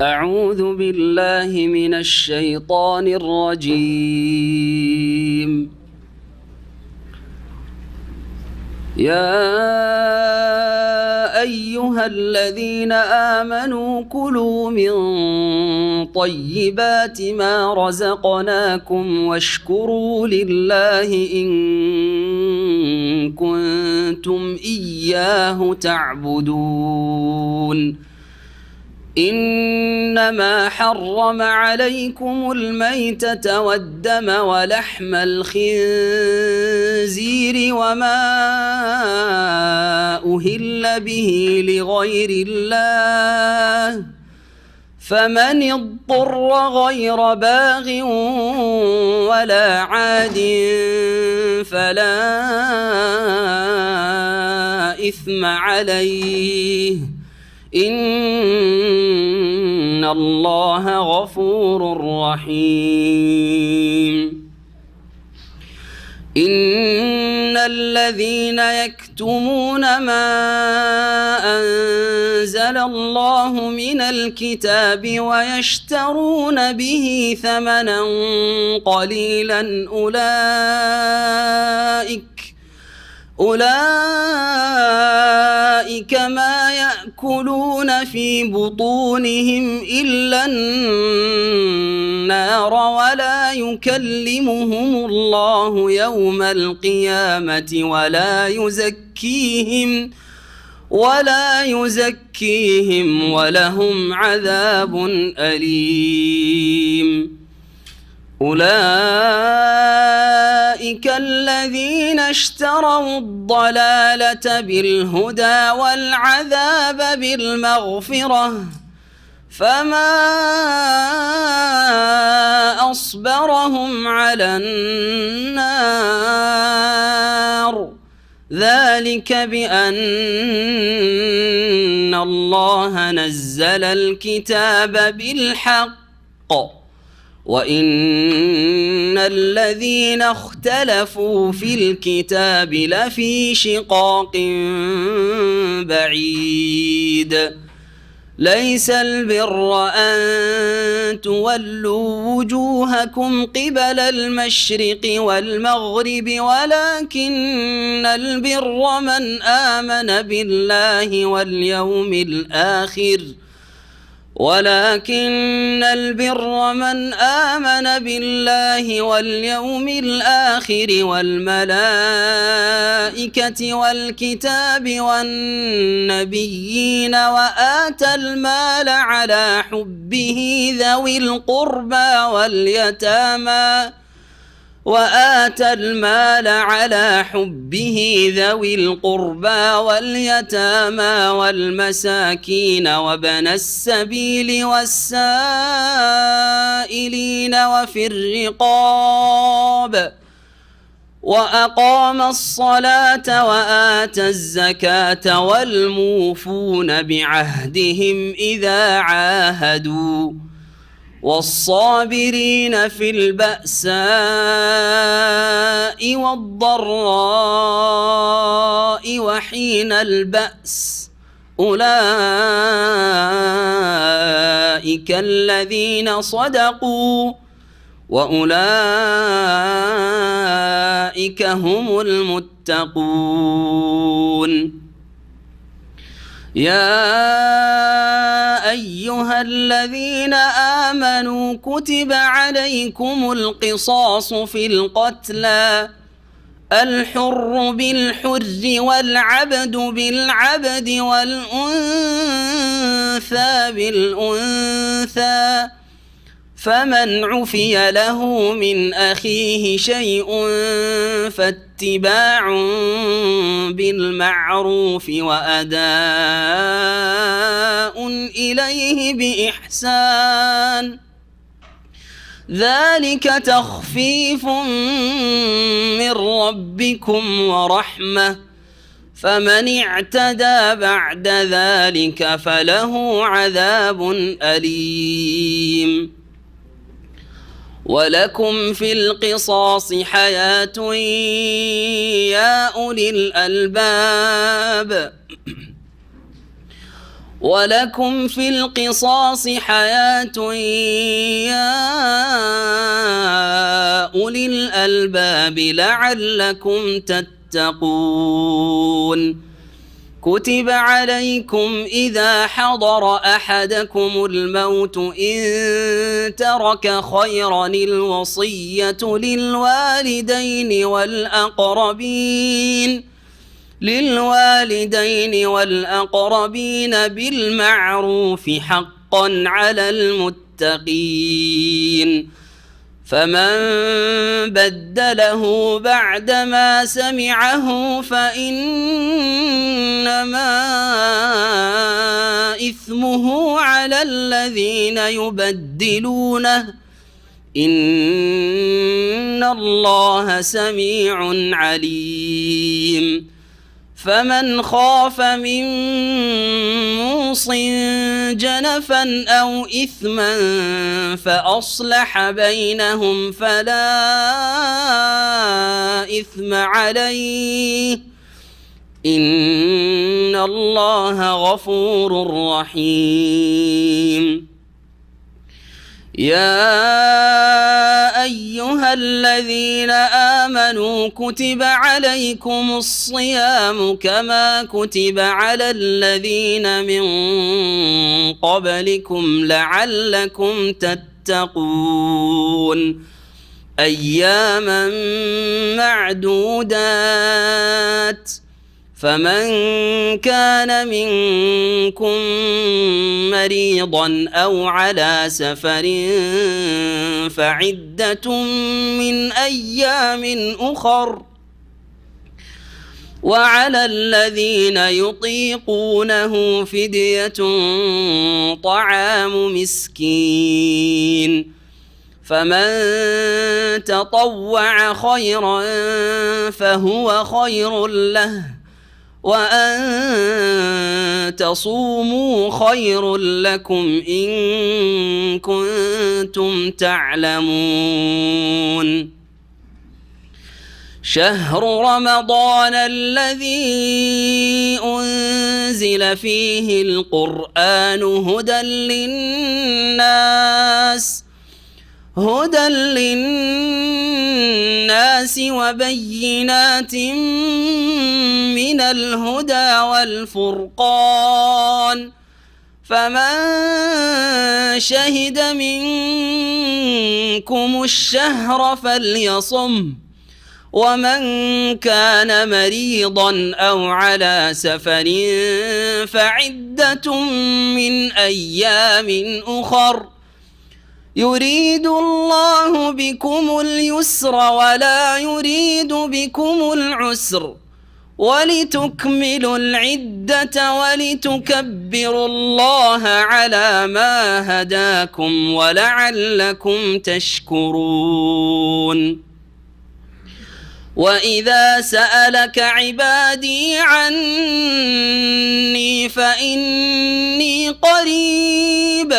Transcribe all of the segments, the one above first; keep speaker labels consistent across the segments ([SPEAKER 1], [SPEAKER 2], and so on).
[SPEAKER 1] أعوذ بالله من الشيطان الرجيم. يا أيها الذين آمنوا كلوا من طيبات ما رزقناكم واشكروا لله إن كنتم إياه تعبدون. إنما حرم عليكم الميتة والدم ولحم الخنزير وما أهل به لغير الله، فمن اضطر غير باغ ولا عاد فلا إثم عليه، إن الله غفور رحيم. إن الذين يكتمون ما أنزل الله من الكتاب ويشترون به ثمنا قليلا أولئك ما يأكلون في بطونهم إلا النار ولا يكلمهم الله يوم القيامة ولا يزكيهم ولهم عذاب أليم. أولئك الذين اشتروا الضلالة بالهدى والعذاب بالمغفرة، فما أصبرهم على النار، ذلك بأن الله نزل الكتاب بالحق وإن الذين اختلفوا في الكتاب لفي شقاق بعيد. ليس البر أن تولوا وجوهكم قبل المشرق والمغرب ولكن البر من آمن بالله واليوم الآخر والملائكة والكتاب والنبيين وآتى المال على حبه ذوي القربى واليتامى والمساكين وابن السبيل والسائلين وفي الرقاب، وأقام الصلاة وآتى الزكاة والموفون بعهدهم إذا عاهدوا، والصابرين في البأساء والضراء وحين البأس، أولئك الذين صدقوا وأولئك هم المتقون. يا أيها الذين آمنوا كتب عليكم القصاص في القتلى، الحر بالحر والعبد بالعبد والأنثى بالأنثى، فمن عفي له من أخيه شيء فاتباع بالمعروف وأداء إليه بإحسان، ذلك تخفيف من ربكم ورحمة، فمن اعتدى بعد ذلك فله عذاب أليم. ولكم في القصاص حياة يا أولي الألباب. ولكم في القصاص حياة يا أولي الألباب لعلكم تتقون كتب عليكم إذا حضر أحدكم الموت إن ترك خيرا الوصية للوالدين والأقربين بالمعروف حقا على المتقين فمن بدله بعدما سمعه فإنما إثمه على الذين يبدلونه إن الله سميع عليم فمن خاف من موص جنفا أو إثما فأصلح بينهم فلا إثم عليه إن الله غفور رحيم يا أيها الذين آمنوا كتب عليكم الصيام كما كتب على الذين من قبلكم لعلكم تتقون أياما معدودات فمن كان منكم مريضا أو على سفر فعدة من أيام أخر وعلى الذين يطيقونه فدية طعام مسكين فمن تطوع خيرا فهو خير له وأن تصوموا خير لكم إن كنتم تعلمون شهر رمضان الذي أنزل فيه القرآن هدى للناس وبينات من الهدى والفرقان فمن شهد منكم الشهر فليصم ومن كان مريضا أو على سفر فعدة من أيام أخر يريد الله بكم اليسر ولا يريد بكم العسر ولتكملوا العدة ولتكبروا الله على ما هداكم ولعلكم تشكرون وإذا سألك عبادي عني فإني قريب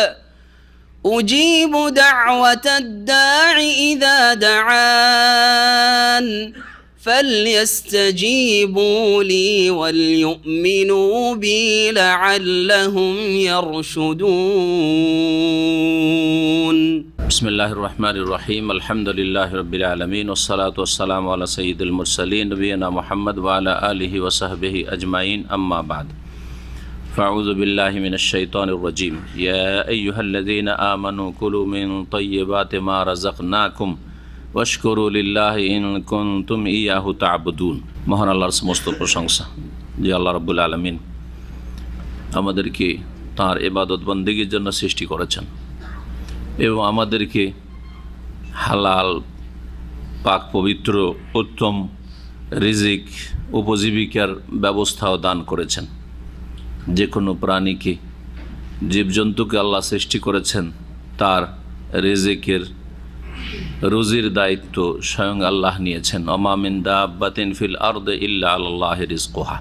[SPEAKER 1] أجيب دعوة الداع إذا دعان فليستجيبوا لي وليؤمنوا بي لعلهم يرشدون
[SPEAKER 2] بسم الله الرحمن الرحيم الحمد لله رب العالمين والصلاة والسلام على سيد المرسلين نبينا محمد وعلى آله وصحبه أجمعين أما بعد فأعوذ بالله من الشيطان الرجيم يا أيها الذين آمنوا كلوا من طيبات ما رزقناكم واشكروا لله إن كنتم إياه تعبدون মহান আল্লাহর সমস্ত প্রশংসা যে আল্লাহ রাব্বুল আলামিন আমাদেরকে তাঁর ইবাদত বন্দেগীর জন্য সৃষ্টি করেছেন এবং আমাদেরকে হালাল পাক পবিত্র উত্তম রিজিক উপজীবিকার ব্যবস্থাও দান করেছেন। যে কোনো প্রাণীকে জীবজন্তুকে আল্লাহ সৃষ্টি করেছেন তার রিজিকের রুজির দায়িত্ব স্বয়ং আল্লাহ নিয়েছেন। ওমা মিন দাব্বাতিন ফিল আরদি ইল্লা আলাল্লাহি রিজকুহা।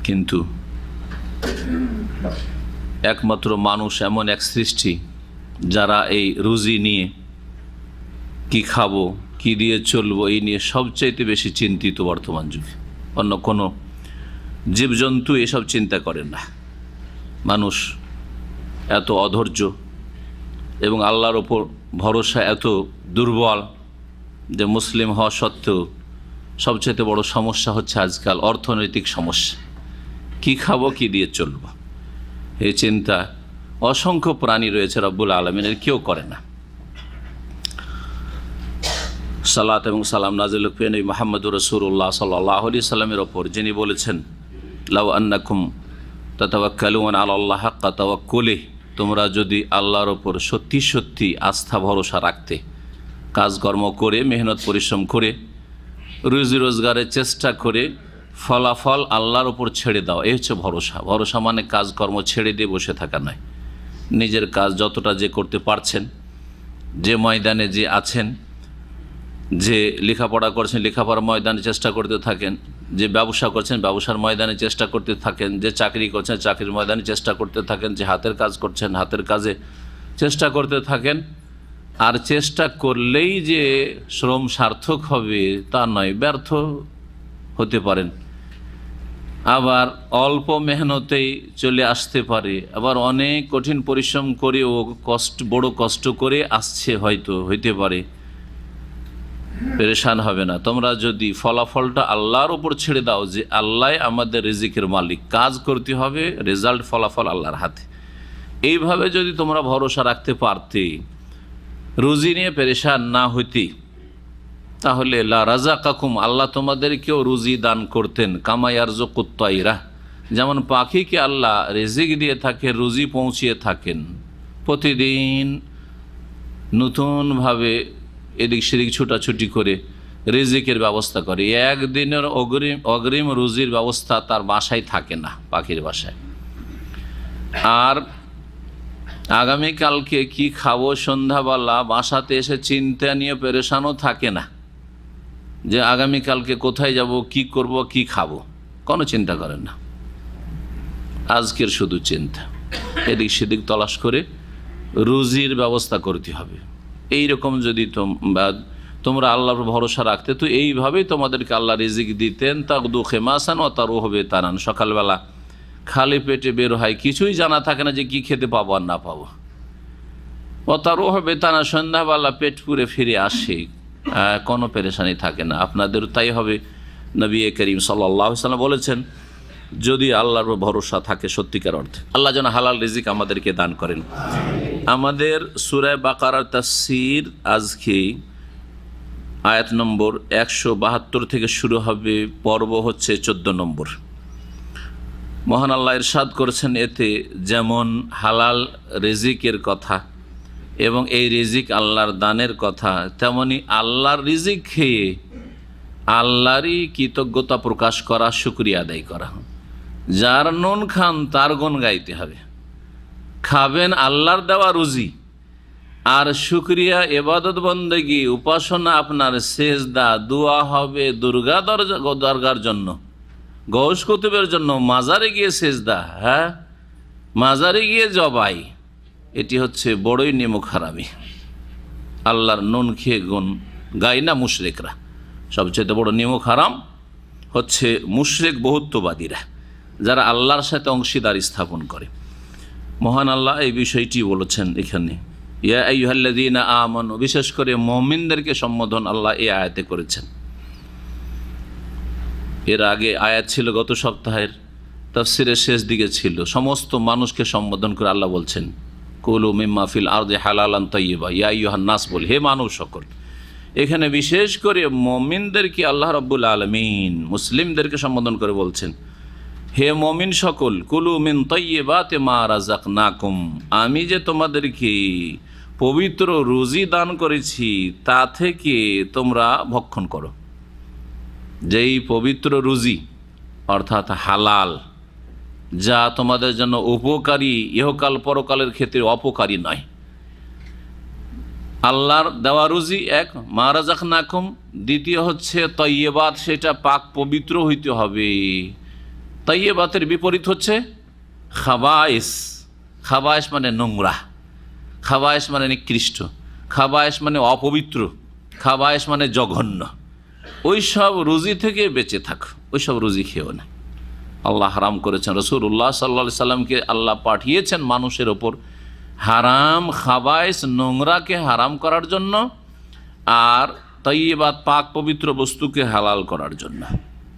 [SPEAKER 2] কিন্তু একমাত্র মানুষ এমন এক সৃষ্টি যারা এই রুজি নিয়ে কি খাবো কি দিয়ে চলবো এই নিয়ে সবচাইতে বেশি চিন্তিত বর্তমান যুগে। অন্য কোনো জীবজন্তু এসব চিন্তা করেন না। মানুষ এত অধৈর্য এবং আল্লাহর ওপর ভরসা এত দুর্বল যে মুসলিম হওয়া সত্ত্বেও সবচেয়ে বড় সমস্যা হচ্ছে আজকাল অর্থনৈতিক সমস্যা। কি খাবো, কি দিয়ে চলবো, এই চিন্তা অসংখ্য প্রাণী রয়েছে, রব্বুল আলমিনের কেউ করে না। সালাত এবং সালাম নাজিল হোক মুহাম্মদুর রাসূলুল্লাহ সাল্লাল্লাহু আলাইহি সাল্লামের ওপর, যিনি বলেছেন লাউ আন্নাকুম তাতাওয়াক্কালুনা আলাল্লাহ হাক্কা তাওয়াক্কুলিহি, তোমরা যদি আল্লাহর ওপর সত্যি সত্যি আস্থা ভরসা রাখতে, কাজকর্ম করে মেহনত পরিশ্রম করে রুজি রোজগারের চেষ্টা করে ফলাফল আল্লাহর ওপর ছেড়ে দাও, এই হচ্ছে ভরসা। ভরসা মানে কাজকর্ম ছেড়ে দিয়ে বসে থাকা নয়। নিজের কাজ যতটা যে করতে পারছেন, যে ময়দানে যে আছেন, যে লেখাপড়া করছেন লেখাপড়ার ময়দানে চেষ্টা করতে থাকেন, যে ব্যবসা করছেন ব্যবসার ময়দানে চেষ্টা করতে থাকেন, যে চাকরি করছেন চাকরির ময়দানে চেষ্টা করতে থাকেন, যে হাতের কাজ করছেন হাতের কাজে চেষ্টা করতে থাকেন। আর চেষ্টা করলেই যে শ্রম সার্থক হবে তা নয়, ব্যর্থ হতে পারেন, আবার অল্প মেহনতেই চলে আসতে পারে, আবার অনেক কঠিন পরিশ্রম করেও বড় কষ্ট করে আসছে হয়তো, হইতে পারে। পেরেশান হবে না। তোমরা যদি ফলাফলটা আল্লাহর উপর ছেড়ে দাও, যে আল্লাহ আমাদের রিজিকের মালিক, কাজ করতে হবে, রেজাল্ট ফলাফল আল্লাহর হাতে, এইভাবে যদি তোমরা ভরসা রাখতে পারতে, রুজি নিয়ে পেরেশান না হইতে, তাহলে লা রাযাকাকুম, আল্লাহ তোমাদেরকেও রুজি দান করতেন। কামা ইয়ারযুকুত তায়রা, যেমন পাখিকে আল্লাহ রিজিক দিয়ে থাকে, রুজি পৌঁছিয়ে থাকেন, প্রতিদিন নতুনভাবে এদিক সেদিক ছুটাছুটি করে রিজিকের ব্যবস্থা করে। একদিনের অগ্রিম রুজির ব্যবস্থা তার বাসায় থাকে না, পাখির বাসায়। আর আগামীকালকে কি খাবো সন্ধ্যাবেলা বাসাতে এসে চিন্তা নিয়ে পেরেশানও থাকে না, যে আগামীকালকে কোথায় যাব, কি করব, কি খাবো, কোনো চিন্তা করেন না। আজকের শুধু চিন্তা, এদিক সেদিক তলাশ করে রুজির ব্যবস্থা করতে হবে। এইরকম যদি তোমরা আল্লাহর ভরসা রাখতে, তো এইভাবেই তোমাদেরকে আল্লাহ রিজিক দিতেন। তাকদু খেমাসান ও তারও হবে তারান, সকালবেলা খালি পেটে বের হয়, কিছুই জানা থাকে না যে কি খেতে পাবো আর না পাবো। ও তারও হবে তারা, সন্ধ্যাবেলা পেট পুরে ফিরে আসে, কোনো পেরেশানি থাকে না। আপনাদের তাই হবে। নবী করিম সাল্লাল্লাহু আলাইহি ওয়াসাল্লাম বলেছেন, যদি আল্লাহর ভরসা থাকে সত্যিকার অর্থে, আল্লাহ যেন হালাল রিজিক আমাদেরকে দান করেন। আমাদের সূরা বাকারার তাফসীর আজকে আয়াত নম্বর 172 থেকে শুরু হবে, পর্ব হচ্ছে 14 নম্বর। মহান আল্লাহ ইরশাদ করেছেন এতে, যেমন হালাল রিজিকের কথা এবং এই রিজিক আল্লাহর দানের কথা, তেমনি আল্লাহর রিজিক খেয়ে আল্লাহরই কৃতজ্ঞতা প্রকাশ করা, শুকরিয়া আদায় করা। যার নুন খান তার গুণ গাইতে হবে। খাবেন আল্লাহর দেওয়া রুজি, আর শুকরিয়া, ইবাদত বন্দেগী, উপাসনা, আপনার সেজদা, দোয়া হবে দুর্গা দরগার জন্য, গৌস কুতুবের জন্য, মাজারে গিয়ে সেজদা, হ্যাঁ মাজারে গিয়ে জবাই, এটি হচ্ছে বড়ই নিমুখ হারামি। আল্লাহর নুন খেয়ে গুণ গায় না মুশরিকরা। সবচেয়ে বড় নিমুখ হারাম হচ্ছে মুশরিক বহুত্ববাদীরা, যারা আল্লাহর সাথে অংশীদার স্থাপন করে। মহান আল্লাহ এই বিষয়টি বলেছেন এখানে, ইয়া আইয়ুহাল্লাযীনা আমানু, বিশেষ করে মুমিনদেরকে সম্বোধন আল্লাহ এই আয়াতে করেছেন। এর আগে আয়াত ছিল গত সপ্তাহের তাফসীরের শেষ দিকে ছিল, সমস্ত মানুষকে সম্বোধন করে আল্লাহ বলছেন, কুলু মিম্মা ফিল আরদি হালালান তাইয়্যিবা ইয়া আইয়ুহান নাস, বল হে মানুষ সকল। এখানে বিশেষ করে মুমিনদেরকে আল্লাহ রাব্বুল আলামিন মুসলিমদেরকে সম্বোধন করে বলছেন, হে মুমিন সকল, কুলু মিন তাইয়্যিবাতি মা রাযাকনাকুম, আমি যে তোমাদেরকে পবিত্র রুজি দান করেছি তা থেকে তোমরা ভক্ষণ করো। যেই পবিত্র রুজি অর্থাৎ হালাল, যা তোমাদের জন্য উপকারী, ইহকাল পরকালের ক্ষেত্রে অপকারী নয়। আল্লাহর দেওয়া রুজি এক, মা রাযাকনাকুম, দ্বিতীয় হচ্ছে তাইয়্যিবাত, সেটা পাক পবিত্র হইতে হবে। তাইয়্যিবাতের বিপরীত হচ্ছে খাবায়েস। খাবায়েস মানে নোংরা, খাবায়েস মানে নিকৃষ্ট, খাবায়েস মানে অপবিত্র, খাবায়েস মানে জঘন্য। ওই সব রুজি থেকে বেঁচে থাকো, ওই সব রুজি খেও না। আল্লাহ হারাম করেছেন। রাসূলুল্লাহ সাল্লাল্লাহু আলাইহি সাল্লামকে আল্লাহ পাঠিয়েছেন মানুষের ওপর হারাম খাবাইস নোংরাকে হারাম করার জন্য আর তাইয়্যিবাত পাক পবিত্র বস্তুকে হালাল করার জন্য,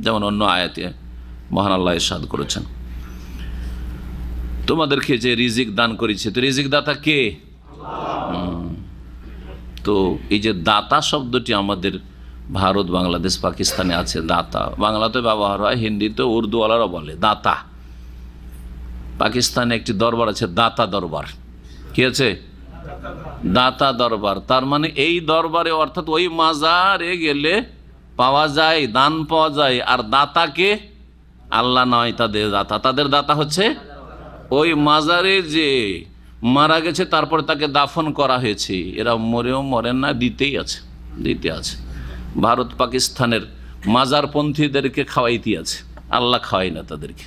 [SPEAKER 2] যেমন অন্য আয়াতে মহান আল্লাহ ইরশাদ করেছেন তোমাদেরকে যে রিজিক দান করেছে, তো রিজিক দাতা কে? তো এই যে দাতা শব্দটি আমাদের ভারত, বাংলাদেশ, পাকিস্তানে আছে। দাতা বাংলাতে ব্যবহার হয়, হিন্দিতে উর্দুওয়ালারা বলে দাতা। পাকিস্তানে একটি দরবার আছে দাতা দরবার। কি আছে? দাতা দরবার। তার মানে এই দরবারে অর্থাৎ ওই মাজারে গেলে পাওয়া যায়, দান পাওয়া যায়। আর দাতাকে আল্লাহ নয় তাদের দাতা, তাদের দাতা হচ্ছে ওই মাজারে যে মারা গেছে তারপরে তাকে দাফন করা হয়েছে, এরা মরেও মরেন না, দিতেই আছে, দিতে আছে। ভারত পাকিস্তানের মাজারপন্থীদেরকে খাওয়াইতে আছে, আল্লাহ খাওয়াই না তাদেরকে।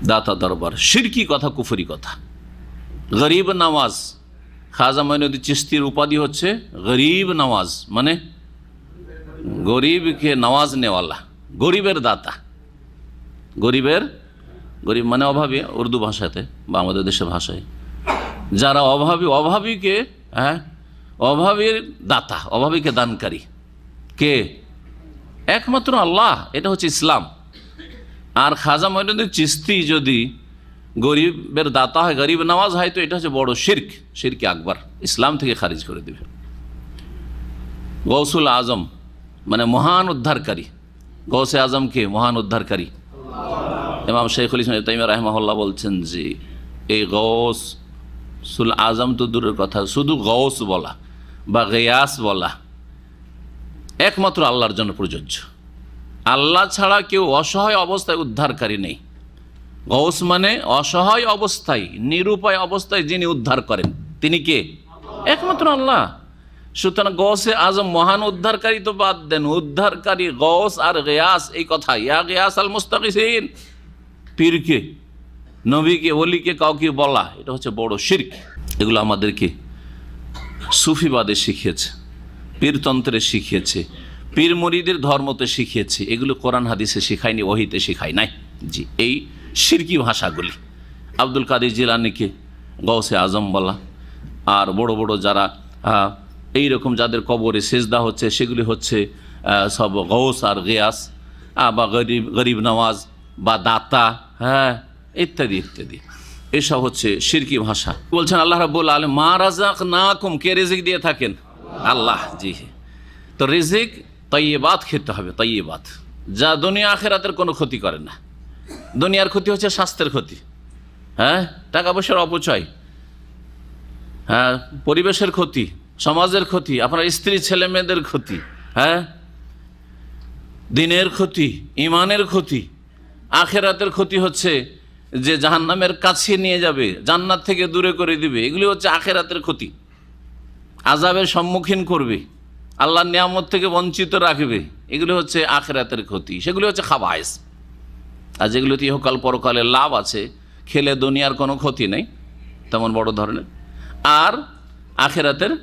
[SPEAKER 2] দাতা দরবার শিরকি কথা, কুফরি কথা। গরিব নওয়াজ, খাজা মঈনুদ্দিন চিশতির উপাধি হচ্ছে গরিব নওয়াজ, মানে গরিবকে নওয়াজ নেওয়ালা, গরিবের দাতা। গরিব মানে অভাবী উর্দু ভাষাতে বা আমাদের দেশের ভাষায়। যারা অভাবীকে অভাবীর দাতা, অভাবীকে দানকারী কে? একমাত্র আল্লাহ। এটা হচ্ছে ইসলাম। আর খাজা মঈনুদ্দিন চিশতি যদি গরিবের দাতা হয়, গরিব নওয়াজ হয়, তো এটা হচ্ছে বড় শিরক, শিরকে আকবার, ইসলাম থেকে খারিজ করে দেবে। গৌসুল আজম মানে মহান উদ্ধারকারী। গৌসে আজমকে মহান উদ্ধারকারী ইমাম শেখুল ইসলাম ইবনে তাইমিয়া রাহিমাহুল্লাহ বলছেন যে এই গৌসুল আজম তো দূরের কথা, শুধু গৌস বলা বা গিয়াস বলা একমাত্র আল্লাহর জন্য প্রযোজ্য। আল্লাহ ছাড়া কেউ অসহায় অবস্থায় উদ্ধারকারী নেই। গৌস মানে অসহায় অবস্থায়, নিরুপায় অবস্থায় যিনি উদ্ধার করেন, তিনি কে? একমাত্র আল্লাহ। সুতরাং গৌসে আজম মহান উদ্ধারকারী তো বাদ দেন, উদ্ধারকারী গৌস আর গিয়াস এই কথা। ইয়া গিয়াস আল মুস্তাগিসিন, পীরকে, নবীকে, ওলিকে কাউকে বলা, এটা হচ্ছে বড় শিরক। এগুলো আমাদেরকে সুফিবাদে শিখিয়েছে, পীরতন্ত্রে শিখিয়েছে, পীর মুরিদের ধর্মতে শিখিয়েছে। এগুলো কোরআন হাদিসে শিখায়নি, ওহিতে শিখায় নাই। জি, এই শিরকি ভাষাগুলি। আব্দুল কাদের জিলানীকে গৌসে আজম বলা, আর বড় বড় যারা এইরকম যাদের কবরে সেজদা হচ্ছে সেগুলি হচ্ছে সব গৌস আর গিয়াস বা গরিব নওয়াজ বা দাতা, ইত্যাদি ইত্যাদি। এসব হচ্ছে শিরকি ভাষা। বলছেন আল্লাহ রাব্বুল আলামিন মা রাযাকনাকুম, কে রিজিক দিয়ে থাকেন? আল্লাহ। জি, তো রিজিক তাইয়্যিবাত খেতে হবে, তাইয়্যিবাত, যা দুনিয়া আখিরাতের কোনো ক্ষতি করে না। দুনিয়ার ক্ষতি হচ্ছে স্বাস্থ্যের ক্ষতি, টাকা পয়সার অপচয়, পরিবেশের ক্ষতি, সমাজের ক্ষতি, আপনার স্ত্রী ছেলে মেয়েদের ক্ষতি, দিনের ক্ষতি, ইমানের ক্ষতি। আখিরাতের ক্ষতি হচ্ছে যে জাহান্নামের কাছে নিয়ে যাবে, জান্নাত থেকে দূরে করে দিবে। এগুলি হচ্ছে আখিরাতের ক্ষতি। আযাবের সম্মুখীন করবে, আল্লাহর নিয়ামত থেকে বঞ্চিত রাখবে, এগুলি হচ্ছে আখিরাতের ক্ষতি। সেগুলি হচ্ছে খাবায়েস। আর যেগুলোতে ইহকাল পরকালে লাভ আছে, খেলে দুনিয়ার কোনো ক্ষতি নেই তেমন বড় ধরনের, আর আখিরাতের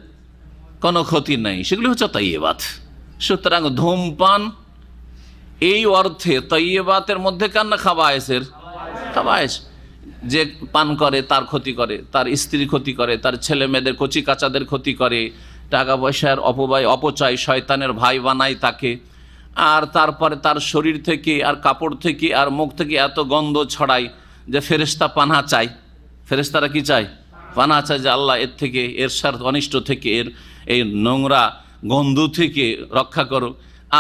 [SPEAKER 2] কোনো ক্ষতি নেই, সেগুলি হচ্ছে তাইয়্যিবাত। সুতরাং ধূমপান এই অর্থে তাইয়্যিবাতের মধ্যে কার না খাবায়েসের? খাবায়েস। যে পান করে তার ক্ষতি করে, তার স্ত্রীর ক্ষতি করে, তার ছেলে মেয়েদের কচি কাচাদের ক্ষতি করে, টাকা পয়সার অপচয়, শয়তানের ভাই বানায় তাকে। আর তারপরে তার শরীর থেকে আর কাপড় থেকে আর মুখ থেকে এত গন্ধ ছড়ায় যে ফেরেশতা পানাহ চায়। ফেরেশতারা কি চায়? পানাহ চায় যে আল্লাহ এর থেকে, এর অনিষ্ট থেকে, এর এই নোংরা গন্ধ থেকে রক্ষা করো।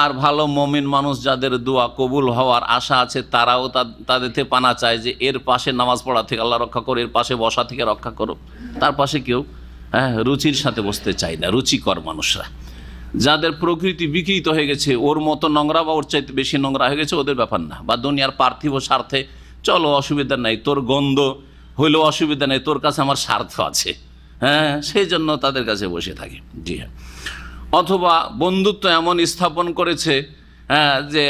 [SPEAKER 2] আর ভালো মুমিন মানুষ যাদের দোয়া কবুল হওয়ার আশা আছে, তারাও তাদের থেকে পানাহ চায় যে এর পাশে নামাজ পড়া থেকে আল্লাহ রক্ষা করো, এর পাশে বসা থেকে রক্ষা করো। তার পাশে কেউ রুচির সাথে বসতে চায় না, রুচিকর মানুষরা। যাদের প্রকৃতি বিকৃত হয়ে গেছে, ওর মতো নোংরা বা ওর চাইতে বেশি নোংরা হয়ে গেছে, ওদের ব্যাপার না। বা দুনিয়ার পার্থিব স্বার্থে চলো অসুবিধা নাই, তোর গন্ধ হইলেও অসুবিধা নেই, তোর কাছে আমার স্বার্থ আছে, সেই জন্য তাদের কাছে বসে থাকে। জি হ্যাঁ। অথবা বন্ধুত্ব এমন স্থাপন করেছে যে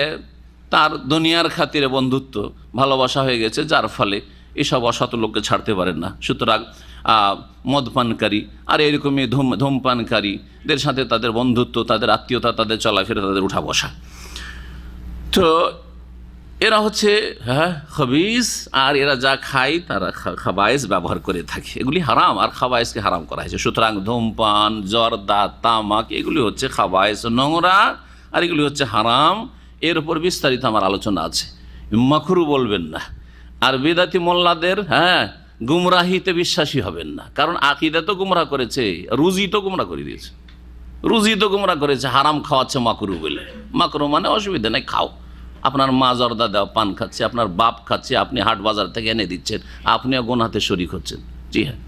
[SPEAKER 2] তার দুনিয়ার খাতিরে বন্ধুত্ব, ভালোবাসা হয়ে গেছে, যার ফলে এসব অসৎ লোককে ছাড়তে পারেন না। সুতরাং মদপানকারী আর এরকমই ধূমপানকারীদের সাথে তাদের বন্ধুত্ব, তাদের আত্মীয়তা, তাদের চলাফেরা, তাদের উঠা বসা। তো এরা হচ্ছে খবিস, আর এরা যা খায় তারা খাবায়েস ব্যবহার করে থাকে। এগুলি হারাম, আর খাবায়েসকে হারাম করা হয়েছে। সুতরাং ধূমপান, জর্দা, তামাক এগুলি হচ্ছে খাবায়েস, নোংরা, আর এগুলি হচ্ছে হারাম। এর উপর বিস্তারিত আমার আলোচনা আছে। মাকরু বলবেন না। আর বিদাতি মোল্লাদের গুমরাহিতে বিশ্বাসী হবেন না, কারণ আকিদা তো গুমরাহ করেছে, রুজি তো গুমরাহ করে দিয়েছে, রুজি তো গুমরাহ করেছে, হারাম খাওয়াচ্ছে মাকরু বলে। মাকরু মানে অসুবিধা নেই, খাও। আপনার মা জর্দা দেওয়া পান খাচ্ছে, আপনার বাপ খাচ্ছে, আপনি হাট বাজার থেকে এনে দিচ্ছেন, আপনিও গুনাহতে শরীক হচ্ছেন। জি হ্যাঁ,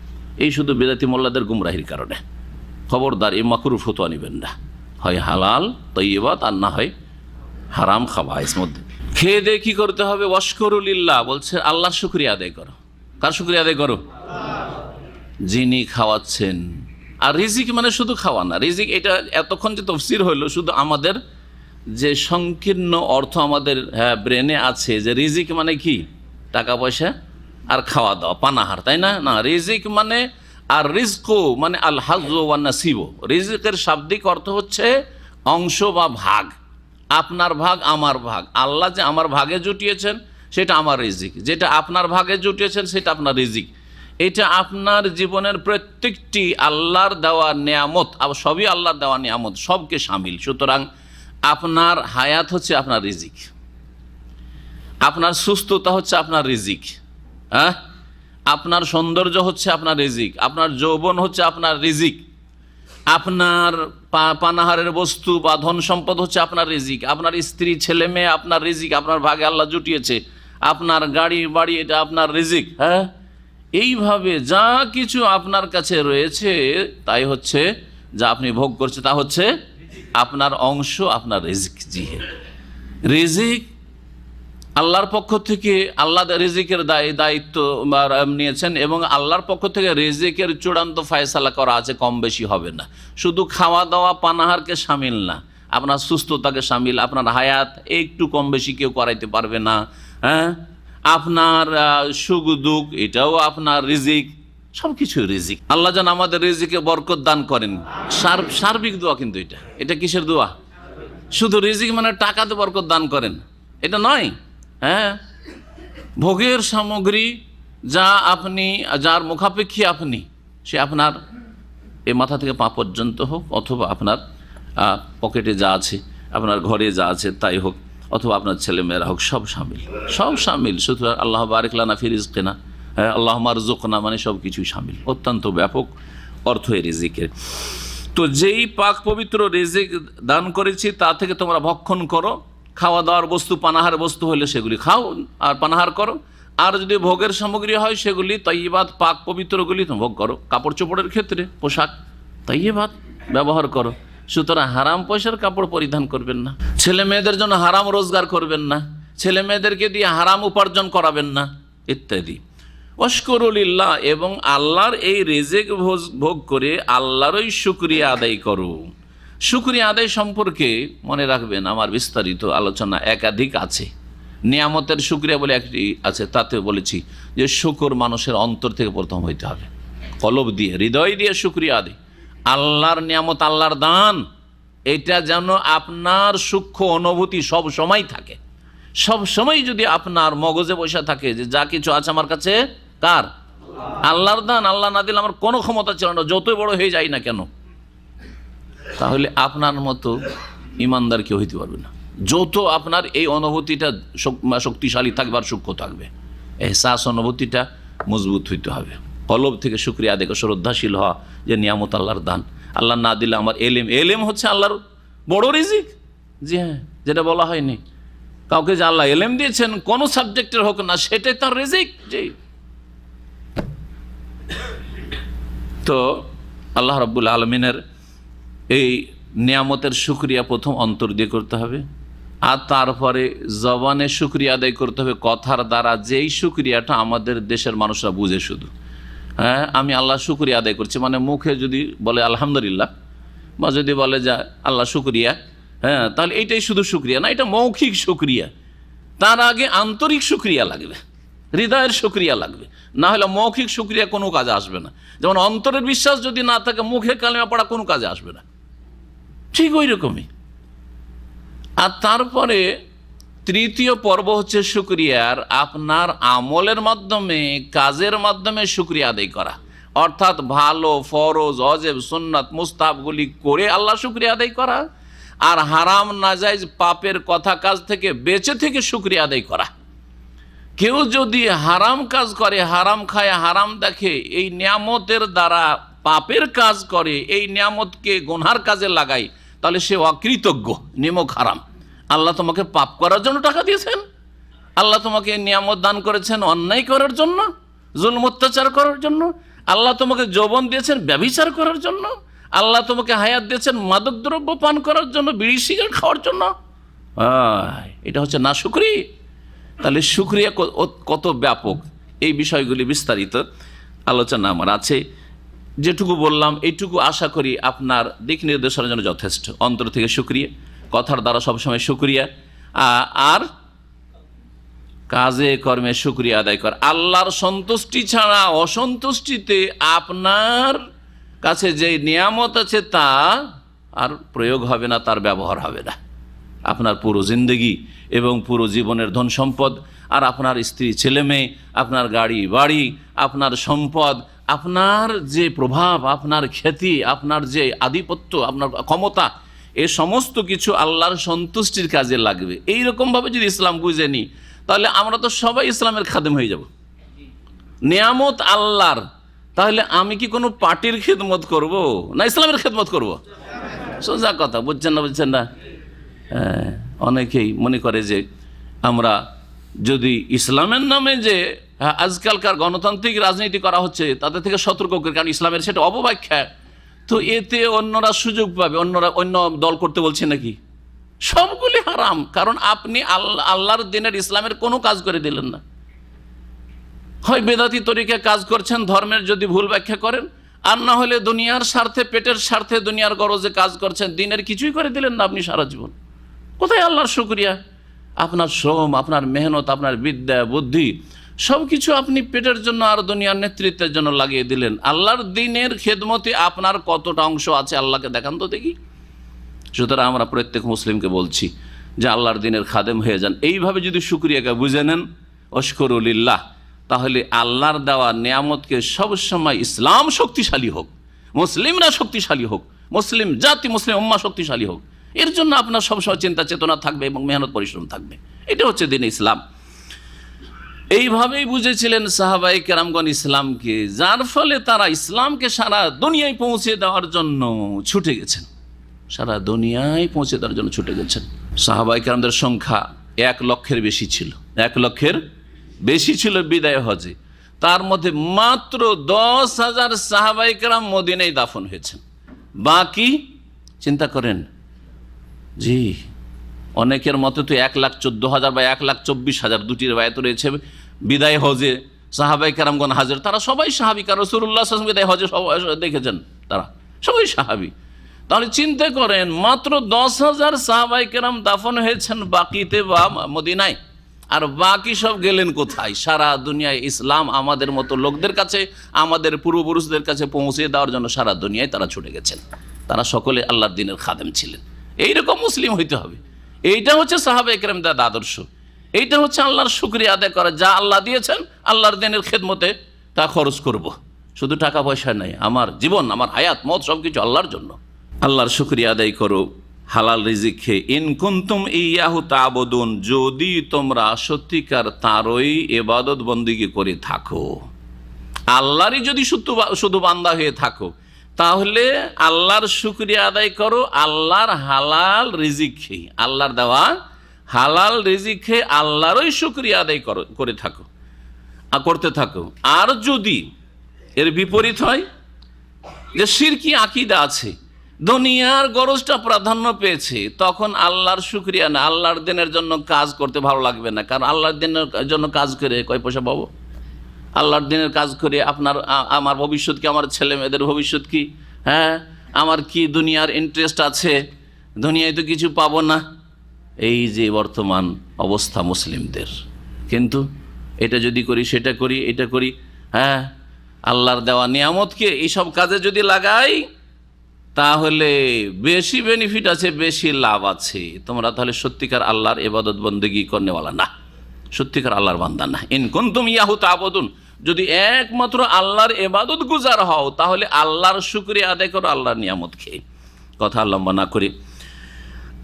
[SPEAKER 2] এই শুধু বিদাতি মোল্লাদের গুমরাহির কারণে। খবরদার, এই মাকরু ফতোয়া নেবেন না। হয় হালাল তৈয়বাত, আর না হয় হারাম খাবায়েস মধ্যে। খেয়ে দিয়ে কি করতে হবে? ওয়াশকুরুলিল্লাহ, বলছে আল্লাহর শুকরিয়া আদায় করো। কার শুকরিয়া আদায় করো? যিনি খাওয়াচ্ছেন। আর রিজিক মানে শুধু খাওয়া না। রিজিক এটা এতক্ষণ যে তফসির হইল, শুধু আমাদের যে সংকীর্ণ অর্থ আমাদের ব্রেনে আছে যে রিজিক মানে কি, টাকা পয়সা আর খাওয়া দাওয়া, পানাহার, তাই না? না, রিজিক মানে, আর রিজকু মানে আল হাজ্জু ওয়ান নাসিবু। রিজিকের শাব্দিক অর্থ হচ্ছে অংশ বা ভাগ, আপনার ভাগ আমার ভাগ। আল্লাহ যে আমার ভাগে জুটিয়েছেন সেটা আমার রিজিক, যেটা আপনার ভাগে জুটিয়েছেন সেটা আপনার রিজিক। এটা আপনার জীবনের প্রত্যেকটি আল্লাহর দেওয়া নিয়ামত, আবার সবই আল্লাহর দেওয়া নিয়ামত, সবকে শামিল। সুতরাং আপনার হায়াত হচ্ছে আপনার রিজিক, আপনার সুস্থতা হচ্ছে আপনার রিজিক, আপনার সৌন্দর্য হচ্ছে আপনার রিজিক, আপনার যৌবন হচ্ছে আপনার রিজিক, আপনার পানাহারের বস্তু বা ধন সম্পদ হচ্ছে আপনার রিজিক, আপনার স্ত্রী ছেলে মেয়ে আপনার রিজিক, আপনার ভাগে আল্লাহ জুটিয়েছে, আপনার গাড়ি বাড়ি এটা আপনার রিজিক। এইভাবে যা কিছু আপনার কাছে রয়েছে তাই হচ্ছে, যা আপনি ভোগ করছে তা হচ্ছে আপনার অংশ, আপনার রিজিক। জি হ্যাঁ, রিজিক আল্লাহর পক্ষ থেকে, আল্লাহ রিজিকের দায়িত্ব নিয়েছেন, এবং আল্লাহর পক্ষ থেকে রিজিকের চূড়ান্ত ফয়সালা করা আছে, কম বেশি হবে না। শুধু খাওয়া দাওয়া পানাহারকে শামিল না, আপনার সুস্থতাকে শামিল, আপনার হায়াত একটু কম বেশি কেউ করাইতে পারবে না। আপনার সুখ দুঃখ এটাও আপনার রিজিক, সব কিছু রিজিক। আল্লাহ যেন আমাদের রিজিকে বরকত দান করেন। সার্বিক দোয়া কিন্তু এটা কিসের দোয়া? শুধু রিজিক মানে টাকাতে বরকত দান করেন এটা নয়। ভোগের সামগ্রী যা আপনি, যার মুখাপেক্ষী আপনি, সে আপনার এ মাথা থেকে পা পর্যন্ত হোক, অথবা আপনার পকেটে যা আছে, আপনার ঘরে যা আছে তাই হোক, অথবা আপনার ছেলেমেয়েরা হোক, সব শামিল, সব শামিল। সুতরাং আল্লাহ বারিক লানা ফি রিজকিনা, আল্লাহ মারজুকনা মানে সব কিছুই শামিল। অত্যন্ত ব্যাপক অর্থ এই রিজিকের। তো যেই পাক পবিত্র রিজিক দান করেছি তা থেকে তোমরা ভক্ষণ করো। খাওয়া দাওয়ার বস্তু, পানাহার বস্তু হলে সেগুলি খাও আর পানাহার করো। আর যদি ভোগের সামগ্রী হয় সেগুলি তাইয়্যিবাত, পাক পবিত্রগুলি তুমি ভোগ করো। কাপড় চোপড়ের ক্ষেত্রে পোশাক তাইয়্যিবাত ব্যবহার করো। সুতরাং হারাম পয়সার কাপড় পরিধান করবেন না, ছেলে মেয়েদের জন্য হারাম রোজগার করবেন না, ছেলে মেয়েদেরকে দিয়ে হারাম উপার্জন করাবেন না, ইত্যাদি। ওয়াশকুরুলিল্লাহ, এবং আল্লাহর এই রিজিক ভোগ করে আল্লাহরই শুকরিয়া আদায় করো। শুকরিয়া আদায় সম্পর্কে মনে রাখবেন, আমার বিস্তারিত আলোচনা একাধিক আছে। নিয়ামতের শুকরিয়া বলে একটি আছে, তাতে বলেছি যে শুকর মানুষের অন্তর থেকে প্রথম হইতে হবে, কলব দিয়ে, হৃদয় দিয়ে শুকরিয়া আদায়। আল্লাহর নিয়ামত, আল্লাহর দান, এটা যেন আপনার সূক্ষ্ম অনুভূতি সব সময় থাকে। সব সময় যদি আপনার মগজে বসে থাকে যে যা কিছু আছে আমার কাছে কার? আল্লাহর দান, আল্লাহ না দিলে আমার কোনো ক্ষমতা ছিল না, যতই বড় হয়ে যায় না কেন, তাহলে আপনার মতো ইমানদার কেউ হইতে পারবে না। যত আপনার এই অনুভূতিটা শক্তিশালী থাকবে আর সূক্ষ্ম থাকবে, এহসাস অনুভূতিটা মজবুত হইতে হবে। কলব থেকে শুকরিয়া আদায়, শ্রদ্ধাশীল হওয়া যে নিয়ামত আল্লাহর দান। আল্লাহ না দিলে আমার এলেম হচ্ছে আল্লাহর বড় রিজিক। জি হ্যাঁ, যেটা বলা হয়নি, কাউকে যে আল্লাহ এলেম দিয়েছেন কোনো সাবজেক্টের হোক না, সেটাই তার রিজিক। জি, তো আল্লাহ রাব্বুল আলামিনের এই নিয়ামতের শুকরিয়া প্রথম অন্তর দিয়ে করতে হবে, আর তারপরে জবানে শুকরিয়া আদায় করতে হবে কথার দ্বারা। যেই শুকরিয়াটা আমাদের দেশের মানুষরা বুঝে শুধু, আমি আল্লাহ শুকরিয়া আদায় করছি, মানে মুখে যদি বলে আলহামদুলিল্লাহ, বা যদি বলে যে আল্লাহ শুকরিয়া, তাহলে এইটাই শুধু শুকরিয়া না, এটা মৌখিক শুকরিয়া। তার আগে আন্তরিক শুকরিয়া লাগবে, হৃদয়ের শুকরিয়া লাগবে, না হলে মৌখিক শুকরিয়া কোনো কাজে আসবে না। যেমন অন্তরের বিশ্বাস যদি না থাকে, মুখে কালেমা পড়া কোনো কাজে আসবে না, ঠিক ওই রকমই। আর তারপরে তৃতীয় পর্ব হচ্ছে শুকরিয়ার, আপনার আমলের মাধ্যমে, কাজের মাধ্যমে শুকরিয়া আদায় করা, অর্থাৎ ভালো, ফরজ, অজেব, সুন্নাত, মুস্তাহাবগুলি করে আল্লাহ শুকরিয়া আদায় করা, আর হারাম নাজাইজ পাপের কথা কাজ থেকে বেঁচে থেকে শুকরিয়া আদায় করা। কেউ যদি হারাম কাজ করে, হারাম খায়, হারাম দেখে, এই নিয়ামতের দ্বারা পাপের কাজ করে, এই নিয়ামতকে গুনহার কাজে লাগায়, তাহলে সে অকৃতজ্ঞ, নিমক হারাম। আল্লাহ তোমাকে পাপ করার জন্য টাকা দিয়েছেন, আল্লাহ তোমাকে নিয়ামত দান করেছেন অন্যায় করার জন্য, জুলম অত্যাচার করার জন্য, আল্লাহ তোমাকে যৌবন দিয়েছেন ব্যভিচার করার জন্য, আল্লাহ তোমাকে হায়াত দিয়েছেন মাদকদ্রব্য পান করার জন্য, বিড়ি সিগারেট খাওয়ার জন্য। এটা হচ্ছে না শুকরি। তাহলে শুকরিয়া কত ব্যাপক, এই বিষয়গুলি বিস্তারিত আলোচনা আমার আছে। যেটুকু বললাম এইটুকু আশা করি আপনার দিক নির্দেশনার জন্য যথেষ্ট। অন্তর থেকে শুকরিয়া, কথার দ্বারা সবসময় শুকরিয়া, আর কাজে কর্মে শুকরিয়া আদায় কর। আল্লাহর সন্তুষ্টি ছাড়া অসন্তুষ্টিতে আপনার কাছে যে নিয়ামত আছে তা আর প্রয়োগ হবে না, তার ব্যবহার হবে না। আপনার পুরো জিন্দগি এবং পুরো জীবনের ধন সম্পদ, আর আপনার স্ত্রী, ছেলে মেয়ে, আপনার গাড়ি বাড়ি, আপনার সম্পদ, আপনার যে প্রভাব, আপনার খ্যাতি, আপনার যে আধিপত্য, আপনার ক্ষমতা, এ সমস্ত কিছু আল্লাহর সন্তুষ্টির কাজে লাগবে। এইরকমভাবে যদি ইসলাম বুঝে নিই, তাহলে আমরা তো সবাই ইসলামের খাদেম হয়ে যাব। নিয়ামত আল্লাহর, তাহলে আমি কি কোনো পার্টির খেদমত করব না ইসলামের খেদমত করব? সোজা কথা, বুঝছেন না? বুঝছেন না? অনেকেই মনে করে যে আমরা যদি ইসলামের নামে যে আজকালকার গণতান্ত্রিক রাজনীতি করা হচ্ছে তাদের থেকে সতর্ক করি, কারণ ইসলামের সেটা অপব্যাখ্যা, তো এতে অন্যরা সুযোগ পাবে, অন্য দল করতে বলছে নাকি? সবগুলি হারাম, কারণ আপনি আল্লাহর দিনের ইসলামের কোনো কাজ করে দিলেন না। হয় বেদাতি তরিকে কাজ করছেন, ধর্মের যদি ভুল ব্যাখ্যা করেন, আর না হলে দুনিয়ার স্বার্থে, পেটের স্বার্থে, দুনিয়ার গরজে কাজ করছেন, দিনের কিছুই করে দিলেন না আপনি সারা জীবন। কোথায় আল্লাহর শুকরিয়া? আপনার শ্রম, আপনার মেহনত, আপনার বিদ্যা, বুদ্ধি, সব কিছু আপনি পেটের জন্য আর দুনিয়ার নেতৃত্বের জন্য লাগিয়ে দিলেন। আল্লাহর দিনের খেদমতে আপনার কতটা অংশ আছে আল্লাহকে দেখান তো দেখি। সুতরাং আমরা প্রত্যেক মুসলিমকে বলছি যে আল্লাহর দিনের খাদেম হয়ে যান। এইভাবে যদি শুকরিয়াকে বুঝে নেন, অশকুরুলিল্লাহ, তাহলে আল্লাহর দেওয়া নিয়ামতকে সবসময় ইসলাম শক্তিশালী হোক, মুসলিমরা শক্তিশালী হোক, মুসলিম জাতি, মুসলিম উম্মাহ শক্তিশালী হোক, এর জন্য আপনার সবসময় চিন্তা চেতনা থাকবে এবং মেহনত পরিশ্রম থাকবে। এটা হচ্ছে দিন ইসলাম। এইভাবেই বুঝেছিলেন সাহাবায়ে কেরামগণ ইসলামকে, যার ফলে তারা ইসলামকে সারা দুনিয়ায় পৌঁছে দেওয়ার জন্য ছুটে গেছেন, সারা দুনিয়ায় পৌঁছে দেওয়ার জন্য ছুটে গেছেন। সাহাবায়ে কেরামদের সংখ্যা 1 লক্ষের বেশি ছিল, 1 লক্ষের বেশি ছিল বিদায় হজে। তার মধ্যে মাত্র 10,000 সাহাবায়ে কেরাম মদিনায় দাফন হয়েছেন। বাকি চিন্তা করেন, জি, অনেকের মতে তো 1,14,000 বা 1,24,000, দুটি রিওয়ায়াত রয়েছে বিদায় হজে সাহাবায়ে কেরামগণ হাজির। তারা সবাই সাহাবী, কারণ রাসূলুল্লাহ সাল্লাল্লাহু আলাইহি ওয়াসাল্লাম বিদায় হজে সবাই দেখেছেন, তারা সবাই সাহাবী। তাহলে চিন্তা করেন, মাত্র 10,000 সাহাবায়ে কেরাম দাফন হয়েছেন বাকিতে বা মদিনায়, আর বাকি সব গেলেন কোথায়? সারা দুনিয়ায় ইসলাম আমাদের মতো লোকদের কাছে, আমাদের পূর্বপুরুষদের কাছে পৌঁছে দেওয়ার জন্য সারা দুনিয়ায় তারা ছুটে গেছেন। তারা সকলে আল্লাহর দিনের খাদেম ছিলেন। এইরকম মুসলিম হইতে হবে। এইটা হচ্ছে সাহাবায়ে কেরামদের আদর্শ। এইটা হচ্ছে আল্লাহর শুকরিয়া আদায় করা, যা আল্লাহ দিয়েছেন আল্লাহর দিনের খেদমতে তা খরচ করব। শুধু টাকা পয়সা নেই, আমার জীবন, আমার হায়াত, মত সব কিছু আল্লাহর জন্য। আল্লাহর শুকরিয়া আদায় করো হালাল রিজিক খেয়ে। ইন কুনতুম ইয়াহু তা'বুদুন, যদি তোমরা সত্যিকার তারই ইবাদত বন্দেগী করে থাকো, আল্লাহরই যদি শুধু বান্দা হয়ে থাকো, তাহলে আল্লাহর শুকরিয়া আদায় করো আল্লাহর হালাল রিজিক খেয়ে, আল্লাহর দেওয়া হালাল রিজিক খেয়ে আল্লাহরই শুকরিয়া আদায় করে থাকো, করতে থাকো। আর যদি এর বিপরীত হয়, যে শিরকি আকীদা আছে, দুনিয়ার গরজটা প্রাধান্য পেয়েছে, তখন আল্লাহর শুকরিয়া না, আল্লাহর দিনের জন্য কাজ করতে ভালো লাগবে না। কারণ আল্লাহর দিনের জন্য কাজ করে কয় পয়সা পাবো? আল্লাহর দিনের কাজ করে আমার ভবিষ্যৎ কি, আমার ছেলে মেয়েদের ভবিষ্যৎ কি, হ্যাঁ, আমার কি দুনিয়ার ইন্টারেস্ট আছে? দুনিয়ায় তো কিছু পাবো না। এই যে বর্তমান অবস্থা মুসলিমদের। কিন্তু এটা যদি করি, সেটা করি, এটা করি, হ্যাঁ, আল্লাহর দেওয়া নিয়ামতকে এইসব কাজে যদি লাগাই, তাহলে বেশি বেনিফিট আছে, বেশি লাভ আছে। তোমরা তাহলে সত্যিকার আল্লাহর ইবাদত বন্দেগী করনেওয়ালা না, সত্যিকার আল্লাহর বান্দা না। ইন কুনতুম ইয়াহু তা'বুদুন, যদি একমাত্র আল্লাহর ইবাদত গুজার হও তাহলে আল্লাহর শুকরিয়া আদায় করো, আল্লাহর নিয়ামত খেয়ে। কথা লম্বা না করে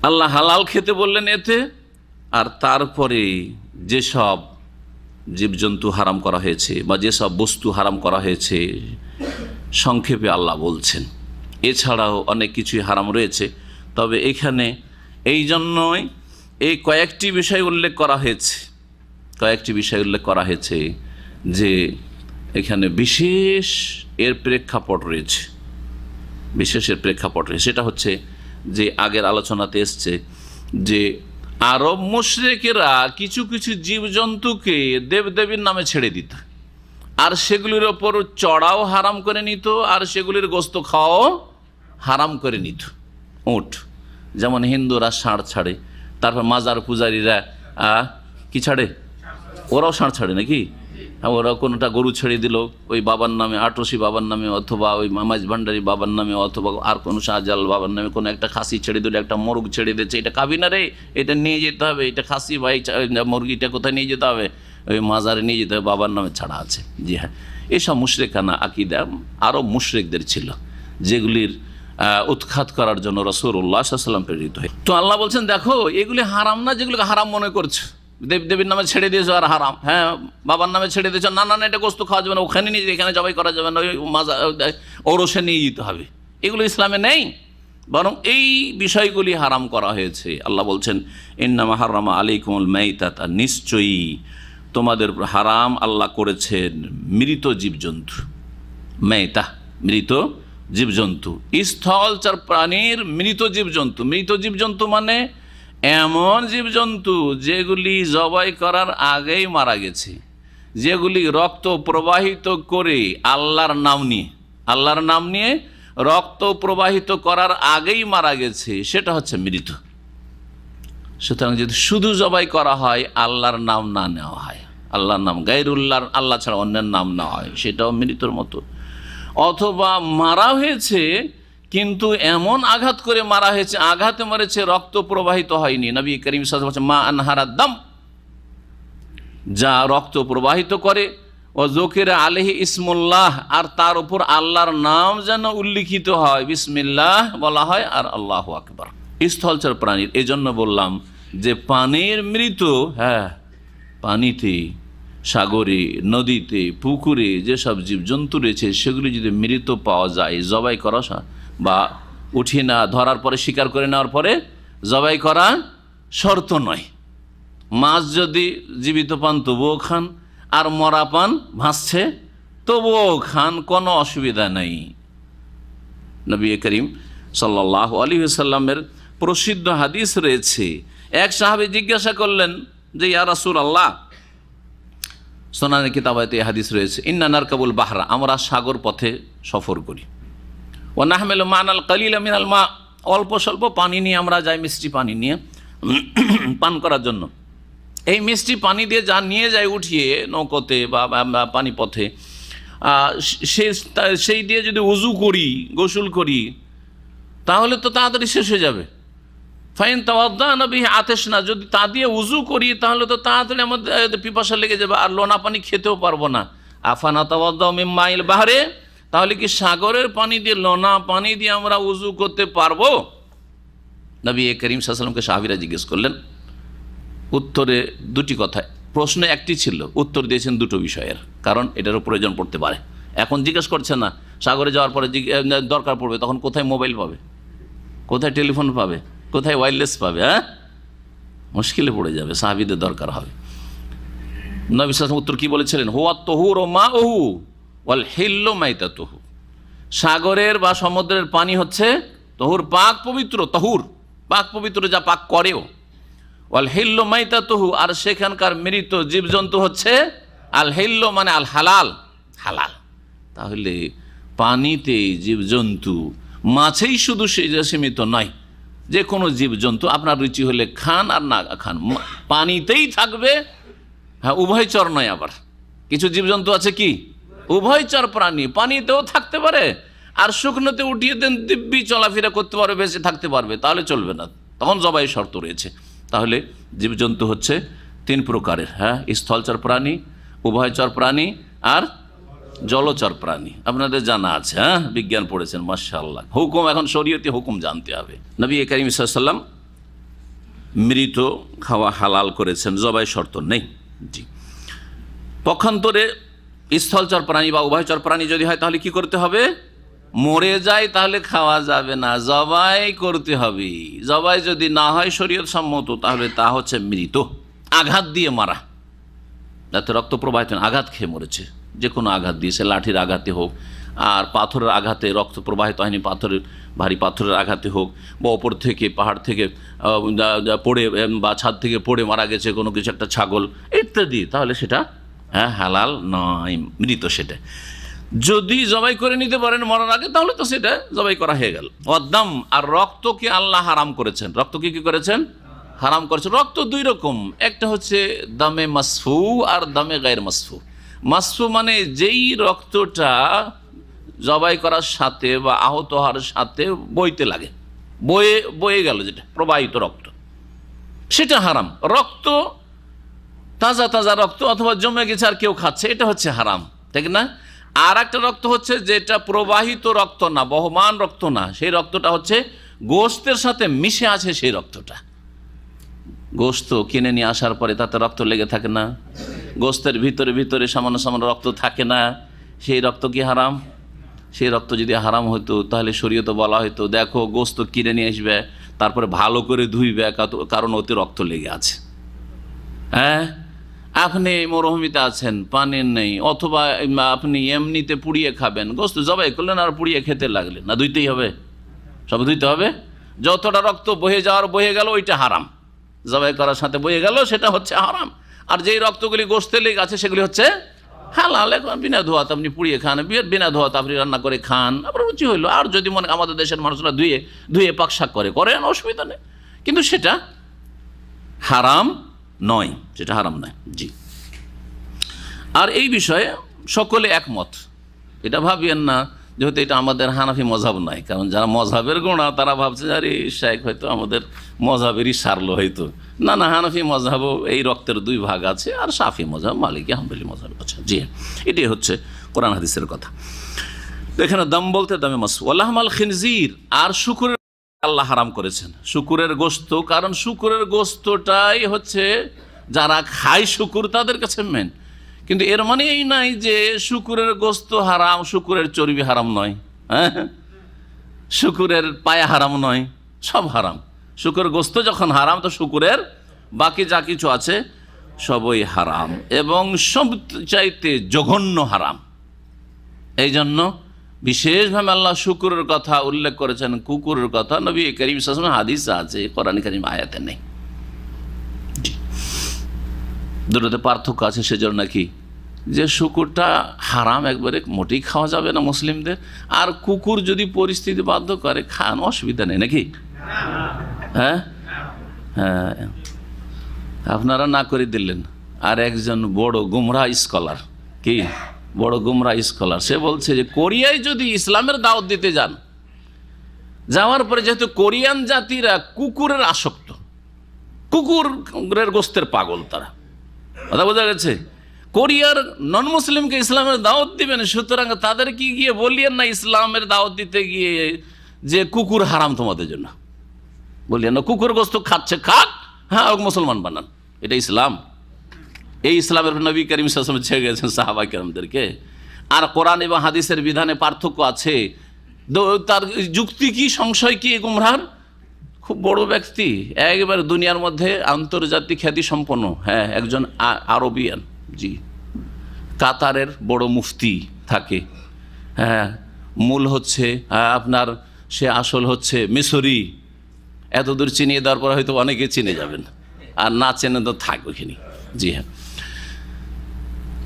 [SPEAKER 2] আল্লাহ হালাল খেতে বললেন এতে, আর তারপরে যেসব জীবজন্তু হারাম করা হয়েছে বা যেসব বস্তু হারাম করা হয়েছে সংক্ষেপে আল্লাহ বলছেন। এছাড়াও অনেক কিছুই হারাম রয়েছে, তবে এখানে এই জন্যই এই কয়েকটি বিষয় উল্লেখ করা হয়েছে, যে এখানে বিশেষ এর প্রেক্ষাপট রয়েছে, সেটা হচ্ছে যে আগের আলোচনাতে এসছে যে আরব মুশরিকেরা কিছু কিছু জীবজন্তুকে দেবদেবীর নামে ছেড়ে দিত, আর সেগুলির ওপর চড়াও হারাম করে নিত, আর সেগুলির গোস্ত খাওয়াও হারাম করে নিত। উট যেমন হিন্দুরা ষাঁড় ছাড়ে, তারপর মাজার পূজারীরা কি ছাড়ে, ওরাও ষাঁড় ছাড়ে নাকি, ওরা কোনোটা গরু ছেড়ে দিল ওই বাবার নামে, আটরশি বাবার নামে, অথবা ওই মামাজ ভান্ডারী বাবার নামে, অথবা আর কোনো শাহজাল বাবার নামে কোনো একটা খাসি ছেড়ে দিল, একটা মোরগ ছেড়ে দিচ্ছে, এটা খাবি না রে, এটা নিয়ে যেতে হবে, এটা খাসি ভাই মুরগিটা কোথায় নিয়ে যেতে হবে, ওই মাজারে নিয়ে যেতে হবে, বাবার নামে ছাড়া আছে। জি হ্যাঁ, এসব মুশরিকানা আকীদা আরও মুশরিকদের ছিল, যেগুলির উৎখাত করার জন্য রাসূলুল্লাহ সাল্লাল্লাহু আলাইহি ওয়াসাল্লাম প্রেরিত হয়। তো আল্লাহ বলছেন দেখো এগুলি হারাম না, যেগুলোকে হারাম মনে করছো, দেবদেবীর নামে ছেড়ে দিয়েছো আর হারাম, হ্যাঁ বাবার নামে ছেড়ে দিয়েছো, না না না এটা গোস্ত খাওয়া যাবে না, ওখানে নিয়ে এখানে জবাই করা যাবে না, ওই ওরসে নিয়ে যেতে হবে, এগুলো ইসলামে নেই, বরং এই বিষয়গুলি হারাম করা হয়েছে। আল্লাহ বলছেন ইন্নামা হাররামা আলাইকুমুল মাইতাতা, নিশ্চয়ই তোমাদের হারাম আল্লাহ করেছেন মৃত জীবজন্তু, মাইতা মৃত জীবজন্তু, স্থলচর প্রাণীর মৃত জীবজন্তু মানে এমন জীবজন্তু যেগুলি জবাই করার আগেই মারা গেছে, যেগুলি রক্ত প্রবাহিত করে আল্লাহর নাম নিয়ে রক্ত প্রবাহিত করার আগেই মারা গেছে, সেটা হচ্ছে মৃত। সুতরাং যদি শুধু জবাই করা হয়, আল্লাহর নাম না নেওয়া হয়, আল্লাহর নাম গায়রুল্লাহ, আল্লাহ ছাড়া অন্যের নাম না হয়, সেটাও মৃতর মতো। অথবা মারা হয়েছে কিন্তু এমন আঘাত করে মারা হয়েছে, আঘাতে মরেছে, রক্ত প্রবাহিত হয়নি। নবী করিম সাল্লাল্লাহু আলাইহি ওয়াসাল্লাম মা আনহারাদ দাম, যা রক্ত প্রবাহিত করে, ও যুকিরা আলাইহি ইসমুল্লাহ, আর তার উপর আল্লাহর নাম যেন উল্লিখিত হয়, বিসমিল্লাহ বলা হয়, আর আল্লাহু আকবার। স্থলচর প্রাণীর এই জন্য বললাম যে পানির মৃত, হ্যাঁ পানিতে, সাগরে, নদীতে, পুকুরে যেসব জীবজন্তু রয়েছে সেগুলি যদি মৃত পাওয়া যায়, জবাই করা বা উঠিয়ে না ধরার পরে শিকার করে নেওয়ার পরে জবাই করা শর্ত নয়। মাছ যদি জীবিত পান তবুও খান, আর মরা পান ভাসছে তবুও খান, কোনো অসুবিধা নেই। নবী করিম সাল্লাল্লাহু আলাইহি ওয়াসাল্লামের প্রসিদ্ধ হাদিস রয়েছে, এক সাহাবী জিজ্ঞাসা করলেন যে ইয়া রাসূলুল্লাহ, সুনানে কিতাবাতে এই হাদিস রয়েছে, ইন্না নারকাবুল বাহরা, আমরা সাগর পথে সফর করি, ও নাহমেলু মানাল কালিলা মিনাল মা, অল্প স্বল্প পানি নিয়ে আমরা যাই, মিষ্টি পানি নিয়ে পান করার জন্য। এই মিষ্টি পানি দিয়ে যা নিয়ে যায় উঠিয়ে নৌকোতে বা পানি পথে, সেই দিয়ে যদি উজু করি, গোসল করি, তাহলে তো তাড়াতাড়ি শেষ হয়ে যাবে। ফাইন তাওয়াদ্দানা বিহি আতাশনা, যদি তা দিয়ে উজু করি তাহলে তো তাড়াতাড়ি আমাদের পিপাসা লেগে যাবে, আর লোনা পানি খেতেও পারবো না। আফানা তাওয়াদ্দাউ মিন মাইল বাহরে, তাহলে কি সাগরের পানি দিয়ে, লোনা পানি দিয়ে আমরা উজু করতে পারবো? নবী করিম সাল্লাল্লাহু আলাইহি ওয়াসাল্লামকে সাহাবীরা জিজ্ঞেস করলেন। উত্তরে দুটি কথা, প্রশ্ন একটি ছিল, উত্তর দিয়েছেন দুটো বিষয়ের, কারণ এটারও প্রয়োজন পড়তে পারে। এখন জিজ্ঞেস করছে না, সাগরে যাওয়ার পরে দরকার পড়বে, তখন কোথায় মোবাইল পাবে, কোথায় টেলিফোন পাবে, কোথায় ওয়্যারলেস পাবে, হ্যাঁ মুশকিলে পড়ে যাবে, সাহাবীদের দরকার হবে। নবী সাল্লাল্লাহু আলাইহি ওয়াসাল্লাম উত্তর কি বলেছিলেন, হুয়া তাহুরু মাউহু ওয়াল হিল্লু মাইতাতুহু, সাগরের বা সমুদ্রের পানি হচ্ছে তহুর, পাক পবিত্র, তহুর পাক পবিত্র, যা পাক করেও, ওয়াল হিল্লু মাইতাতুহু, আর সেখানকার মৃত জীবজন্তু হচ্ছে আল হিল্লু মানে আল হালাল, হালাল। তাহলে পানিতে জীবজন্তু, মাছেই শুধু সেই সীমিত নয়, যে কোনো জীবজন্তু আপনার রুচি হলে খান আর না খান, পানিতেই থাকবে। হ্যাঁ উভয়চর নয়, আবার কিছু জীবজন্তু আছে কি উভয়চর প্রাণী, পানিতেও থাকতে পারে আর শুকনোতে উঠিয়ে দেন, দিব্যি চলাফেরা করতে পারবে, বেঁচে থাকতে পারবে, তাহলে চলবে না, তখন জবাই শর্ত রয়েছে। তাহলে জীবজন্তু হচ্ছে তিন প্রকারের, হ্যাঁ, স্থলচর প্রাণী, উভয়চর প্রাণী আর জলচর প্রাণী। আপনাদের জানা আছে, হ্যাঁ, বিজ্ঞান পড়েছেন, মাশাআল্লাহ। হুকুম, এখন শরীয়তি হুকুম জানতে হবে। নবী করিম সাল্লাল্লাহু আলাইহি ওয়াসাল্লাম মৃত খাওয়া হালাল করেছেন, জবাই শর্ত নেই। জি, পক্ষান্তরে স্থলচর প্রাণী বা উভয়চর প্রাণী যদি হয় তাহলে কি করতে হবে? মরে যায় তাহলে খাওয়া যাবে না, জবাই করতে হবে। জবাই যদি না হয় শরীয়ত সম্মত, তাহলে তা হচ্ছে মৃত, আঘাত দিয়ে মারা, যাতে রক্ত প্রবাহিত, আঘাত খেয়ে মরেছে, যে কোনো আঘাত দিয়েছে, লাঠির আঘাতে হোক, আর পাথরের আঘাতে রক্ত প্রবাহিত হয়নি, পাথরের ভারী পাথরের আঘাতে হোক, বা ওপর থেকে পাহাড় থেকে পড়ে বা ছাদ থেকে পড়ে মারা গেছে কোনো কিছু, একটা ছাগল ইত্যাদি, তাহলে সেটা হ্যাঁ হালাল নয়, মৃত। সেটা যদি জবাই করে নিতে পারেন মরার আগে, তাহলে তো সেটা জবাই করা হয়ে গেল। অদ্দাম, আর রক্তকে আল্লাহ হারাম করেছেন। রক্তকে কি করেছেন? হারাম করেছেন। রক্ত দুই রকম, একটা হচ্ছে দামে মাসফু আর দামে গায়ের মাসফু। মাসফু মানে যেই রক্তটা জবাই করার সাথে বা আহত হওয়ার সাথে বইতে লাগে, বয়ে গেল, যেটা প্রবাহিত রক্ত, সেটা হারাম। রক্ত তাজা তাজা রক্ত অথবা জমে গেছে আর কেউ খাচ্ছে, এটা হচ্ছে হারাম, ঠিক না? আর একটা রক্ত হচ্ছে যেটা প্রবাহিত রক্ত না, বহমান রক্ত না, সেই রক্তটা হচ্ছে গোশতের সাথে মিশে আছে। সেই রক্তটা, গোশত কিনে নিয়ে আসার পরে তাতে রক্ত লেগে থাকে না, গোশতের ভিতরে ভিতরে সামান্য সামান্য রক্ত থাকে না, সেই রক্ত কি হারাম? সেই রক্ত যদি হারাম হতো তাহলে শরীয়তে বলা হতো, দেখো গোশত কিনে নিয়ে আসবে, তারপরে ভালো করে ধুইবে, কারণ ওতে রক্ত লেগে আছে। হ্যাঁ, আপনি মরুভূমিতে আছেন, পানি নেই, অথবা আপনি এমনিতে পুড়িয়ে খাবেন, গোশত জবাই করলেন আর পুড়িয়ে খেতে লাগলেন, না ধুইতেই হবে? সব ধুইতে হবে। যতটা রক্ত বয়ে গেল ওইটা হারাম, জবাই করার সাথে বয়ে গেল সেটা হচ্ছে হারাম। আর যেই রক্তগুলি গোশতে লেগে আছে সেগুলি হচ্ছে হালাল। বিনা ধোয়াতে আপনি পুড়িয়ে খান, বিনা ধোয়াতে আপনি রান্না করে খান, আপনার রুচি হইলো। আর যদি মনে আমাদের দেশের মানুষরা ধুয়ে পাক শাক করেন, অসুবিধা নেই, কিন্তু সেটা হারাম নয়, সেটা হারাম নয়। জি, আর এই বিষয়ে সকলে একমত, এটা ভাবিয়েন না যেহেতু এটা আমাদের হানাফি মজহাব নয়, কারণ যারা মজহাবের গোড়া তারা ভাবছে আরে শাইখ হয়তো আমাদের মজহাবেরই সারলো হয়তো। না, হানাফি মজহাবও এই রক্তের দুই ভাগ আছে, আর শাফি মজহাব, মালিকি, হাম্বলি মজহাব আছে। জি, এটাই হচ্ছে কোরআন হাদিসের কথা। এখানে দাম বলতে দামে মাস ওয়ালাহমাল খিনজির, আর শুকুরের আল্লাহ হারাম করেছেন, শুকুরের গোশত। কারণ শুকুরের গোশতটাই হচ্ছে যারা খায় শুকুর তাদের কাছে মেন। কিন্তু এর মানে এই নাই যে শুকুরের গোশত হারাম, শুকুরের চর্বি হারাম নয়, হ্যাঁ, শুকুরের পায়া হারাম নয়, সব হারাম। শুকুরের গোশত যখন হারাম, তো শুকুরের বাকি যা কিছু আছে সবই হারাম, এবং সবচাইতে জঘন্য হারাম। এই জন্য বিশেষভাবে আল্লাহ শুকুরের কথা উল্লেখ করেছেন, কুকুরের কথা নবী করিম সাল্লাল্লাহু আলাইহি ওয়াসাল্লাম হাদিসে আছে, কোরআন কারীম আয়াতে নেই। দুটোতে পার্থক্য আছে, সেজন্য নাকি যে শুকুরটা হারাম, একবারে মোটেই খাওয়া যাবে না মুসলিমদের। আর কুকুর যদি পরিস্থিতি বাধ্য করে খান, অসুবিধা নেই নাকি? হ্যাঁ, হ্যাঁ, আপনারা না করে দিলেন। আর একজন বড় গুমরাহ স্কলার, কি বড় গুমরাহ স্কলার, সে বলছে যে কোরিয়ায় যদি ইসলামের দাওয়াত দিতে যাওয়ার পরে যেহেতু কোরিয়ান জাতিরা কুকুরের আসক্ত, কুকুরের গোশতের পাগল, তারা, কথা বোঝা গেছে? কোরিয়ার নন মুসলিমকে ইসলামের দাওয়াত দিবেন, সুতরাং তাদেরকে গিয়ে বলিয়েন না ইসলামের দাওয়াত দিতে গিয়ে যে কুকুর হারাম তোমাদের জন্য, বলিয়েন না কুকুর গোশত খাচ্ছে, খাক, হ্যাঁ, মুসলমান বানান। এটা ইসলাম? এই ইসলামের নবী করিম সাল্লাল্লাহু আলাইহি ওয়াসাল্লাম ছেড়ে গেছেন সাহাবা কেরামদেরকে। আর কোরআন এবং হাদিসের বিধানে পার্থক্য আছে। তার যুক্তি কি, সংশয় কি? গুমরাহর খুব বড় ব্যক্তি, একবার দুনিয়ার মধ্যে আন্তর্জাতিক খ্যাতি সম্পন্ন, হ্যাঁ, একজন আরবিয়ান, জি, কাতারের বড় মুফতি থাকে, হ্যাঁ, মূল হচ্ছে আপনার, সে আসল হচ্ছে মিশরি। এতদূর চিনিয়ে দেওয়ার পর হয়তো অনেকে চিনে যাবেন, আর না চেনে তো থাক ওইখানে। জি হ্যাঁ,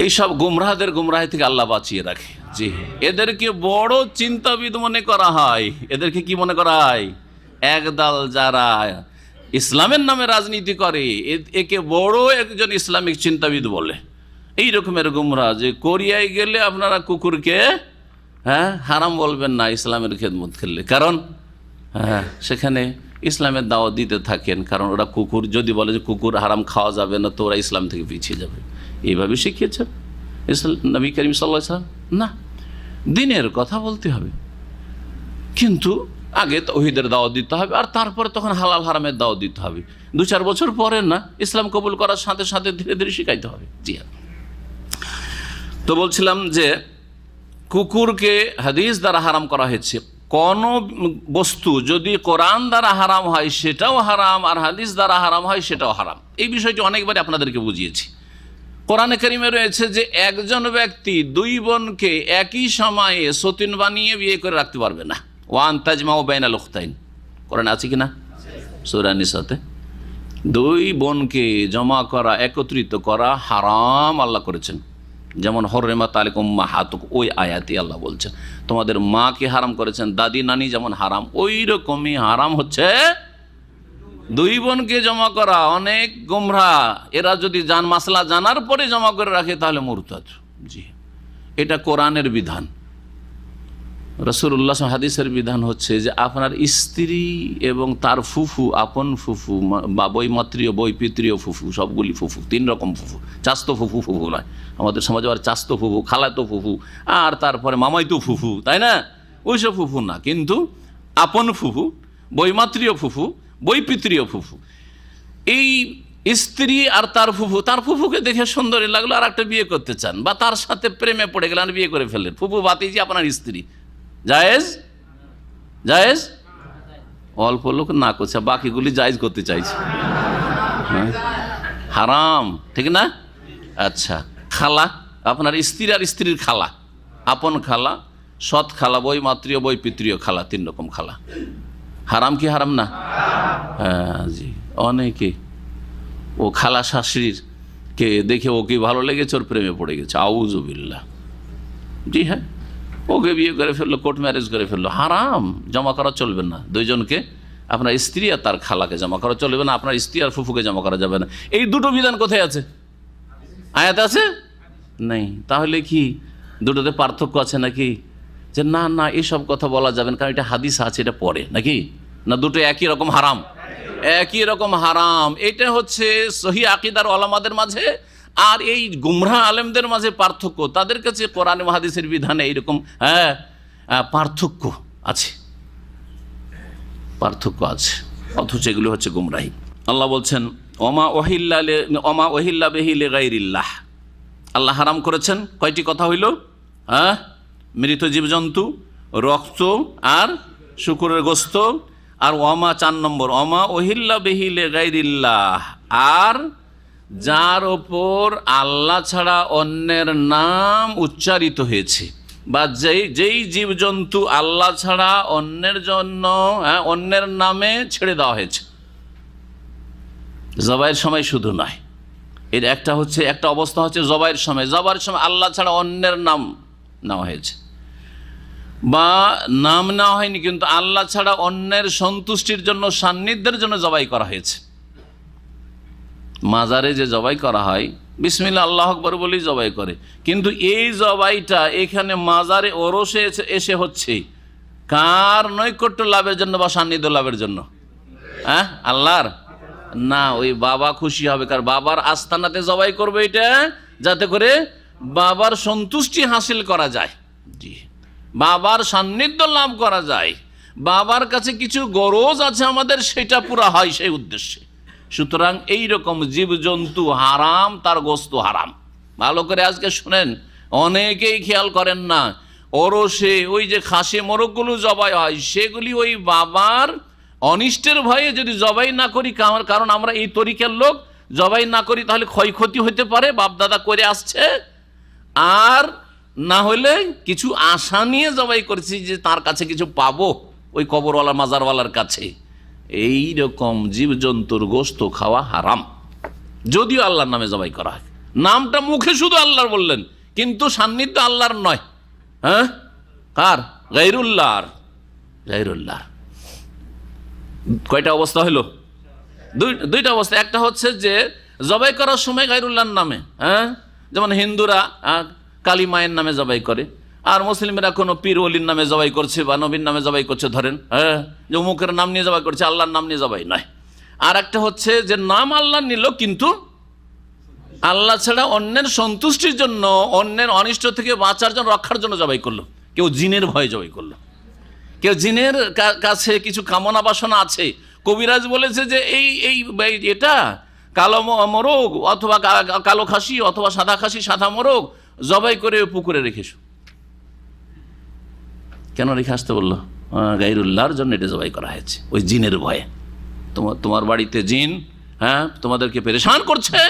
[SPEAKER 2] এইসব গুমরাহদের গুমরাহি থেকে আল্লাহ বাঁচিয়ে রাখে। জি, এদেরকে বড় চিন্তাবিদ মনে করা হয়। এদেরকে কি মনে করা হয়? একদল যারা ইসলামের নামে রাজনীতি করে, একে বড় একজন ইসলামিক চিন্তাবিদ বলে। এই রকমের গুমরাহ যে কোরিয়ায় গেলে আপনারা কুকুরকে হ্যাঁ, হারাম বলবেন না ইসলামের খেদমত করলে, কারণ হ্যাঁ সেখানে ইসলামের দাওয়াত দিতে থাকেন। কারণ ওরা কুকুর যদি বলে যে কুকুর হারাম খাওয়া যাবে না, তো ওরা ইসলাম থেকে পিছিয়ে যাবে, এইভাবে শিখিয়েছেন নবী করিম সাল্লাল্লাহু আলাইহি ওয়াসাল্লাম। না, দিনের কথা বলতে হবে, কিন্তু আগে তাওহীদের দাওয়াত দিতে হবে, আর তারপরে তখন হালাল হারামের দাওয়াত দিতে হবে। 2-4 বছর পরে না, ইসলাম কবুল করার সাথে সাথে ধীরে ধীরে শিখাইতে হবে। জি হ্যাঁ, তো বলছিলাম যে কুকুরকে হাদিস দ্বারা হারাম করা হয়েছে। কোন বস্তু যদি কোরআন দ্বারা হারাম হয় সেটাও হারাম, আর হাদিস দ্বারা হারাম হয় সেটাও হারাম। এই বিষয়টি অনেকবার আপনাদেরকে বুঝিয়েছি। কোরআনে কারিমে রয়েছে যে একজন ব্যক্তি 2 বোনকে একই সময়ে সতীন বানিয়ে বিয়ে করে রাখতে পারবে না। ওয়ান তাজমাউ বাইনাল উখতাইন, কোরআনে আছে কিনা? সূরা নিসাতে 2 বোনকে জমা করা, একত্রিত করা হারাম আল্লাহ করেছেন। যেমন হররিমাত আলাইকুম উম্মাহাতুকুম, ওই আয়াতে আল্লাহ বলছেন তোমাদের মাকে হারাম করেছেন, দাদি নানি যেমন হারাম, ওই রকমই হারাম হচ্ছে 2 বোনকে জমা করা। অনেক গোমরা এরা যদি মাসলা জানার পরে জমা করে রাখে তাহলে মুরতাদ। জি, এটা কোরআনের বিধান। রাসূলুল্লাহ হাদিসের বিধান হচ্ছে যে আপনার স্ত্রী এবং তার ফুফু, আপন ফুফু বা বৈমাত্রীয় বৈপিত্রীয় ফুফু, সবগুলি ফুফু, 3 রকম ফুফু। চাস্তো ফুফু ফুফু নয়, আমাদের সমাজে আর চাস্তো ফুফু, খালাতো ফুফু, আর তারপরে মামাইতো ফুফু, তাই না? ওইসব ফুফু না, কিন্তু আপন ফুফু, বৈমাত্রীয় ফুফু, বৈপিত্রীয় ফুফু। এই স্ত্রী আর তার ফুফুকে দেখে সুন্দরী লাগলো, আর একটা বিয়ে করতে চান, বা তার সাথে প্রেমে পড়ে গেলেন, বিয়ে করে ফেললেন। ফুফু ভাতিজি আপনার স্ত্রী, জায়েজ? জায়েজ? অল্প লোক না করছে, বাকিগুলি জায়েজ করতে চাইছে, হারাম, ঠিক না? আচ্ছা, খালা, আপনার স্ত্রী আর স্ত্রীর খালা, আপন খালা, সৎ খালা, বৈমাত্রীয় বৈপিত্রীয় খালা, 3 রকম খালা। হারাম কি হারাম না? হ্যাঁ জি, অনেকে ও খালা শাশুড়ির কে দেখে ওকে ভালো লেগেছে, ওর প্রেমে পড়ে গেছে, আউযুবিল্লাহ। জি হ্যাঁ, ওকে বিয়ে করে ফেললো, কোর্ট ম্যারেজ করে ফেললো, হারাম। জমা করা চলবে না 2 জনকে, আপনার স্ত্রী আর তার খালাকে জমা করা চলবে না, আপনার স্ত্রী আর ফুফুকে জমা করা যাবে না। এই 2টো বিধান কোথায় আছে? আয়াত আছে? নেই। তাহলে কি দুটোতে পার্থক্য আছে নাকি? যে না না, এসব কথা বলা যাবে না, কারণ এটা হাদিস আছে, এটা পড়ে নাকি? না, দুটো একই রকম হারাম, একই রকম হারাম। এটা হচ্ছে সহিহ আকীদার ওলামাদের মাঝে আর এই গুমরাহ আলেমদের মাঝে পার্থক্য। তাদের কাছে কোরআন ও হাদিসের বিধানে এইরকম পার্থক্য আছে, পার্থক্য আছে, অথচ এগুলো হচ্ছে গুমরাহি। আল্লাহ বলছেন ওমা ওহিল্লা বিহি লিগাইরিল্লাহ, আল্লাহ হারাম করেছেন কয়টি কথা হইল? হ্যাঁ, মৃত জীবজন্তু, রক্ত আর শুকুরের গোস্ত, আর ওমা 4 নম্বর ওমা ওহিল্লা বিহি লিগাইরিল্লাহ, আর যার ওপর আল্লাহ ছাড়া অন্যের নাম উচ্চারিত হয়েছে, বা যেই জীবজন্তু আল্লাহ ছাড়া অন্যের জন্য অন্যের নামে ছেড়ে দেওয়া হয়েছে। জবাইয়ের সময় শুধু নয়, এর একটা অবস্থা হচ্ছে জবাইয়ের সময় আল্লাহ ছাড়া অন্যের নাম নেওয়া হয়েছে, বা নাম নেওয়া হয়নি কিন্তু আল্লাহ ছাড়া অন্যের সন্তুষ্টির জন্য, সান্নিধ্যের জন্য জবাই করা হয়েছে। মাজারে যে জবাই করা হয়, বিসমিল্লাহ আল্লাহু আকবার বলেই জবাই করে, কিন্তু এই জবাইটা এখানে মাজারে ওরসে এসে হচ্ছে কার নৈকট্য লাভের জন্য বা সান্নিধ্য লাভের জন্য? হ্যাঁ, আল্লাহর না, ওই বাবা খুশি হবে, কারণ বাবার আস্তানাতে জবাই করবে এটা, যাতে করে বাবার সন্তুষ্টি হাসিল করা যায়। জি, বাবার সান্নিধ্য লাভ করা যায়, বাবার কাছে কিছু গরজ আছে আমাদের, সেটা পুরা হয় সেই উদ্দেশ্যে। সুতরাং এইরকম জীবজন্তু হারাম, তার গোস্ত হারাম। ভালো করে আজকে শুনেন, অনেকেই খেয়াল করেন না, ওরসে ওই যে খাসি মোরগগুলো জবাই হয়, সেগুলি ওই বাবার অনিষ্টের ভয়ে যদি জবাই না করি, কারণ আমরা এই তরিকার লোক, জবাই না করি তাহলে ক্ষয়ক্ষতি হতে পারে, বাপদাদা করে আসছে, আর না হলে কিছু আশা নিয়ে জবাই করেছি যে তার কাছে কিছু পাবো, ওই কবরওয়ালা মাজারওয়ালার কাছে। এই রকম জীবজন্তুর গোস্ত খাওয়া হারাম, যদিও আল্লাহর নামে জবাই করা হয়। নামটা মুখে শুধু আল্লাহর বললেন, কিন্তু সান্নিধ্য আল্লাহর নয়। হ্যাঁ, কার? গায়রুল্লাহর। গায়রুল্লাহর কয়টা অবস্থা হইল? দুইটা অবস্থা। একটা হচ্ছে যে জবাই করার সময় গায়রুল্লাহর নামে, যেমন হিন্দুরা কালী মায়ের নামে জবাই করে, আর মুসলিমরা কোনো পীর ওলির নামে জবাই করছে বা নবীর নামে জবাই করছে, ধরেন হ্যাঁ, যে অমুকের নাম নিয়ে জবাই করছে, আল্লাহর নাম নিয়ে জবাই নয়। আর একটা হচ্ছে যে নাম আল্লাহ নিল, কিন্তু আল্লাহ ছাড়া অন্যের সন্তুষ্টির জন্য, অন্যের অনিষ্ট থেকে বাঁচার জন্য, রক্ষার জন্য জবাই করলো। কেউ জিনের ভয়ে জবাই করলো, কেউ জিনের কাছে কিছু কামনা বাসনা আছে। কবিরাজ বলেছে যে এই এটা কালো মোরগ অথবা কালো খাসি অথবা সাদা খাসি, সাদা মোরগ জবাই করে পুকুরে রেখেছো। কেন রেখে আসতে বললো? গায়রুল্লাহর জন্য এটা জবাই করা হয়েছে, ওই জিনের ভয়ে। তোমার বাড়িতে জিন, হ্যাঁ, তোমাদেরকে পেরেশান করছে,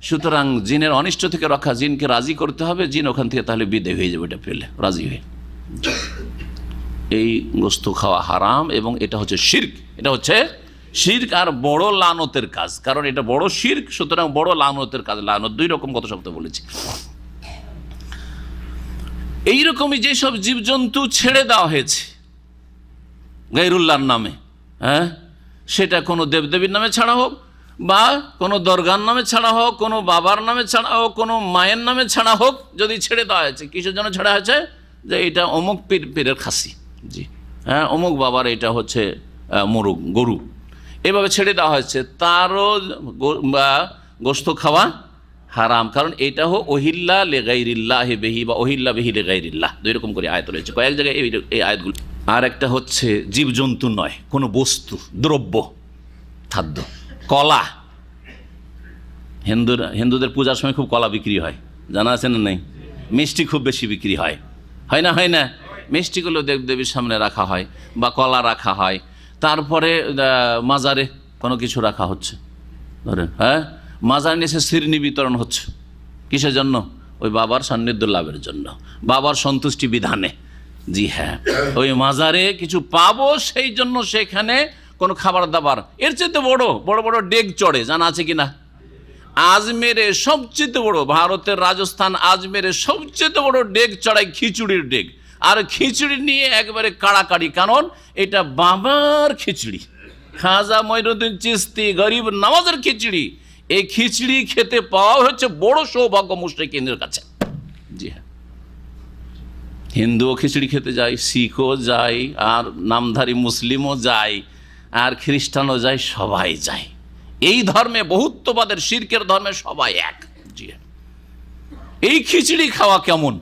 [SPEAKER 2] সুতরাং জিনের অনিষ্ট থেকে রক্ষা, জিনকে রাজি করতে হবে, জিন ওখান থেকে তাহলে বিদায় হয়ে যাবে, এটা পেলে রাজি হয়ে। এই গোস্ত খাওয়া হারাম এবং এটা হচ্ছে শিরক, এটা হচ্ছে শিরক আর বড় লানতের কাজ। কারণ এটা বড় শিরক, সুতরাং বড় লানতের কাজ। লানত দুই রকম, গত সপ্তাহে বলেছি। এইরকমই যেসব জীবজন্তু ছেড়ে দেওয়া হয়েছে গায়রুল্লাহর নামে, হ্যাঁ, সেটা কোনো দেবদেবীর নামে ছাড়া হোক বা কোনো দরগার নামে ছাড়া হোক, কোনো বাবার নামে ছাড়া হোক, কোনো মায়ের নামে ছাড়া হোক, যদি ছেড়ে দেওয়া হয়েছে, কিসের জন্য ছাড়া হয়েছে? যে এটা অমুক পীরের খাসি, জি হ্যাঁ, অমুক বাবার এটা হচ্ছে মোরগ, গরু, এভাবে ছেড়ে দেওয়া হয়েছে, তারও গোস্ত খাওয়া হারাম। কারণ এটা হোক ওহিল্লা লেগাইরিল্লাহ বেহি বা ওহিল্লা বেহি লেগাইরিল্লাহ, দুই রকম করে আয়াত রয়েছে কয়েক জায়গায় এই আয়াতগুলো। আর একটা হচ্ছে জীবজন্তু নয়, কোনো বস্তু, দ্রব্য, খাদ্য। কলা, হিন্দুদের পূজার সময় খুব কলা বিক্রি হয়, জানা আছে না নেই? মিষ্টি খুব বেশি বিক্রি হয়, হয় না? হয় না? মিষ্টিগুলো দেবদেবীর সামনে রাখা হয় বা কলা রাখা হয়। তারপরে মাজারে কোনো কিছু রাখা হচ্ছে, ধরেন হ্যাঁ, মাজার নিচে শিরনি বিতরণ হচ্ছে, কিসের জন্য? ওই বাবার সান্নিধ্য লাভের জন্য, বাবার সন্তুষ্টি বিধানে। জি হ্যাঁ, ওই মাজারে কিছু পাবো সেই জন্য সেখানে কোনো খাবার দাবার। এর চেয়ে বড় বড় বড় ডেগ চড়ে, জানা আছে কিনা? আজমেরে সবচেয়ে বড়, ভারতের রাজস্থান আজমেরে সবচেয়ে বড় ডেগ চড়াই খিচুড়ির ডেগ। আর খিচুড়ি নিয়ে একবারে কাড়াকাড়ি, কারণ এটা বাবার খিচুড়ি, খাজা মঈনুদ্দিন চিশতি গরিব নওয়াজের খিচুড়ি। এই খিচুড়ি খেতে পাওয়া হচ্ছে বড় সৌভাগ্য মুশরিকিনদের কাছে। জি হ্যাঁ, হিন্দুও খিচুড়ি খেতে যায়, শিখও যায়, আর নামধারী মুসলিমও যায়, আর খ্রিস্টানও যায়, সবাই যায়। এই ধর্মে, বহুত্ববাদের শিরকের ধর্মে সবাই এক। জি হ্যাঁ, এই খিচুড়ি খাওয়া কেমন?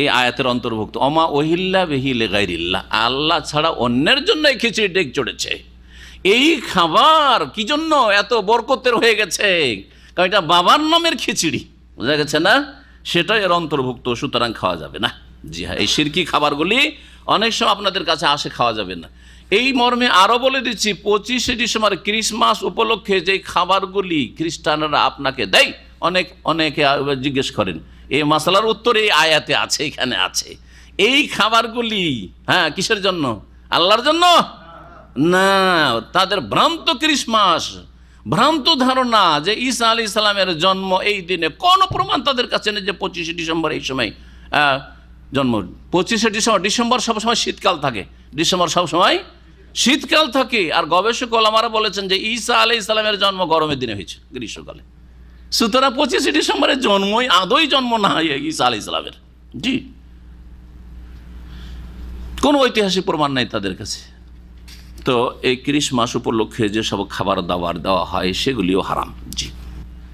[SPEAKER 2] এই আয়াতের অন্তর্ভুক্ত। অমা ওহিল্লা বেহি লেগাইরিল্লাহ, আল্লাহ ছাড়া অন্যের জন্য এই খিচুড়ি ডেক চড়েছে। এই খাবার কি জন্য এত বরকতের হয়ে গেছে? কারণ এটা বাবার নামের খিচুড়ি, বোঝা গেছে না? সেটাই এর অন্তর্ভুক্ত, সুতরাং খাওয়া যাবে না। জি হ্যাঁ, এই শিরকি খাবারগুলি অনেক সময় আপনাদের কাছে আসে, খাওয়া যাবে না। এই মর্মে আরও বলে দিচ্ছি, 25শে ডিসেম্বর ক্রিসমাস উপলক্ষে যে খাবারগুলি খ্রিস্টানরা আপনাকে দেয়, অনেকে জিজ্ঞেস করেন, এই মাসালার উত্তর এই আয়াতে আছে, এখানে আছে। এই খাবারগুলি হ্যাঁ কিসের জন্য? আল্লাহর জন্য না। তাদের ভ্রান্ত ক্রিসমাস, ভ্রান্ত ধারণা যে ঈসা আলাইহিস সালামের জন্ম এই দিনে। কোনো প্রমাণ তাদের কাছে নেই যে 25শে ডিসেম্বর এই সময় জন্ম। 25শে ডিসেম্বর সবসময় শীতকাল থাকে, ডিসেম্বর সবসময় শীতকাল থাকে। আর গবেষক ওলামারা বলেছেন যে ঈসা আলাইহিস সালামের জন্ম গরমের দিনে হয়েছে, গ্রীষ্মকালে। সুতরাং 25শে ডিসেম্বরের জন্মই আদৌ জন্ম না হয় ঈসা আলাইহিস সালামের। জি, কোনো ঐতিহাসিক প্রমাণ নাই তাদের কাছে। তো এই ক্রিসমাস উপলক্ষে যেসব খাবার দাবার দেওয়া হয় সেগুলিও হারাম। জি,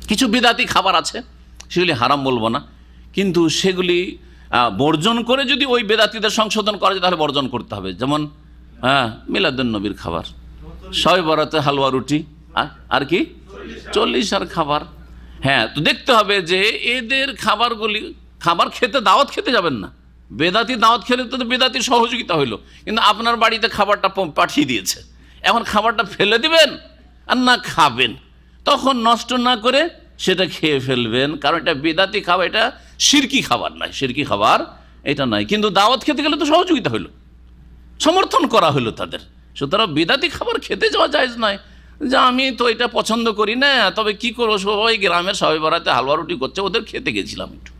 [SPEAKER 2] কিছু বিদাতি খাবার আছে, সেগুলি হারাম বলবো না, কিন্তু সেগুলি বর্জন করে যদি ওই বেদাতিদের সংশোধন করা যায় তাহলে বর্জন করতে হবে। যেমন মিলাদুন নবীর খাবার, শবে বরাতে হালুয়া রুটি, আর কি 40 আর খাবার। হ্যাঁ, তো দেখতে হবে যে এদের খাবারগুলি, খাবার খেতে দাওয়াত খেতে যাবেন না। বেদাতি দাওয়াত খেলে তো বেদাতির সহযোগিতা হইলো, কিন্তু আপনার বাড়িতে খাবারটা পাঠিয়ে দিয়েছে, এখন খাবারটা ফেলে দিবেন আর না খাবেন, তখন নষ্ট না করে সেটা খেয়ে ফেলবেন। কারণ এটা বেদাতি খাবার, এটা শিরকি খাবার নয়, শিরকি খাবার এটা নয়। কিন্তু দাওয়াত খেতে গেলে তো সহযোগিতা হইলো, সমর্থন করা হলো তাদের। সুতরাং বেদাতি খাবার খেতে যাওয়া জায়েজ নয়। যে আমি তো এটা পছন্দ করি না, তবে কি করবো, সবাই গ্রামের সবাই বরাতে হালুয়া রুটি করছে, ওদের খেতে গেছিলাম একটু।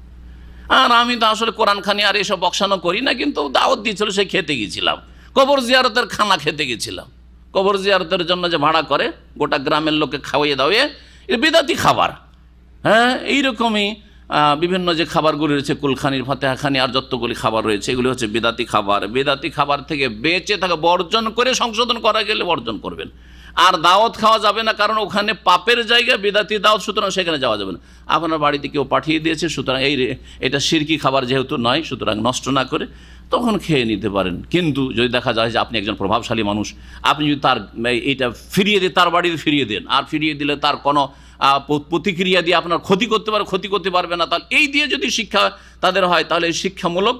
[SPEAKER 2] আর আমি তো আসলে কোরআন খানি আর এসব বক্সানো করি না, কিন্তু দাওয়াত দিয়েছিল, সে খেতে গেছিলাম। কবর জিয়ারতের খানা খেতে গেছিলাম, কবর জিয়ারতের জন্য যে ভাড়া করে গোটা গ্রামের লোককে খাওয়াইয়ে দাওয়াইয়ে, এটা বেদাতি খাবার। হ্যাঁ, এইরকমই বিভিন্ন যে খাবারগুলি রয়েছে কুলখানির ফাতেহাখানি আর যতগুলি খাবার রয়েছে এগুলি হচ্ছে বেদাতি খাবার। বেদাতি খাবার থেকে বেঁচে থাকা, বর্জন করে, সংশোধন করা গেলে বর্জন করবেন। আর দাওয়াত খাওয়া যাবে না, কারণ ওখানে পাপের জায়গা, বেদাতি দাওয়াত, সুতরাং সেখানে যাওয়া যাবে না। আপনার বাড়িতে কেউ পাঠিয়ে দিয়েছে, সুতরাং এটা শিরকি খাবার যেহেতু নয়, সুতরাং নষ্ট না করে তখন খেয়ে নিতে পারেন। কিন্তু যদি দেখা যায় যে আপনি একজন প্রভাবশালী মানুষ, আপনি যদি তার এইটা ফিরিয়ে দিয়ে তার বাড়িতে ফিরিয়ে দেন, আর ফিরিয়ে দিলে তার কোনো প্রতিক্রিয়া দিয়ে আপনার ক্ষতি করতে পারবে না, তাহলে এই দিয়ে যদি শিক্ষা তাদের হয়, তাহলে এই শিক্ষামূলক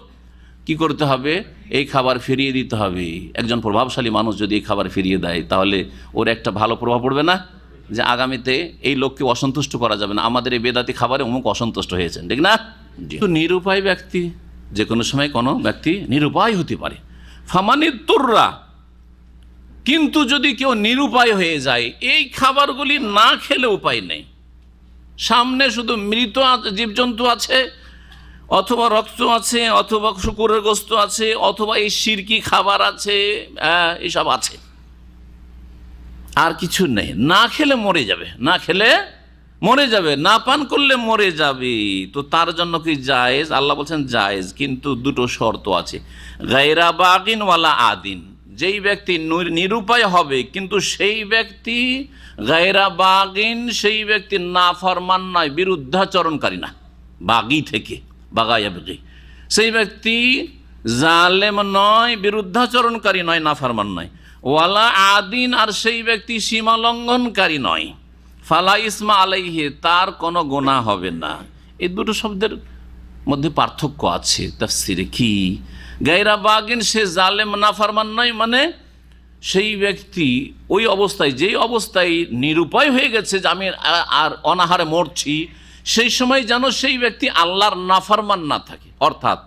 [SPEAKER 2] কি করতে হবে, এই খাবার ফিরিয়ে দিতে হবে। একজন প্রভাবশালী মানুষ যদি এই খাবার ফিরিয়ে দেয়, তাহলে ওর একটা ভালো প্রভাব পড়বে না, যে আগামীতে এই লোককে অসন্তুষ্ট করা যাবে না, আমাদের এই বেদাতি খাবারে অমুক অসন্তুষ্ট হয়েছেন, ঠিক না? নিরুপায় ব্যক্তি, যে কোনো সময় কোনো ব্যক্তি নিরুপায় হতে পারে। ফামানি তুররা, কিন্তু যদি কেউ নিরুপায় হয়ে যায়, এই খাবারগুলি না খেলে উপায় নেই, সামনে শুধু মৃত জীবজন্তু আছে, অথবা রক্ত আছে, অথবা শুকুরের গোস্ত আছে, অথবা এই শিরকি খাবার আছে, এসব আছে, আর কিছু নেই, না খেলে মরে যাবে, না পান করলে মরে যাবে, তো তার জন্য কি জায়েজ? আল্লাহ বলছেন জায়েজ, কিন্তু দুটো শর্ত আছে। গায়রা বাগিন ওয়ালা আদিন, যেই ব্যক্তি নিরুপায় হবে, কিন্তু সেই ব্যক্তি গায়রা বাগিন, সেই ব্যক্তি নাফরমান নয়, বিরুদ্ধাচরণকারী না, বাগি থেকে বাগায়াবগি, সেই ব্যক্তি জালেম নয়, বিরুদ্ধাচরণকারী নয়, নাফরমান নয়, ওয়ালা আদিন, আর সেই ব্যক্তি সীমা লঙ্ঘনকারী নয়, ফালা ইসমা আলাইহি, তার কোনো গুনাহ হবে না। এই দুটো শব্দের মধ্যে পার্থক্য আছে তাফসিরে। কি গায়রা বাগিন, সে জালেম নাফরমান নয়, মানে সেই ব্যক্তি ওই অবস্থায়, যেই অবস্থায় নিরুপায় হয়ে গেছে যে আমি আর অনাহারে মরছি, সেই সময় যেন সেই ব্যক্তি আল্লাহর নাফরমান না থাকে। অর্থাৎ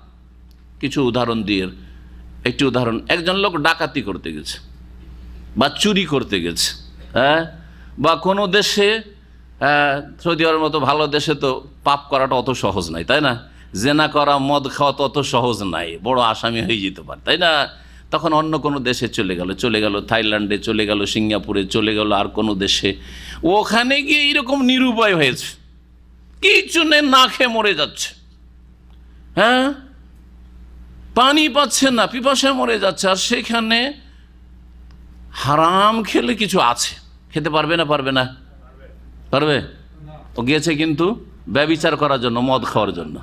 [SPEAKER 2] কিছু উদাহরণ দিয়ে, একটি উদাহরণ, একজন লোক ডাকাতি করতে গেছে বা চুরি করতে গেছে, বা কোনো দেশে, সৌদি আরবের মতো ভালো দেশে তো পাপ করাটা অত সহজ নাই, তাই না? জেনা করা, মদ খাওয়া তো অত সহজ নাই, বড় আসামি হয়ে যেতে পারে, তাই না? তখন অন্য কোনো দেশে চলে গেল থাইল্যান্ডে, চলে গেল সিঙ্গাপুরে, চলে গেল আর কোনো দেশে, ওখানে গিয়ে এইরকম নিরুপায় হয়েছে, কিছু নেই, না খেয়ে মরে যাচ্ছে, পানি পাচ্ছে না, পিপাসায় মরে যাচ্ছে, আর সেখানে হারাম খেলে কিছু আছে, খেতে পারবে না? পারবে? ও গিয়েছে কিন্তু ব্যভিচার করার জন্য, মদ খাওয়ার জন্য,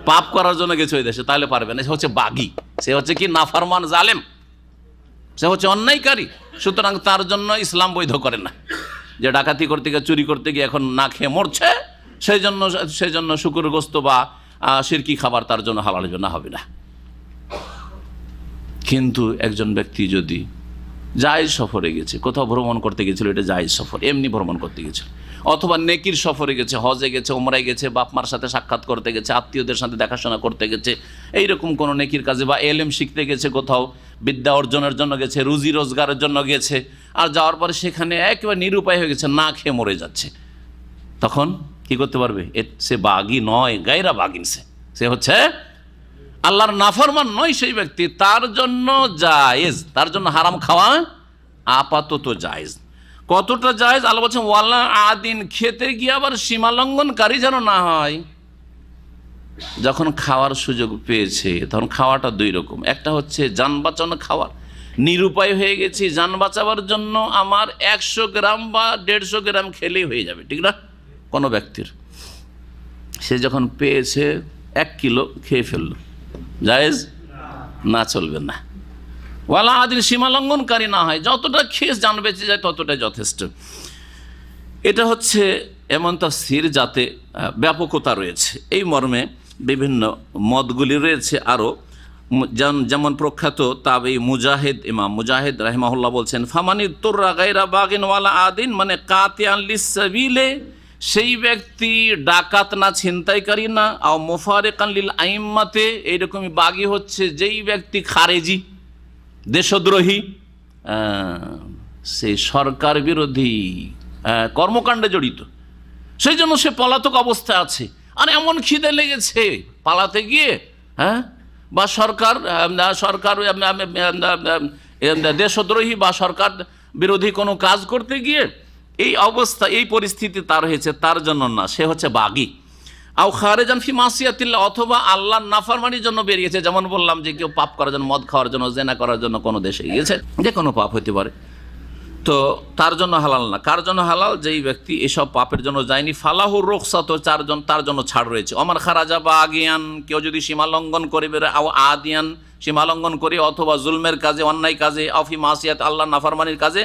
[SPEAKER 2] পাপ করার জন্য গেছে ওই দেশে, তাহলে পারবে না। সে হচ্ছে বাগী, সে হচ্ছে কি নাফরমান, জালেম, সে হচ্ছে অন্যায়কারী, সুতরাং তার জন্য ইসলাম বৈধ করে না যে ডাকাতি করতে গিয়ে, চুরি করতে গিয়ে এখন না খেয়ে মরছে, সেই জন্য শুকুরের গোস্ত বা শিরকি খাবার তার জন্য হালাল না হবে না। কিন্তু একজন ব্যক্তি যদি জায়েজ সফরে গেছে, কোথাও ভ্রমণ করতে গেছিল, এটা জায়েজ সফর, এমনি ভ্রমণ করতে গেছিল, অথবা নেকির সফরে গেছে, হজে গেছে, ওমরায় গেছে, বাপমার সাথে সাক্ষাৎ করতে গেছে, আত্মীয়দের সাথে দেখাশোনা করতে গেছে, এইরকম কোনো নেকির কাজে, বা এলেম শিখতে গেছে, কোথাও বিদ্যা অর্জনের জন্য গেছে, রুজি রোজগারের জন্য গেছে, আর যাওয়ার পরে সেখানে একেবারে নিরুপায় হয়ে গেছে, না খেয়ে মরে যাচ্ছে, তখন কি করতে পারবে? সে বাগী নয়, গায়রা বাগিন, সে হচ্ছে আল্লাহর নাফরমান নয় সেই ব্যক্তি, তার জন্য জায়েজ, তার জন্য হারাম খাওয়া আপাতত জায়েজ। কতটা জায়েজ? আল্লাহ বলছেন ওয়ালা আদিন, খেতে গিয়ে আবার সীমা লঙ্ঘনকারী যেন না হয়। যখন খাওয়ার সুযোগ পেয়েছে তখন খাওয়াটা দুই রকম, একটা হচ্ছে যান বাঁচানো খাওয়ার, নিরুপায় হয়ে গেছি, যান বাঁচাবার জন্য আমার 100 গ্রাম বা 150 গ্রাম খেলেই হয়ে যাবে, ঠিক না? কোনো ব্যক্তির, সে যখন পেয়েছে 1 কিলো খেয়ে ফেললো, জায়েজ না? চলবে না। ওয়ালা আদিন, সীমা লঙ্ঘনকারী না হয়, যতটা খেয়ে জান বেঁচে যায় ততটাই যথেষ্ট। এটা হচ্ছে এমন তাফসীর যাতে ব্যাপকতা রয়েছে, এই মর্মে বিভিন্ন মতগুলি রয়েছে আরও, যেমন প্রখ্যাত তাবেঈ মুজাহিদ, ইমাম মুজাহিদ রাহিমাহুল্লাহ বলছেন ফামানি তুররা গায়রা বাগিন ওয়ালা আদিন, মানে কাতিয়ান লিসসাবিলে, সেই ব্যক্তি ডাকাত না, ছিনতাইকারী না, আও মুফারিকান লিল আইম্মাতে, এইরকমই বাগী হচ্ছে যেই ব্যক্তি খারেজি, দেশদ্রোহী, সেই সরকার বিরোধী কর্মকাণ্ডে জড়িত, সেই জন্য সে পলাতক অবস্থায় আছে, আর এমন খিদে লেগেছে পালাতে গিয়ে, বা সরকার দেশদ্রোহী বা সরকার বিরোধী কোনো কাজ করতে গিয়ে এই অবস্থা, এই পরিস্থিতি তার হয়েছে, তার জন্য না, সে হচ্ছে বাগী। আও খারেজান ফি মাসিয়াতিল্লাহ, অথবা আল্লাহর নাফরমানির জন্য বেরিয়েছে। যেমন বললাম যে কেউ পাপ করার জন্য, মদ খাওয়ার জন্য, জেনা করার জন্য কোনো দেশে গিয়েছে, যে কোনো পাপ হতে পারে, তো তার জন্য হালাল না। কার জন্য হালাল? যেই ব্যক্তি এসব পাপের জন্য যায়নি, ফালাহুর রুখসাত, তার জন্য ছাড় রয়েছে। ওমান খারাজা বা আগিয়ান, কেউ যদি সীমা লঙ্ঘন করে বেরোয়, আও আদিয়ান, সীমা লঙ্ঘন করে, অথবা জুলমের কাজে, অন্যায় কাজে, আফি মাসিয়াত, আল্লাহর নাফরমানির কাজে,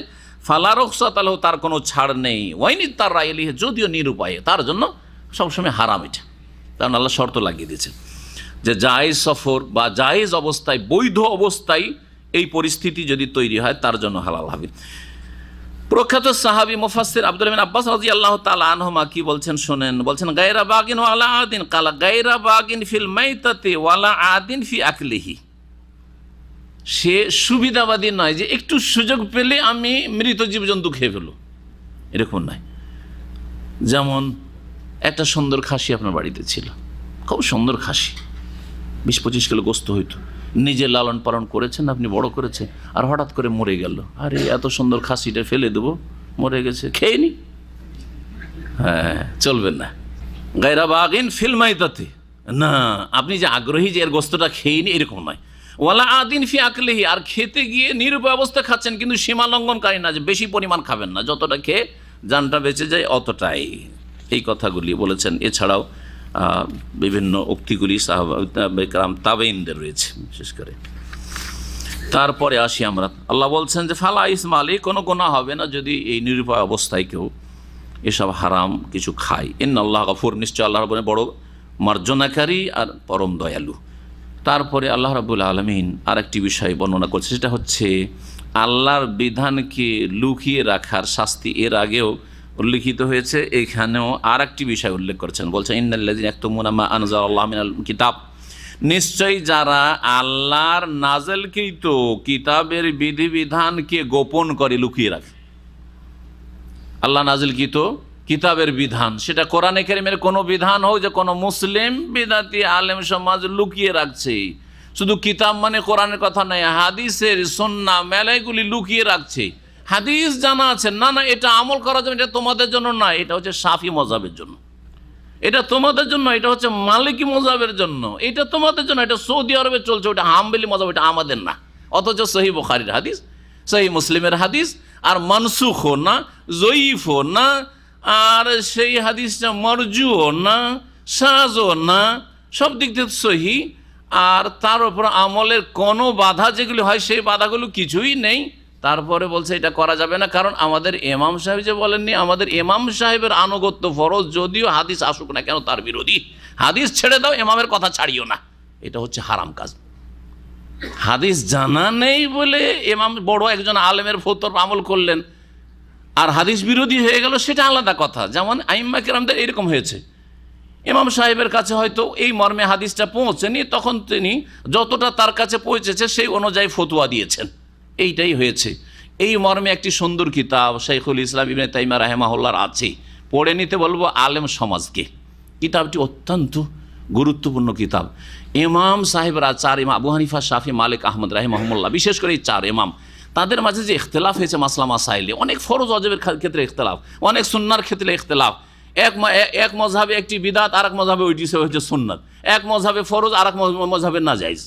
[SPEAKER 2] ফালা রুখসাত আলাহু, তার কোনো ছাড় নেই। ওয়াইনি তার রাইলি, যদিও নিরুপায়ে, তার জন্য সবসময় হারাম এটা, কারণ আল্লাহ শর্ত লাগিয়ে দিয়েছেন যে জায়েজ সফর বা জায়েজ অবস্থায়, বৈধ অবস্থায় এই পরিস্থিতি যদি তৈরি হয় তার জন্য হালাল হবে। প্রখ্যাত সাহাবী মুফাসসির আব্দুল্লাহ বিন আব্বাস রাদিয়াল্লাহু তাআলা আনহুমা কি বলছেন শোনেন। বলছেন গায়রা বাগিন ওয়ালা আদিন, কালা গায়রা বাগিন ফিল মাইতাতি ওয়ালা আদিন ফি আকলিহি। সে সুবিধাবাদী নয় যে একটু সুযোগ পেলে আমি মৃত জীবজন্তু খেয়ে ফেলবো, এরকম নয়। যেমন একটা সুন্দর খাসি আপনার বাড়িতে ছিল, খুব সুন্দর খাসি, 20-25 কিলো গোস্ত হইতো, নিজে লালন পালন করেছেন, আপনি বড় করেছেন, আর হঠাৎ করে মরে গেল। আরে এত সুন্দর খাসিটা ফেলে দেবো, মরে গেছে, খেয়ে নি, হ্যাঁ চলবে না। গায়রা বাগিন ফিল মাইতাতি, না, আপনি যে আগ্রহী যে এর গোস্তটা খেয়ে নি, এরকম নয়। ওয়ালা আদিন ফি আকলিহি, আর খেতে গিয়ে নিরুপায় অবস্থা খাচ্ছেন, কিন্তু সীমা লঙ্ঘনকারী না, যে বেশি পরিমাণ খাবেন না, যতটা খেয়ে জানটা বেঁচে যায় অতটাই। এই কথাগুলি বলেছেন। এছাড়াও বিভিন্ন উক্তিগুলি সাহাবায়ে কেরাম, তাবেঈনদের রয়েছে বিশেষ করে। তারপরে আসি আমরা, আল্লাহ বলছেন যে ফালা ইসমা আলাইহি, কোনো গুনাহ হবে না যদি এই নিরুপায় অবস্থায় কেউ এসব হারাম কিছু খায়। ইন্নাল্লাহ গফুর, নিশ্চয় আল্লাহ রাব্বুল বড় মার্জনাকারী আর পরম দয়ালু। তারপরে আল্লাহ রাব্বুল আলামিন আরেকটি বিষয় বর্ণনা করছে, সেটা হচ্ছে আল্লাহর বিধানকে লুকিয়ে রাখার শাস্তি। এর আগেও উল্লিখিত হয়েছে, এখানেও আর একটি বিষয় উল্লেখ করেছেন। বলছেন ইন্নাল্লাযীনা ইয়াকতুমুনা মা আনজালাল্লাহু মিনাল কিতাব, নিশ্চয়ই যারা আল্লাহর নাযিলকৃত কিতাবের বিধিবিধানকে গোপন করে, লুকিয়ে রাখে। আল্লাহ নাযিলকৃত কিতাবের বিধান, সেটা কোরআনে কারীমের কোনো বিধান হোক, যে কোনো মুসলিম বিদাতি আলেম সমাজ লুকিয়ে রাখছে। শুধু কিতাব মানে কোরআনের কথা নয়, হাদিসের সুন্নাহ মেলাইগুলি লুকিয়ে রাখছে। হাদিস জানা আছে, না না এটা আমল করার জন্য, এটা তোমাদের জন্য না, এটা হচ্ছে শাফি মযহাবের জন্য, এটা তোমাদের জন্য, এটা হচ্ছে মালিকি মযহাবের জন্য, এটা তোমাদের জন্য, এটা সৌদি আরবে চলছে, ওটা হাম্বলি মযহাব, এটা আমাদের না। অথচ সহিহ বুখারীর হাদিস, সহিহ মুসলিমের হাদিস, আর মানসুখও না, জয়ীফও না, আর সেই হাদিসটা মারজুও না, শাযও না, সব দিক থেকে সহিহ। আর তার উপর আমলের কোনো বাধা যেগুলি হয়, সেই বাধাগুলো কিছুই নেই। তারপরে বলছে এটা করা যাবে না, কারণ আমাদের ইমাম সাহেব যে বলেননি, আমাদের ইমাম সাহেবের আনুগত্য ফরজ, যদিও হাদিস আসুক না কেন তার বিরোধী। হাদিস ছেড়ে দাও, ইমামের কথা ছাড়িও না, এটা হচ্ছে হারাম কাজ। হাদিস জানা নেই বলে ইমাম বড় একজন আলেমের ফতোয়ার আমল করলেন, আর হাদিস বিরোধী হয়ে গেল, সেটা আলাদা কথা। যেমন আইম্মা কেরামদের এরকম হয়েছে, ইমাম সাহেবের কাছে হয়তো এই মর্মে হাদিসটা পৌঁছেনি, তখন তিনি যতটা তার কাছে পৌঁছেছে সেই অনুযায়ী ফতোয়া দিয়েছেন, এইটাই হয়েছে। এই মর্মে একটি সুন্দর কিতাব শাইখুল ইসলাম ইবনে তাইমিয়া রাহিমাহুল্লাহর আছে, পড়ে নিতে বলবো আলেম সমাজকে। কিতাবটি অত্যন্ত গুরুত্বপূর্ণ কিতাব। ইমাম সাহেবরা চার ইমাম, আবু হানিফা, শাফি, মালিক, আহমদ রাহিমাহুল্লাহ, বিশেষ করে এই চার ইমাম, তাদের মাঝে যে ইখতিলাফ হয়েছে মাসলা মাসাইলে, অনেক ফরজ ওয়াজিবের ক্ষেত্রে ইখতিলাফ, অনেক সুন্নার ক্ষেত্রে ইখতিলাফ। এক মযহাবে একটি বিদআত, আর এক মযহাবে ওইটি হচ্ছে সুন্নাত, এক মযহাবে ফরজ, আর এক মযহাবে নাজায়েজ।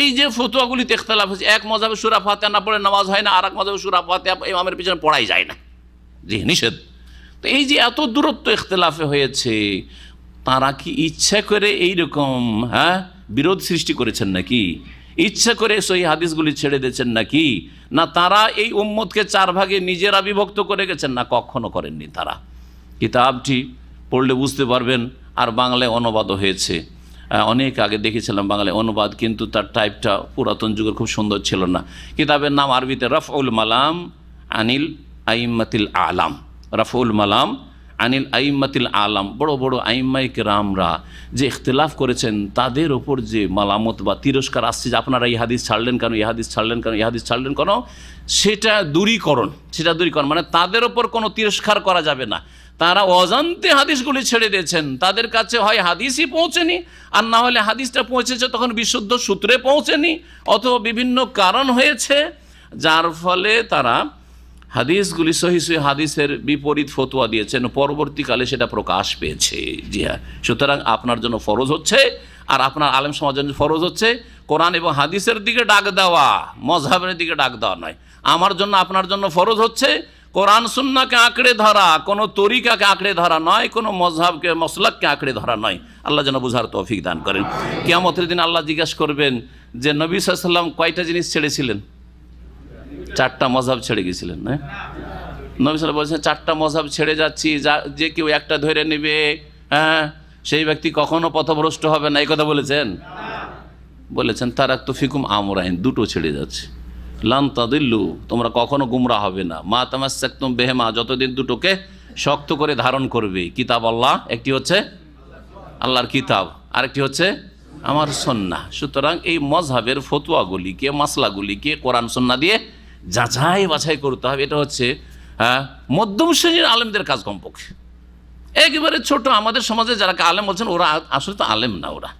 [SPEAKER 2] এই যে ফতোয়াগুলিতে ইখতিলাফ হয়েছে, এক মযহাবে সূরা ফাতিহা না পড়ে নামাজ হয় না, আর এক মযহাবে সূরা ফাতিহা ইমামের পিছনে পড়াই যায় না, জি নিষেধ। তো এই যে এত দূরত্ব ইখতিলাফে হয়েছে, তারা কি ইচ্ছা করে এইরকম বিরোধ সৃষ্টি করেছেন নাকি? ইচ্ছা করে সহিহ হাদিসগুলি ছেড়ে দিয়েছেন নাকি? না তারা এই উম্মতকে চার ভাগে নিজেরা বিভক্ত করে গেছেন? না, কখনো করেননি তারা। কিতাবটি পড়লে বুঝতে পারবেন। আর বাংলায় অনুবাদও হয়েছে, অনেক আগে দেখেছিলাম বাংলায় অনুবাদ, কিন্তু তার টাইপটা পুরাতন যুগের খুব সুন্দর ছিল না। কিতাবের নাম আরবিতে রাফউল মালাম আনিল আইম্মাতিল আলাম, রাফউল মালাম আনিল আইম্মাতিল আলাম। বড় বড় আইম্মাই কেরামরা যে ইখতিলাফ করেছেন, তাদের ওপর যে মালামত বা তিরস্কার আসছে, যে আপনারা এই হাদিস ছাড়লেন কেন, এই হাদিস ছাড়লেন কেন, এই হাদিস ছাড়লেন কেন, সেটা দূরীকরণ মানে তাদের ওপর কোনো তিরস্কার করা যাবে না। তারা অজান্তে হাদিসগুলি ছেড়ে দিয়েছেন, তাদের কাছে হয় হাদিসই পৌঁছেনি, আর না হলে হাদিসটা পৌঁছেছে তখন বিশুদ্ধ সূত্রে পৌঁছেনি, অথবা বিভিন্ন কারণ হয়েছে, যার ফলে তারা হাদিসগুলি সহি সহি হাদিসের বিপরীত ফতোয়া দিয়েছেন, পরবর্তীকালে সেটা প্রকাশ পেয়েছে। জি হ্যাঁ, সুতরাং আপনার জন্য ফরজ হচ্ছে আর আপনার আলেম সমাজের জন্য ফরজ হচ্ছে কোরআন এবং হাদিসের দিকে ডাক দেওয়া, মজহাবের দিকে ডাক দেওয়া নয়। আমার জন্য আপনার জন্য ফরজ হচ্ছে কোরআন সুন্নাহকে আঁকড়ে ধরা, কোনো তরিকাকে আঁকড়ে ধরা নয়, কোনো মজহাবকে মসলাককে আঁকড়ে ধরা নয়। আল্লাহ যেন বুঝার তৌফিক দান করেন। কিয়ামতের দিন আল্লাহ জিজ্ঞাসা করবেন যে নবী সাল্লাল্লাহু আলাইহি ওয়াসাল্লাম কয়টা জিনিস ছেড়েছিলেন? 4টা মজহাব ছেড়ে গেছিলেন। হ্যাঁ, নবী সাল্লাল্লাহু আলাইহি ওয়াসাল্লাম বলেছেন 4টা মজহাব ছেড়ে যাচ্ছি, যে কেউ একটা ধরে নেবে, হ্যাঁ, সেই ব্যক্তি কখনো পথভ্রষ্ট হবে না। এই কথা বলেছেন? বলেছেন তারাকতু ফিকুম আমরাইন, দুটো ছেড়ে যাচ্ছে। লান তাদিল্লু, তোমরা কখনো গুমরাহ হবে না। মা তামাসসাকতুম বিহিমা, যতদিন দুটোকে শক্ত করে ধারণ করবে। কিতাব আল্লাহ, একটি হচ্ছে আল্লাহর কিতাব, আরেকটি হচ্ছে আমার সুন্নাহ। সুতরাং এই মজহাবের ফতোয়াগুলিকে, মাসলাগুলিকে কোরআন সুন্নাহ দিয়ে যাচাই বাছাই করতে হবে। এটা হচ্ছে মধ্যম শ্রেণীর আলেমদের কাজ। কমপক্ষে একেবারে ছোট আমাদের সমাজে যারা আলেম বলছেন, ওরা আসলে তো আলেম না, ওরা,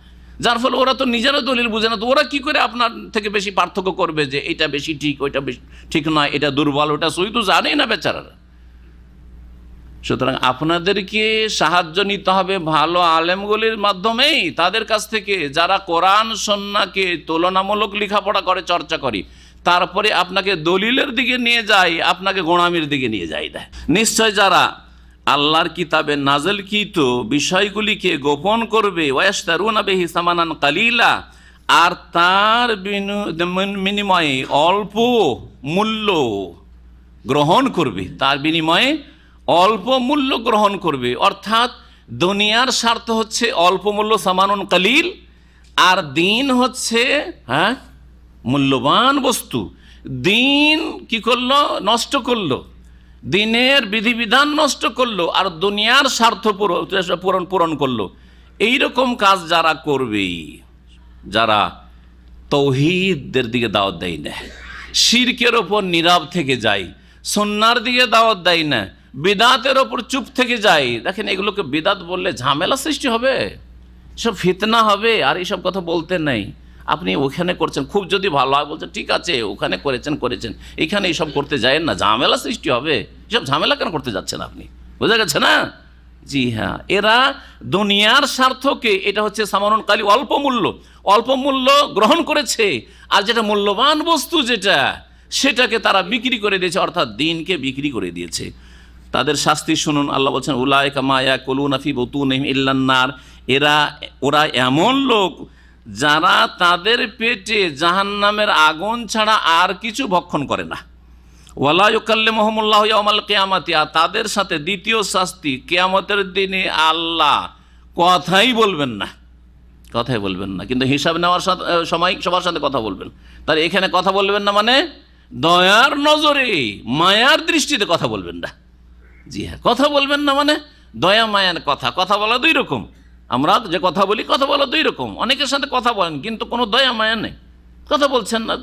[SPEAKER 2] যার ফলে ওরা তো নিজেরা দলিল বুঝে না। তো ওরা কি করে আপনার থেকে বেশি পার্থক্য করবে যে এটা বেশি ঠিক, ওইটা বেশি ঠিক নয়, এটা দুর্বল, ওটা সহি, তো জানেই না বেচারারা। সুতরাং আপনাদেরকে সাহায্য নিতে হবে ভালো আলেমগুলির মাধ্যমেই, তাদের কাছ থেকে যারা কোরআন সুন্নাহকে তুলনামূলক লেখাপড়া করে, চর্চা করে, তারপরে আপনাকে দলিলের দিকে নিয়ে যায়, আপনাকে গোঁড়ামির দিকে নিয়ে যায়। নিশ্চয় যারা আল্লাহর কিতাবে নাযিলকৃত বিষয়গুলিকে গোপন করবে, ওয়ায়াশতারুনা বিহি সামানান কালিলা, আর তার বিনিময়ে অল্প মূল্য গ্রহণ করবে, তার বিনিময়ে অল্প মূল্য গ্রহণ করবে। অর্থাৎ দুনিয়ার স্বার্থ হচ্ছে অল্প মূল্য, সামানুন কালিল, আর দিন হচ্ছে মূল্যবান বস্তু। দিন কি করলো? নষ্ট করলো, দিনের বিধিবিধান নষ্ট করলো, আর দুনিয়ার স্বার্থ পূরণ করলো। এইরকম কাজ যারা করবে, যারা তৌহিদের দিকে দাওয়াত দেয় না, শিরকের ওপর নীরব থেকে যায়, সুন্নাহর দিকে দাওয়াত দেয় না, বিদাতের ওপর চুপ থেকে যায়। দেখেন, এগুলোকে বিদাত বললে ঝামেলা সৃষ্টি হবে, সব ফিতনা হবে। আর এইসব কথা বলতে নেই। আপনি ওখানে করছেন, খুব যদি ভালো হয় বলছেন ঠিক আছে, ওখানে করেছেন, এখানে এইসব করতে যায়েন না, ঝামেলা সৃষ্টি হবে। এসব ঝামেলা কেন করতে যাচ্ছেন আপনি? বোঝা গেছে না? জি হ্যাঁ, এরা দুনিয়ার স্বার্থকে, এটা হচ্ছে সামানুন কালি, অল্প মূল্য গ্রহণ করেছে, আর যেটা মূল্যবান বস্তু সেটাকে তারা বিক্রি করে দিয়েছে, অর্থাৎ দিনকে বিক্রি করে দিয়েছে। তাদের শাস্তি শুনুন। আল্লাহ বলছেন উলাইকা মা ইয়াকুলুনা ফি বুতুনিহিম ইল্লান নার, ওরা এমন লোক যারা তাদের পেটে জাহান্নামের আগুন ছাড়া আর কিছু ভক্ষণ করে না। ওয়ালা ইউকাল্লিমুহুমুল্লাহু ইয়াওমাল কিয়ামাতি, আর তাদের সাথে দ্বিতীয় শাস্তি, কিয়ামতের দিনে আল্লাহ কথাই বলবেন না, কিন্তু হিসাব নেওয়ার সময় সবার সাথে কথা বলবেন। তাহলে এখানে কথা বলবেন না মানে দয়ার নজরে, মায়ার দৃষ্টিতে কথা বলবেন না। জি হ্যাঁ, কথা বলবেন না মানে দয়া মায়ার কথা বলা দুই রকম। আমরা যে কথা বলি, কথা বলা দুই রকম। অনেকের সাথে কথা বলেন কিন্তু কোনো দয়া মায়া নেই, কথা বলছেন না,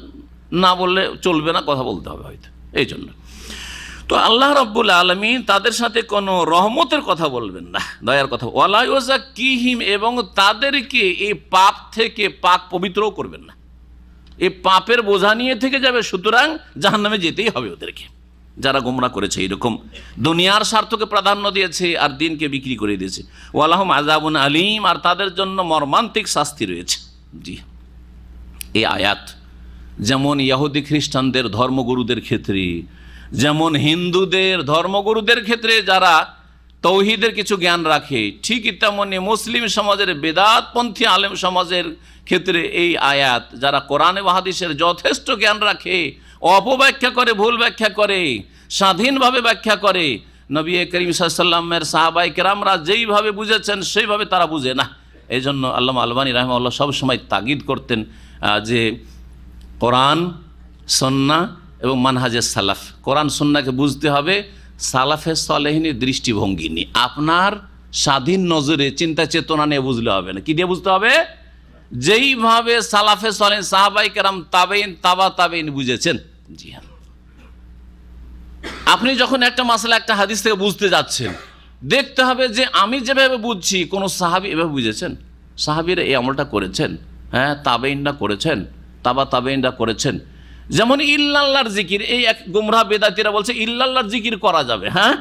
[SPEAKER 2] না বললে চলবে না, কথা বলতে হবে হয়তো। এই জন্য তো আল্লাহ রাব্বুল আলামিন তাদের সাথে কোনো রহমতের কথা বলবেন না, দয়ার কথা। ওয়ালা ইউযাক্কিহিম, এবং তাদেরকে এই পাপ থেকে পাক পবিত্রও করবেন না। এই পাপের বোঝা নিয়ে থেকে যাবে, সুতরাং জাহান্নামে যেতেই হবে ওদেরকে, যারা গোমরা করেছে, এরকম দুনিয়ার স্বার্থকে প্রাধান্য দিয়েছে আর দিনকে বিক্রি করে দিয়েছে। ওয়ালাহুম আযাবুন আলীম, আর তাদের জন্য মর্মান্তিক শাস্তি রয়েছে। জি, এই আয়াত যেমন ইহুদি খ্রিস্টানদের ধর্মগুরুদের ক্ষেত্রে, যেমন হিন্দুদের ধর্মগুরুদের ক্ষেত্রে যারা তৌহিদের কিছু জ্ঞান রাখে, ঠিকই তেমনি মুসলিম সমাজের বেদাতপন্থী আলেম সমাজের ক্ষেত্রে এই আয়াত, যারা কোরআন ও হাদিসের যথেষ্ট জ্ঞান রাখে, অপব্যাখ্যা করে, ভুল ব্যাখ্যা করে, স্বাধীনভাবে ব্যাখ্যা করে, নবী করিম সাল্লাল্লাহু আলাইহি ওয়াসাল্লামের সাহাবায়ে কেরামরা যেইভাবে বুঝেছেন সেইভাবে তারা বুঝে না। এই জন্য আল্লামা আলবানী রাহিমাহুল্লাহ সবসময় তাগিদ করতেন যে কোরআন সুন্নাহ এবং মানহাজে সালাফ, কোরআন সুন্নাহকে বুঝতে হবে সালাফে সালেহিনের দৃষ্টিভঙ্গি নিয়ে, আপনার স্বাধীন নজরে চিন্তা চেতনা নিয়ে বুঝলে হবে না। কি দিয়ে বুঝতে হবে? যেইভাবে সালাফে সালেহিন, সাহাবায়ে কেরাম, তাবেইন, তাবা তাবেইন বুঝেছেন। জি হ্যাঁ, আপনি যখন একটা মাসলা, একটা হাদিস থেকে বুঝতে যাচ্ছেন, দেখতে হবে যে আমি যেভাবে বুঝছি কোন সাহাবী এভাবে বুঝেছেন, সাহাবীরা এই আমলটা করেছেন, হ্যাঁ, তাবেইনরা করেছেন, তাবা তাবেইনরা করেছেন, যেমন ইল্লাল্লাহর জিকির, এই এক গুমরাহ বেদাতীরা বলছে ইল্লাল্লাহর জিকির করা যাবে। হ্যাঁ,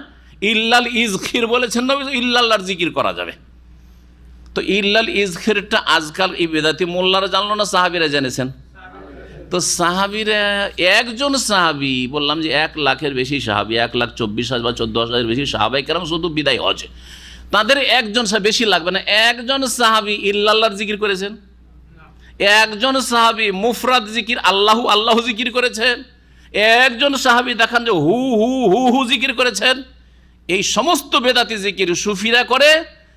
[SPEAKER 2] ইল্লাল ইজখির বলেছেন না, ইল্লাল্লাহর জিকির করা যাবে। তো ইল্লাল ইজখিরটা আজকাল এই বেদাতি মোল্লারা জানলো না, সাহাবীরা জেনেছেন। তো সাহাবীরা, একজন সাহাবী, বললাম যে 1 লাখের বেশি সাহাবী, 1,24,000 বা 14,000 বেশি সাহাবায়ে কেরাম শুধু বিদায় হজে, তাদের একজন, বেশি লাগবে না, একজন সাহাবী ইল্লাল্লাহর জিকির করেছেন। একজন সাহাবী মুফরাদ জিকির আল্লাহু আল্লাহু জিকির করেছেন। একজন সাহাবী দেখান যে হু হু হু হু জিকির করেছেন। এই সমস্ত বেদাতি জিকির সুফিরা করে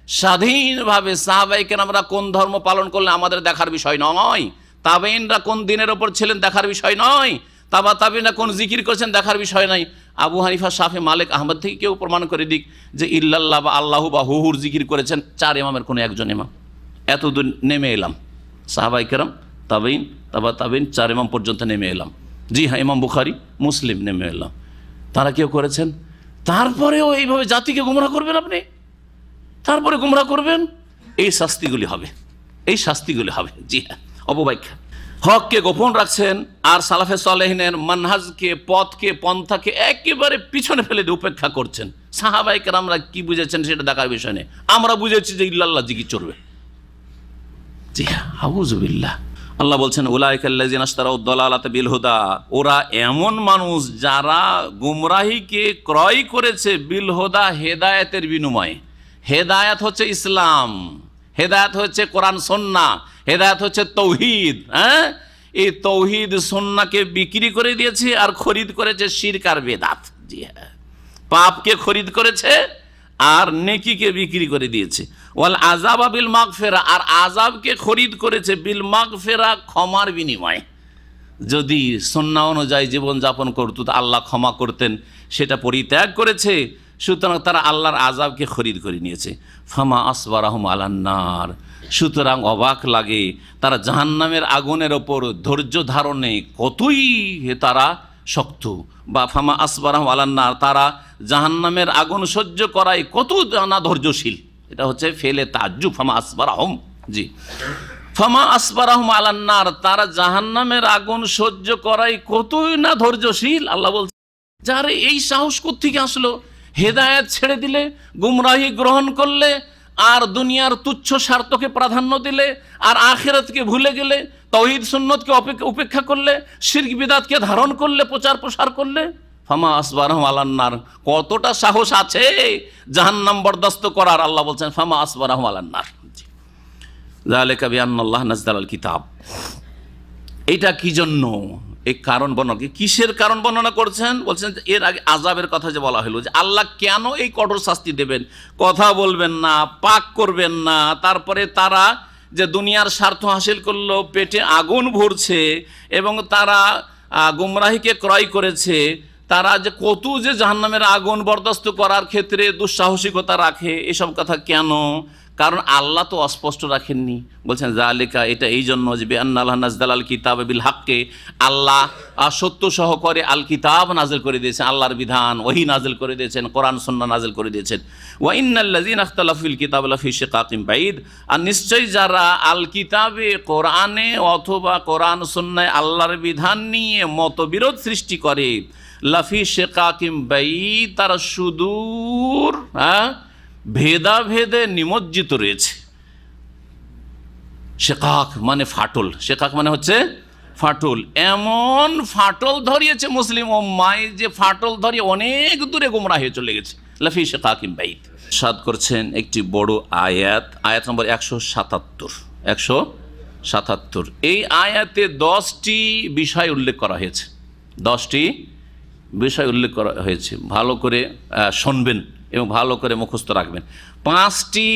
[SPEAKER 2] স্বাধীনভাবে। সাহাবায়ে কেরামরা কোন ধর্ম পালন করলে আমাদের দেখার বিষয় নয়, তাবেঈনরা কোন দিনের ওপর ছিলেন দেখার বিষয় নয়, তাবেঈনরা কোন জিকির করেছেন দেখার বিষয় নাই। আবু হানিফা, শাফি, মালিক, আহমদ থেকে কেউ প্রমাণ করে দিক যে ইল্লাল্লাহ বা আল্লাহু বা হুহুর জিকির করেছেন 4 ইমামের কোনো একজন ইমাম। এতদূর নেমে এলাম, সাহাবায়ে কেরাম, তাবেঈন, তাবেঈন, 4 ইমাম পর্যন্ত নেমে এলাম। জি হ্যাঁ, ইমাম বুখারী, মুসলিম নেমে এলাম, তারা কেউ করেছেন। তারপরেও এইভাবে জাতিকে গুমরাহ করবেন আপনি, তারপরে গুমরাহ করবেন, এই শাস্তিগুলি হবে, এই শাস্তিগুলি হবে। জি হ্যাঁ, অপব্যাখ্যা, হককে গোপন রাখছেন আর সালাফে সালেহিনের মানহাজকে, পথকে, পন্থাকে একেবারে পিছনে ফেলে দিয়ে উপেক্ষা করছেন। সাহাবায়ে কেরামরা কি বুঝেছেন সেটা দেখার বিষয় নেই, আমরা বুঝেছি যে ইল্লাল্লাহ জিকির চলবে। জি হ্যাঁ, আউযুবিল্লাহ। আল্লাহ বলছেন উলাইকাল্লাযিনা ইশতারাউদ দালালাতা বিল হুদা, ওরা এমন মানুষ যারা গুমরাহিকে ক্রয় করেছে বিল হুদা, হেদায়েতের বিনিময়ে। হেদায়েত হচ্ছে ইসলাম, হেদায়েত হচ্ছে কোরআন সুন্নাহ, হেদায়েত হচ্ছে তৌহিদ। হ্যাঁ, এই তৌহিদ সুন্নাহকে বিক্রি করে দিয়েছে আর খরিদ করেছে শিরক আর বেদাত। জি হ্যাঁ, পাপকে খরিদ করেছে আর নেকিকে বিক্রি করে দিয়েছে। ওয়াল আযাবা বিল মাগফিরা, আর আযাবকে খরিদ করেছে বিল মাগফিরা, ক্ষমার বিনিময়ে। যদি সুন্নাহ অনুযায়ী জীবন যাপন করত তো আল্লাহ ক্ষমা করতেন, সেটা পরিত্যাগ করেছে, সুতরাং তারা আল্লাহর আযাবকে খরিদ করে নিয়েছে। ফামা আসবারাহুম আলান নার, সুতরাং অবাক লাগে তারা জাহান্নামের আগুনের ওপর ধৈর্য ধারণে কতই তারা শক্ত, বা ফামা আসবারাহুম আলান নার, তারা জাহান্নামের আগুন সহ্য করায় কত না ধৈর্যশীল। এটা হচ্ছে ফেলে তাজ্জুব, ফামা আসবারাহুম। জি, ফামা আসবারাহুম আলান নার, তারা জাহান্নামের আগুন সহ্য করায় কতই না ধৈর্যশীল। আল্লাহ বলছে, যারে এই সাহস কোত্থেকে আসলো? হেদায়েত ছেড়ে দিলে, গুমরাহি গ্রহণ করলে, আর দুনিয়ার তুচ্ছ স্বার্থকে প্রাধান্য দিলে, আর আখিরাতকে ভুলে গেলে, তাওহীদ সুন্নতকে উপেক্ষা করলে, শিরক বিদআতকে ধারণ করলে, প্রচার প্রসার করলে, ফামা আসবারাহুম আলান নার, কতটা সাহস আছে জাহান্নাম বরদাস্ত করার? আল্লাহ বলছেন ফামা আসবারাহুম আলান নার। যালিকা বিআন্নাল্লাহ নাযালাল কিতাব। এটা কি জন্য? এই কারণ বর্ণনা, কিসের কারণ বর্ণনা করছেন? বলছেন এর আগে আযাবের কথা যে বলা হলো, যে আল্লাহ কেন এই কঠোর শাস্তি দেবেন, কথা বলবেন না, পাক করবেন না, তারপরে তারা যে দুনিয়ার স্বার্থ হাসিল করলো, পেটে আগুন ভরছে, এবং তারা গুমরাহিকে ক্রয় করেছে, তারা যে কত যে জাহান্নামের আগুন বরদাস্ত করার ক্ষেত্রে দুঃসাহসিকতা রাখে, এসব কথা কেন? কারণ আল্লাহ তো অস্পষ্ট রাখেননি। বলছেন যালিকা, এটা এই জন্য যে বিআন্নাল্লাহ নাযালাল কিতাব বিল হাক্কে, আল্লাহ সত্য সহকারে আল কিতাব নাজিল করে দিয়েছেন, আল্লাহর বিধান ওহী নাজিল করে দিয়েছেন, কোরআন সুন্নাহ নাজিল করে দিয়েছেন। ওয়া ইন্নাল্লাযিনা ইখতালাফু ফিল কিতাবি লাফি শিকাকিন বাঈদ, আর নিশ্চয়ই যারা আল কিতাবে, কোরআনে অথবা কোরআন সুন্নাহে আল্লাহর বিধান নিয়ে মতবিরোধ সৃষ্টি করে, লাফি শিকাকিন বাঈদ, তারা সুদূর ভেদাভেদে নিমজ্জিত রয়েছে। শেকাক মানে ফাটল, শেকাক মানে হচ্ছে ফাটল। এমন ফাটল ধরিয়েছে মুসলিম উম্মায় যে ফাটল ধরিয়ে অনেক দূরে গোমরাহ হয়ে চলে গেছে। লাফি শিকাকিন বাঈদ। সাদ করছেন একটি বড় আয়াত, আয়াত নম্বর 177। এই আয়াতে 10টি বিষয় উল্লেখ করা হয়েছে, 10টি বিষয় উল্লেখ করা হয়েছে। ভালো করে শুনবেন এবং ভালো করে মুখস্থ রাখবেন। 5টি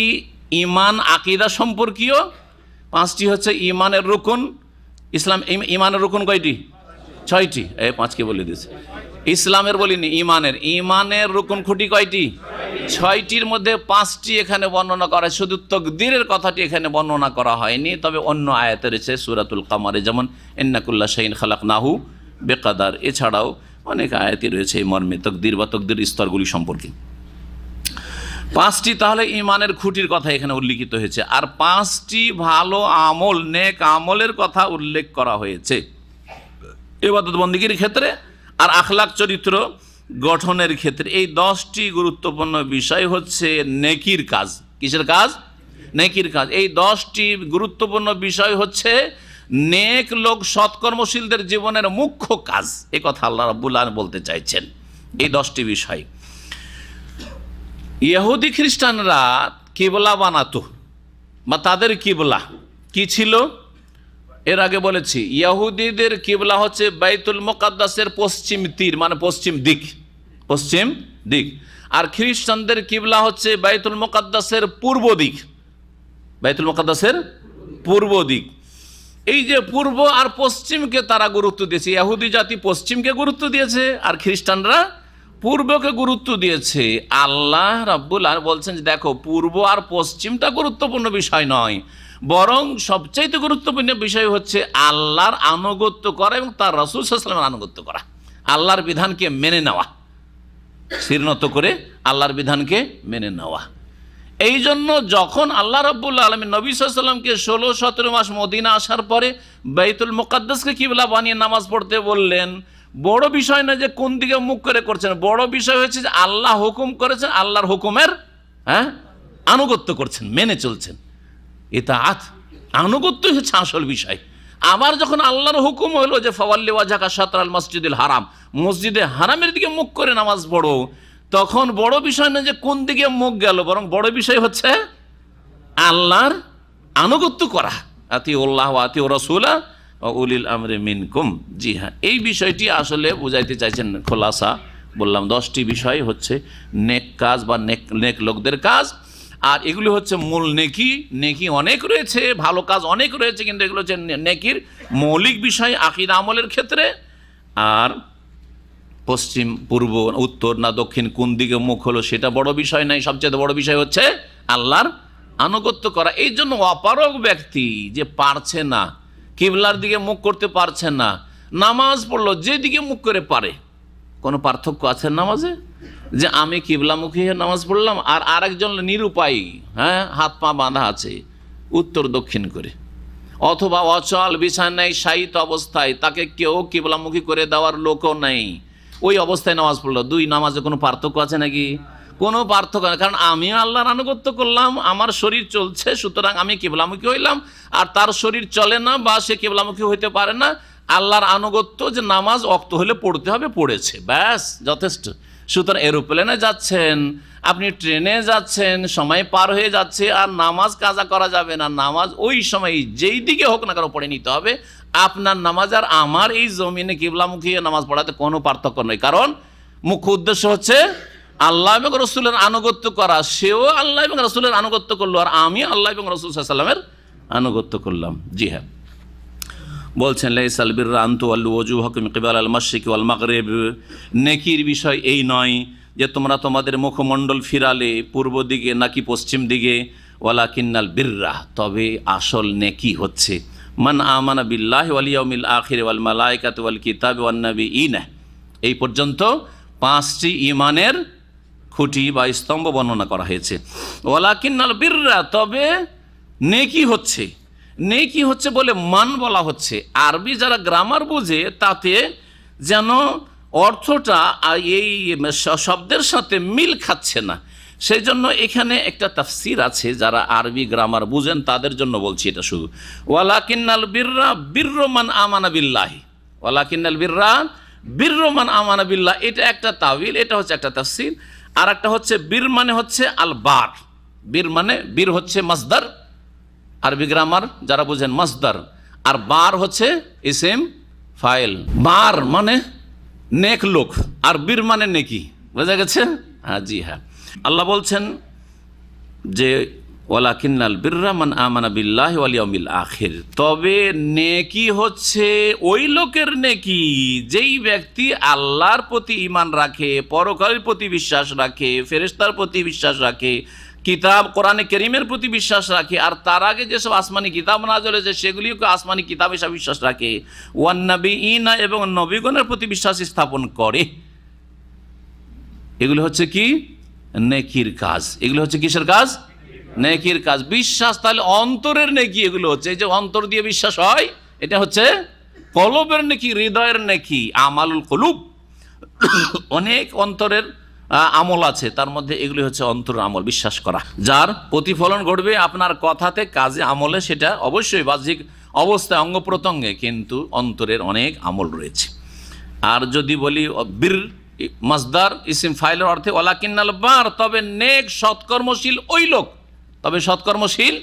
[SPEAKER 2] ঈমান আকীদা সম্পর্কীয়, 5টি হচ্ছে ঈমানের রুকন। ইসলাম ঈমানের রুকন কয়টি? 6টি। এই 5কে বলে দিয়েছে, ইসলামের বলিনি, ঈমানের রুকন খুঁটি কয়টি? 6টির মধ্যে 5টি এখানে বর্ণনা করা, শুধু তাকদীরের কথাটি এখানে বর্ণনা করা হয়নি। তবে অন্য আয়াতে রয়েছে সূরাতুল কামারে, যেমন ইন্না কুল্লা শাইইন খালাকনাহু বিকদার। এছাড়াও অনেক আয়াতই রয়েছে এই মর্মে তাকদীর বা তাকদীর স্তরগুলি সম্পর্কে। 5টি তাহলে ঈমানের খুঁটির কথা এখানে উল্লেখিত হয়েছে, আর 5টি ভালো আমল, নেক আমলের কথা উল্লেখ করা হয়েছে। ইবাদত বন্দেগীর ক্ষেত্রে আর আখলাক চরিত্র গঠনের ক্ষেত্রে। এই 10টি গুরুত্বপূর্ণ বিষয় হচ্ছে নেকির কাজ। কিসের কাজ? নেকির কাজ। এই 10টি গুরুত্বপূর্ণ বিষয় হচ্ছে নেক লোক সৎকর্মশীলদের জীবনের মুখ্য কাজ। এই কথা আল্লাহ রাব্বুল আলামিন বলতে চাইছেন। এই 10টি বিষয় ইহুদি খ্রিস্টানরা কিবলা বানাতো, বা তাদের কিবলা কি ছিল এর আগে বলেছি। ইহুদিদের কিবলা হচ্ছে বাইতুল মুকাদ্দাসের পশ্চিম তীর, মানে পশ্চিম দিক, পশ্চিম দিক। আর খ্রিস্টানদের কিবলা হচ্ছে বাইতুল মুকাদ্দাসের পূর্ব দিক, বাইতুল মুকাদ্দাসের পূর্ব দিক। এই যে পূর্ব আর পশ্চিমকে তারা গুরুত্ব দিয়েছে। ইহুদি জাতি পশ্চিমকে গুরুত্ব দিয়েছে আর খ্রিস্টানরা পূর্বকে গুরুত্ব দিয়েছে। আল্লাহ রাব্বুল আলামিন বলছেন যে দেখো, পূর্ব আর পশ্চিমটা গুরুত্বপূর্ণ বিষয় নয়, বরং সবচাইতে গুরুত্বপূর্ণ বিষয় হচ্ছে আল্লাহর আনুগত্য করা এবং তার রাসূল সাল্লাল্লাহু আলাইহি ওয়াসাল্লামের আনুগত্য করা, আল্লাহর বিধানকে মেনে নেওয়া, শিরনত করে আল্লাহর বিধানকে মেনে নেওয়া। এই জন্য যখন আল্লাহ রাব্বুল আলামিন নবী সাল্লাল্লাহু আলাইহি ওয়াসাল্লামকে 16-17 মাস মদিনা আসার পরে বাইতুল মুকাদ্দাসকে কিবলা বানিয়ে নামাজ পড়তে বললেন, বড় বিষয় না যে কোন দিকে মুখ করে করছেন, বড় বিষয় হচ্ছে যে আল্লাহ হুকুম করেছেন, আল্লাহর হুকুমের আনুগত্য করছেন, মেনে চলছেন। ইতাআত, আনুগত্যই হচ্ছে আসল বিষয়। আবার যখন আল্লাহর হুকুম হলো যে ফাওয়াল্লি ওয়াজহাকা শাতরাল মসজিদুল হারাম, মসজিদে হারামের দিকে মুখ করে নামাজ পড়ো, তখন বড় বিষয় না যে কোন দিকে মুখ গেল, বরং বড় বিষয় হচ্ছে আল্লাহর আনুগত্য করা। আতিউল্লাহ ওয়া আতিউর রাসূলা ওয়া উলিল আমরি মিনকুম। জি হ্যাঁ, এই বিষয়টি আসলে বুঝাইতে চাইছেন। খোলাসা বললাম 10টি বিষয় হচ্ছে নেক কাজ বা নেক লোকদের কাজ। আর এগুলি হচ্ছে মূল নেকি। নেকি অনেক রয়েছে, ভালো কাজ অনেক রয়েছে, কিন্তু এগুলো হচ্ছে নেকির মৌলিক বিষয় আকীদা আমলের ক্ষেত্রে। আর পশ্চিম, পূর্ব, উত্তর না দক্ষিণ কোন দিকে মুখ হলো সেটা বড় বিষয় নাই, সবচেয়ে বড় বিষয় হচ্ছে আল্লাহর আনুগত্য করা। এই জন্য অপারগ ব্যক্তি যে পারছে না, কিবলার দিকে মুখ করতে পারছে না, নামাজ পড়লো যেদিকে মুখ করে পারে, কোনো পার্থক্য আছে নামাজে? যে আমি কিবলামুখী হয়ে নামাজ পড়লাম আর আরেকজন নিরুপায়ী, হাত পা বাঁধা আছে উত্তর দক্ষিণ করে, অথবা অচল বিছানায় শায়িত অবস্থায়, তাকে কেউ কিবলামুখী করে দেওয়ার লোকও নেই, ওই অবস্থায় নামাজ পড়লো, দুই নামাজে কোনো পার্থক্য আছে নাকি? কোনো পার্থক্য নেই। কারণ আমি আল্লাহর আনুগত্য করলাম, আমার শরীর চলছে, সুতরাং আমি কিবলামুখী হইলাম, আর তার শরীর চলে না বা সে কিবলামুখী হইতে পারে না। আল্লাহর আনুগত্য যে নামাজ অক্ত হলে পড়তে হবে, পড়েছে, ব্যাস যথেষ্ট। সুতরাং এরোপ্লেনে যাচ্ছেন, আপনি ট্রেনে যাচ্ছেন, সময় পার হয়ে যাচ্ছে, আর নামাজ কাজা করা যাবে না। নামাজ ওই সময় যেই দিকে হোক না কেন পড়ে নিতে হবে। আপনার নামাজ আর আমার এই জমিনে কিবলামুখী নামাজ পড়াতে কোনো পার্থক্য নেই, কারণ মুখ্য উদ্দেশ্য হচ্ছে আল্লাহ এবং রসুলের আনুগত্য করা। সেও আল্লাহ এবং রসুলের আনুগত্য করলো, আর আমি আল্লাহ এবং রসুল সাল্লাল্লাহু আলাইহি ওয়াসাল্লামের আনুগত্য করলাম। জি হ্যাঁ, বলছেন লাইসাল বিররা আন তুওয়াল্লু ওয়াজুহাকুম কিবালাল মাশরিকি ওয়াল মাগরিব, নেকির বিষয় এই নয় যে তোমরা তোমাদের মুখমণ্ডল ফিরালে পূর্ব দিকে নাকি পশ্চিম দিকে। ওয়ালাকিন্নাল বিররা, তবে আসল নেকি হচ্ছে মান আমানা বিল্লাহি ওয়াল ইয়াউমিল আখির ওয়াল মালায়েকাতি ওয়াল কিতাবি ওয়ান নাবিয়িন। এই পর্যন্ত 5টি ঈমানের খুঁটি বা স্তম্ভ বর্ণনা করা হয়েছে। ওয়ালাকিন্নাল বিররা, তবে নেকি হচ্ছে, নেকি হচ্ছে বলে মান বলা হচ্ছে। আরবি যারা গ্রামার বোঝে তাতে যেন অর্থটা এই শব্দের সাথে মিল খাচ্ছে না, সেই জন্য এখানে একটা তাফসির আছে, যারা আরবি গ্রামার বুঝেন তাদের জন্য বলছি এটা শুধু। ওয়ালাকিন্নাল বিররা বিররু মান আমানা বিল্লাহি, ওয়ালাকিন্নাল বিররা বিররু মান আমানা বিল্লাহ, এটা একটা তাওয়িল, এটা হচ্ছে একটা তাফসির। আর একটা হচ্ছে বীর মানে হচ্ছে আল বার, বীর মানে বীর হচ্ছে মাসদার, আরবি গ্রামার যারা বুঝেন মাসদার, আর বার হচ্ছে ইসিম ফাইল। বার মানে নেক লোক আর বীর মানে নেকি, বোঝা গেছে? হ্যাঁ, জি হ্যাঁ। আল্লাহ বলছেন যে ওয়ালাকিন্নাল বিররা মান আমানা বিল্লাহি ওয়াল ইয়াউমিল আখির, তবে নেকি হচ্ছে ওই লোকের নেকি যেই ব্যক্তি আল্লাহর প্রতি ঈমান রাখে, পরকালের প্রতি বিশ্বাস রাখে, ফেরেশতার প্রতি বিশ্বাস রাখে, কিতাব কোরআনে কারীমের প্রতি বিশ্বাস রাখে, আর তার আগে যেসব আসমানি কিতাব নাযিল হয়েছে সেগুলিকে আসমানি কিতাব হিসেবে বিশ্বাস রাখে, ওয়ান নাবিয়িনা, এবং নবীগণের প্রতি বিশ্বাস স্থাপন করে। এগুলো হচ্ছে কি? নেকির কাজ। এগুলো হচ্ছে কিসের কাজ? নেকির কাজ। বিশ্বাস তাহলে অন্তরের নেকি, এগুলো হচ্ছে এই যে অন্তর দিয়ে বিশ্বাস হয়, এটা হচ্ছে কলবের নেকি, হৃদয়ের নেকি, আমালুল কলুব, অনেক অন্তরের আমল আছে, তার মধ্যে এগুলি হচ্ছে অন্তরের আমল, বিশ্বাস করা, যার প্রতিফলন ঘটবে আপনার কথাতে, কাজে, আমলে, সেটা অবশ্যই বাহ্যিক অবস্থায়, অঙ্গ প্রত্যঙ্গে, কিন্তু অন্তরের অনেক আমল রয়েছে। আর যদি বলি বীর মাসদার ইসিম ফাইলের অর্থে ওয়ালাকিন্নাল বার, তবে নেক সৎকর্মশীল ওই লোক, তবে সৎকর্মশীল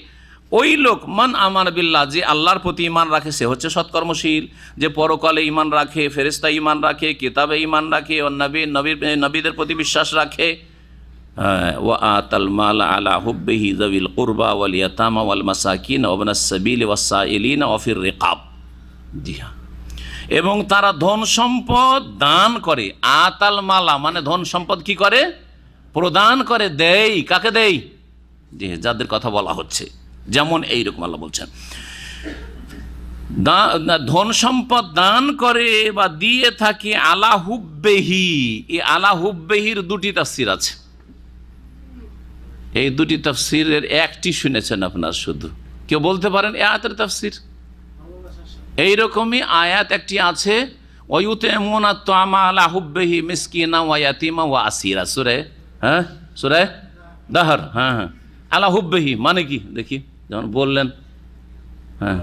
[SPEAKER 2] ওই লোক, মান আমান বিল্লাহ, যে আল্লাহর প্রতি ইমান রাখে সে হচ্ছে সৎকর্মশীল, যে পরকালে ইমান রাখে, ফেরেশতা ইমান রাখে, কিতাবে ইমান রাখে, ও নবীদের প্রতি বিশ্বাস রাখে। ওয়া আতাল মাল আলা হুব্বিহি যাবিল কুরবা ওয়াল ইয়াতামা ওয়াল মাসাকিন ওয়া ইবনাস সাবিল ওয়াস সাইলিন ওয়া ফির রিকাব। জি হ্যাঁ, এবং তারা ধন সম্পদ দান করে। আতাল মালা মানে ধন সম্পদ কি করে? প্রদান করে, দেয়। কাকে দেয়? যে যাদের কথা বলা হচ্ছে, যেমন এইরকম আল্লাহ বলছেন ধন সম্পদ দান করে বা দিয়ে থাকে আলা হুব্বেহি। এই আলা হুব্বেহির দুটি তাফসীর আছে। এই দুটি তাফসীরের একটি শুনেছেন আপনার, শুধু কেউ বলতে পারেন এই আয়াতের তাফসীর? এইরকমই আয়াত একটি আছে, ওয়ুতিমুনা আত-তা'আমা আলা হুব্বিহি মিসকিনা ওয়া ইয়াতীমা ওয়া আসীরা, সূরা দাহর। হ্যাঁ, আলা হুব্বিহি মানে কি দেখি, যেমন বললেন। হ্যাঁ,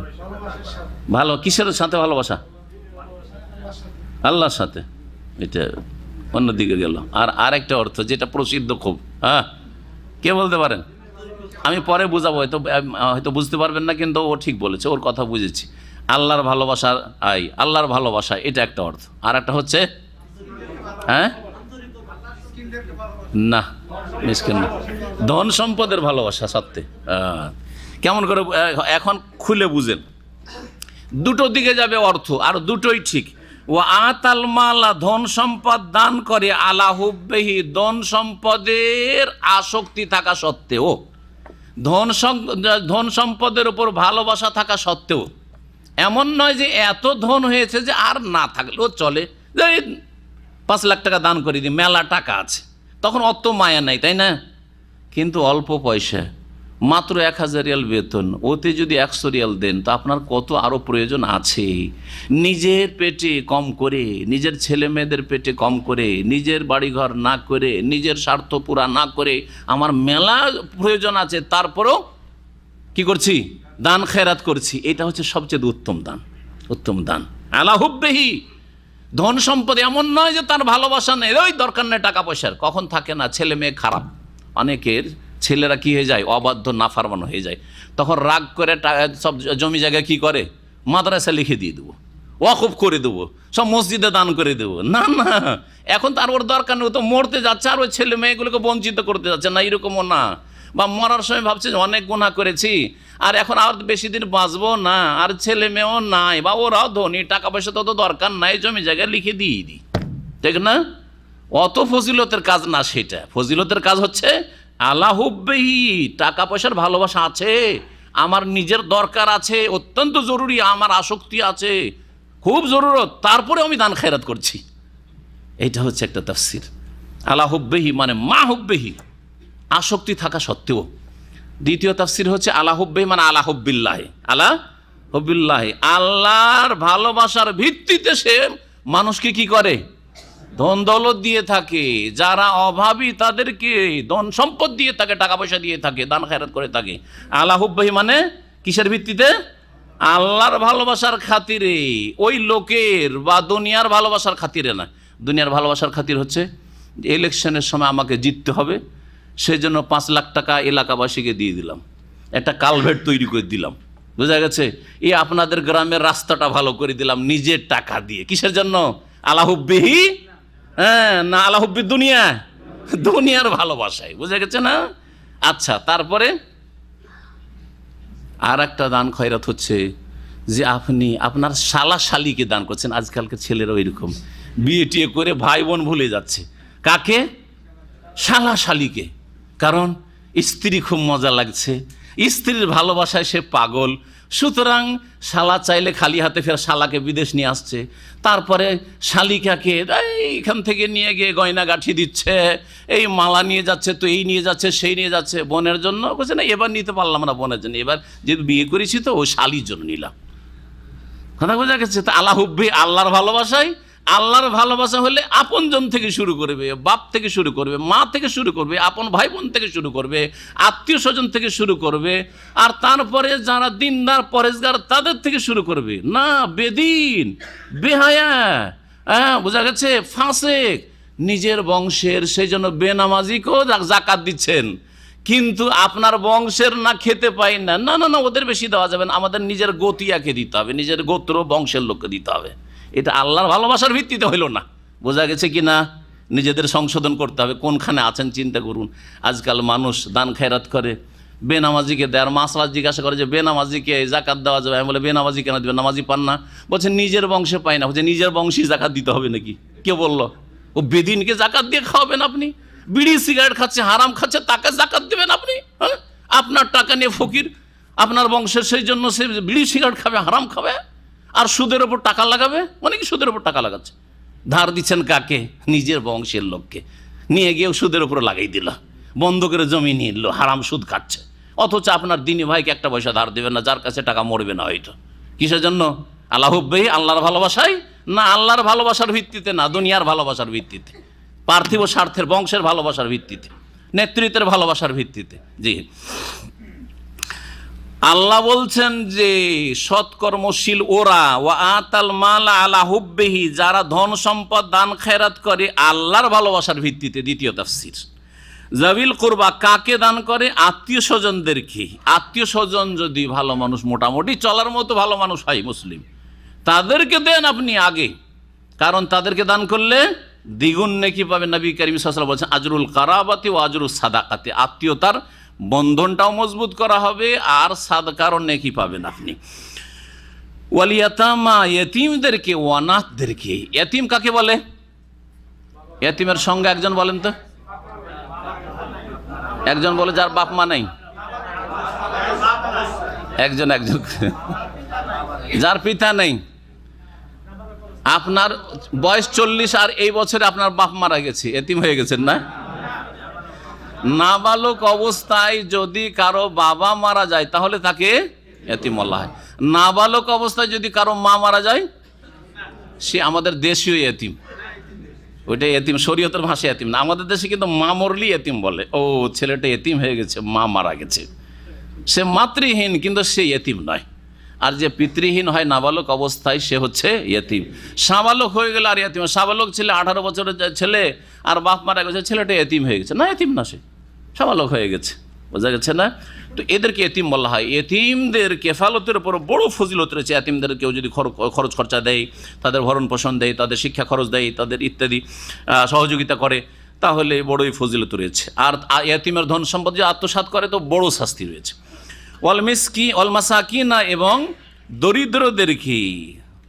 [SPEAKER 2] ভালো, কিসের সাথে ভালোবাসা? আল্লাহর সাথে। এটা অন্যদিকে গেল। আর আরেকটা অর্থ যেটা প্রসিদ্ধ খুব, হ্যাঁ, কে বলতে পারেন? আমি পরে বুঝাবো, হয়তো বুঝতে পারবেন না, কিন্তু ও ঠিক বলেছে, ওর কথা বুঝেছি। আল্লাহর ভালোবাসা, আল্লাহর ভালোবাসা, এটা একটা অর্থ। আর একটা হচ্ছে হ্যাঁ, না মিসকিন না, ধন সম্পদের ভালোবাসা সত্যি। কেমন করে এখন খুলে বুঝেন, দুটো দিকে যাবে অর্থ, আর দুটোই ঠিক। ও আতাল মালা, ধন সম্পদ দান করে, আলা হুব্বিহি, ধন সম্পদের আসক্তি থাকা সত্ত্বেও, ধন সম্পদের উপর ভালোবাসা থাকা সত্ত্বেও, এমন নয় যে এত ধন হয়েছে যে আর না থাকলেও চলে, যে 5 লাখ টাকা দান করে দিই, মেলা টাকা আছে, তখন অত মায়া নাই, তাই না? কিন্তু অল্প পয়সা, মাত্র 1000 রিয়াল বেতন, ওতে যদি 100 রিয়াল দেন তো আপনার কত আরও প্রয়োজন আছে। নিজের পেটে কম করে, নিজের ছেলে মেয়েদের পেটে কম করে, নিজের বাড়িঘর না করে, নিজের স্বার্থ পুরা না করে, আমার মেলা প্রয়োজন আছে, তারপরেও কি করছি? দান খেরাত করছি। এটা হচ্ছে সবচেয়ে উত্তম দান, উত্তম দান। আলা হুব্বিহি, ধন সম্পদ এমন নয় যে তার ভালোবাসা নেই, ওই দরকার নেই টাকা পয়সার, কখন থাকে না, ছেলে মেয়ে খারাপ, অনেকের ছেলেরা কি হয়ে যায়, অবাধ্য নাফরমান হয়ে যায়, তখন রাগ করে সব জমি জায়গায় কি করে, মাদ্রাসা লিখে দিয়ে দেবো, ওয়াকফ করে দেবো, সব মসজিদে দান করে দেবো। না না, এখন তার ওর দরকার নেই, তো মরতে যাচ্ছে আর ওই ছেলে মেয়েগুলোকে বঞ্চিত করতে যাচ্ছে না, এরকমও না। বা মরার সময় ভাবছে অনেক গুনাহ করেছি, আর এখন আর বেশি দিন বাঁচবো না, আর ছেলে মেয়েও নাই, বা ওরাও ধনী, টাকা পয়সা তো দরকার নাই, জমি জায়গায় লিখে দিয়ে দিই, ঠিক না? অত ফজিলতের কাজ না সেটা। ফজিলতের কাজ হচ্ছে আলা হুব্বিহি, টাকা পয়সার ভালোবাসা আছে, আমার নিজের দরকার আছে, অত্যন্ত জরুরি, আমার আসক্তি আছে, খুব জরুরত, তারপরে আমি দান খেরাত করছি। এইটা হচ্ছে একটা তাফসীর। আলা হুব্বিহি মানে মা হুব্বিহি, আসক্তি থাকা সত্ত্বেও। দ্বিতীয় তাফসীর হচ্ছে আলা হুব্বিহি মানে আলা হুব্বিল্লাহ, আলা হুব্বিল্লাহ, আল্লাহর ভালোবাসার ভিত্তিতে সে মানুষকে কি করে, ধন দৌলত দিয়ে থাকে, যারা অভাবী তাদেরকে ধন সম্পদ দিয়ে থাকে, টাকা পয়সা দিয়ে থাকে, দান খেরাত করে থাকে। আলা হুব্বিহি মানে কিসের ভিত্তিতে? আল্লাহর ভালোবাসার খাতিরে, ওই লোকের বা দুনিয়ার ভালোবাসার খাতিরে না। দুনিয়ার ভালোবাসার খাতির হচ্ছে ইলেকশনের সময় আমাকে জিততে হবে, সেজন্য 5 লাখ টাকা এলাকাবাসীকে দিয়ে দিলাম, একটা কালভেট তৈরি করে দিলাম, বোঝা গেছে? এই আপনাদের গ্রামের রাস্তাটা ভালো করে দিলাম নিজের টাকা দিয়ে। কিসের জন্য? আলা হুব্বিহি, হ্যাঁ, না আলা হুব্বি দুনিয়া, দুনিয়ার ভালোবাসায়, বুঝা গেছে না? আচ্ছা, তারপরে আর একটা দান খয়রাত হচ্ছে যে আপনি আপনার শালা শালিকে দান করছেন। আজকালকার ছেলেরা ওইরকম বিয়ে টিয়ে করে ভাই বোন ভুলে যাচ্ছে। কাকে? শালা শালিকে। কারণ স্ত্রী খুব মজা লাগছে, স্ত্রীর ভালোবাসায় সে পাগল, সুতরাং শালা চাইলে খালি হাতে ফের শালাকে বিদেশ নিয়ে আসছে, তারপরে শালিকাকে এইখান থেকে নিয়ে গিয়ে গয়না গাঁঠি দিচ্ছে, এই মালা নিয়ে যাচ্ছে, তো এই নিয়ে যাচ্ছে, সেই নিয়ে যাচ্ছে, বোনের জন্য বলছে না এবার নিতে পারলাম না, বোনের জন্য, এবার যেহেতু বিয়ে করেছি তো ওই শালির জন্য নিলাম। কথা বোঝা গেছে? তা আল্লাহ হুব্বি, আল্লাহর ভালোবাসায়, আল্লাহর ভালোবাসা হলে আপনজন থেকে শুরু করবে, বাপ থেকে শুরু করবে, মা থেকে শুরু করবে, আপন ভাই বোন থেকে শুরু করবে, আত্মীয় স্বজন থেকে শুরু করবে, আর তারপরে যারা দিনদার পরেজগার তাদের থেকে শুরু করবে। না, বেদিন, বেহায়া, বোঝা গেছে, ফাসেক, নিজের বংশের, সেই জন্য বেনামাজিকেও জাকাত দিচ্ছেন, কিন্তু আপনার বংশের না খেতে পাই না, না না না, ওদের বেশি দেওয়া যাবে না, আমাদের নিজের গতিয়াকে দিতে হবে, নিজের গোত্র বংশের লোককে দিতে হবে। এটা আল্লাহর ভালোবাসার ভিত্তিতে হইল না। বোঝা গেছে কি না? নিজেদের সংশোধন করতে হবে। কোনখানে আছেন চিন্তা করুন। আজকাল মানুষ দান খেরাত করে, বেনামাজিকে দেয়, আর মাসলা জিজ্ঞাসা করে যে বেনামাজিকে জাকাত দেওয়া যাবে। আমি বলে বেনামাজি কেন দেবে, নামাজি পান না? বলছে নিজের বংশে পাই না। বলছে নিজের বংশী জাকাত দিতে হবে নাকি? কে বললো? ও বেদিনকে জাকাত দিয়ে খাওয়াবেন আপনি? বিড়ি সিগারেট খাচ্ছে, হারাম খাচ্ছে, তাকে জাকাত দেবেন আপনি? হ্যাঁ, আপনার টাকা নিয়ে ফকির আপনার বংশের, সেই জন্য সে বিড়ি সিগারেট খাবে, হারাম খাবে, আর সুদের ওপর টাকা লাগাবে। অনেকে সুদের ওপর টাকা লাগাচ্ছে। ধার দিচ্ছেন কাকে? নিজের বংশের লোককে। নিয়ে গিয়েও সুদের ওপর লাগাই দিল, বন্ধ করে জমি নিয়ে এলো, হারাম সুদ খাচ্ছে। অথচ আপনার দিনী ভাইকে একটা পয়সা ধার দেবেন না, যার কাছে টাকা মরবে না হয়তো। কিসের জন্য? আল্লাহ হুব্বি, আল্লাহর ভালোবাসায় না, আল্লাহর ভালোবাসার ভিত্তিতে না, দুনিয়ার ভালোবাসার ভিত্তিতে, পার্থিব স্বার্থের, বংশের ভালোবাসার ভিত্তিতে, নেতৃত্বের ভালোবাসার ভিত্তিতে। জি, আল্লাহ বলছেন যে সৎকর্মশীল ওরা, ওয়া আতাল মাল আলা হুব্বিহি, যারা ধন সম্পদ দান খেরাত করে আল্লাহর ভালোবাসার ভিত্তিতে। দ্বিতীয় তাফসীর, জাবিল কুরবা, কাকে দান করে? আত্মীয় স্বজনদেরকে। আত্মীয় স্বজন যদি ভালো মানুষ, মোটামুটি চলার মতো ভালো মানুষ হয়, মুসলিম, তাদেরকে দেন আপনি আগে, কারণ তাদেরকে দান করলে দ্বিগুণ নেকি পাবেন। নবী করিম সাল্লাল্লাহু আলাইহি ওয়াসাল্লাম বলছেন আজরুল কারাবাতি ওয়া আজরুস সাদাকাতি, আত্মীয়তার বন্ধনটাও মজবুত করা হবে আর সাদকারও নেকি পাবেন আপনি। ওয়াল ইয়াতামা, ইয়েতিমদেরকে, ওয়ানাথদেরকে। ইয়েতিম কাকে বলে? ইয়েতিমের সঙ্গে একজন বলেন তো, একজন বলে যার বাপ মা নেই, একজন যার পিতা নেই। আপনার বয়স 40 আর এই বছরে আপনার বাপ মারা গেছে, এতিম হয়ে গেছেন না? নাবালক অবস্থায় যদি কারো বাবা মারা যায় তাহলে তাকে এতিম বলা হয়। নাবালক অবস্থায় যদি কারো মা মারা যায় সে আমাদের দেশীয় এতিম, ওইটা এতিম, শরীয়তের ভাষায় এতিম না। আমাদের দেশে কিন্তু মা মরলি এতিম বলে, ও ছেলেটা এতিম হয়ে গেছে, মা মারা গেছে, সে মাতৃহীন কিন্তু সে এতিম নয়। আর যে পিতৃহীন হয় নাবালক অবস্থায় সে হচ্ছে ইয়েতিম। সাবালক হয়ে গেলে আর ইয়েতিম। সাবালক ছেলে 18 বছরের ছেলে আর বাপ মারা গেছে, ছেলেটা এতিম হয়ে গেছে না, এতিম না, সে সাবালক হয়ে গেছে। বোঝা গেছে না? তো এদেরকে এতিম বলা হয়। এতিমদের কেফালতের উপর বড় ফজিলত রয়েছে। এতিমদের কেউ যদি খরচ খরচা দেয়, তাদের ভরণ পোষণ দেয়, তাদের শিক্ষা খরচ দেয়, তাদের ইত্যাদি সহযোগিতা করে, তাহলে বড়ই ফজিলত রয়েছে। আর এতিমের ধন সম্পদ যে আত্মসাৎ করে তো বড় শাস্তি রয়েছে। ওয়াল মাসাকিনা, এবং দরিদ্রদেরকে।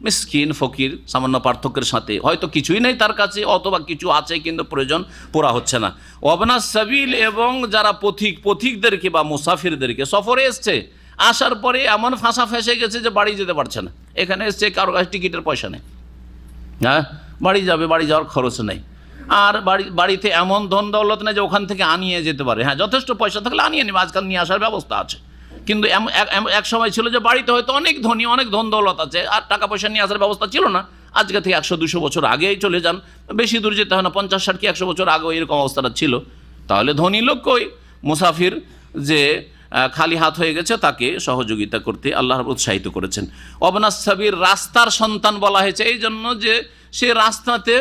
[SPEAKER 2] মিসকিন, ফকির সামান্য পার্থক্যের সাথে, হয়তো কিছুই নেই তার কাছে, অথবা কিছু আছে কিন্তু প্রয়োজন পুরা হচ্ছে না। ওয়াবনাস সাবিল, এবং যারা পথিকদেরকে বা মুসাফিরদেরকে, সফরে এসছে, আসার পরে এমন ফাঁসা ফেঁসে গেছে যে বাড়ি যেতে পারছে না। এখানে এসছে, কারো কাছে টিকিটের পয়সা নেই, হ্যাঁ, বাড়ি যাবে, বাড়ি যাওয়ার খরচ নেই, আর বাড়িতে এমন ধন দৌলত নেই যে ওখান থেকে আনিয়ে যেতে পারে। হ্যাঁ, যথেষ্ট পয়সা থাকলে আনিয়ে নেবে, আজকাল নিয়ে আসার ব্যবস্থা আছে। কিন্তু এক সময় ছিল যে বাড়িতে হয়তো অনেক ধনী, অনেক ধন দৌলত আছে, আর টাকা পয়সা নিয়ে আসার ব্যবস্থা ছিল না। আজকে থেকে 100-200 বছর আগেই চলে যান, বেশি দূর যেতে হয় না, 50-60 কি 100 বছর আগেও এরকম অবস্থাটা ছিল। তাহলে ধনী লোক কই? মুসাফির যে খালি হাত হয়ে গেছে তাকে সহযোগিতা করতে আল্লাহ উৎসাহিত করেছেন। অবনাস সাবির, রাস্তার সন্তান বলা হয়েছে এই জন্য যে সে রাস্তাতে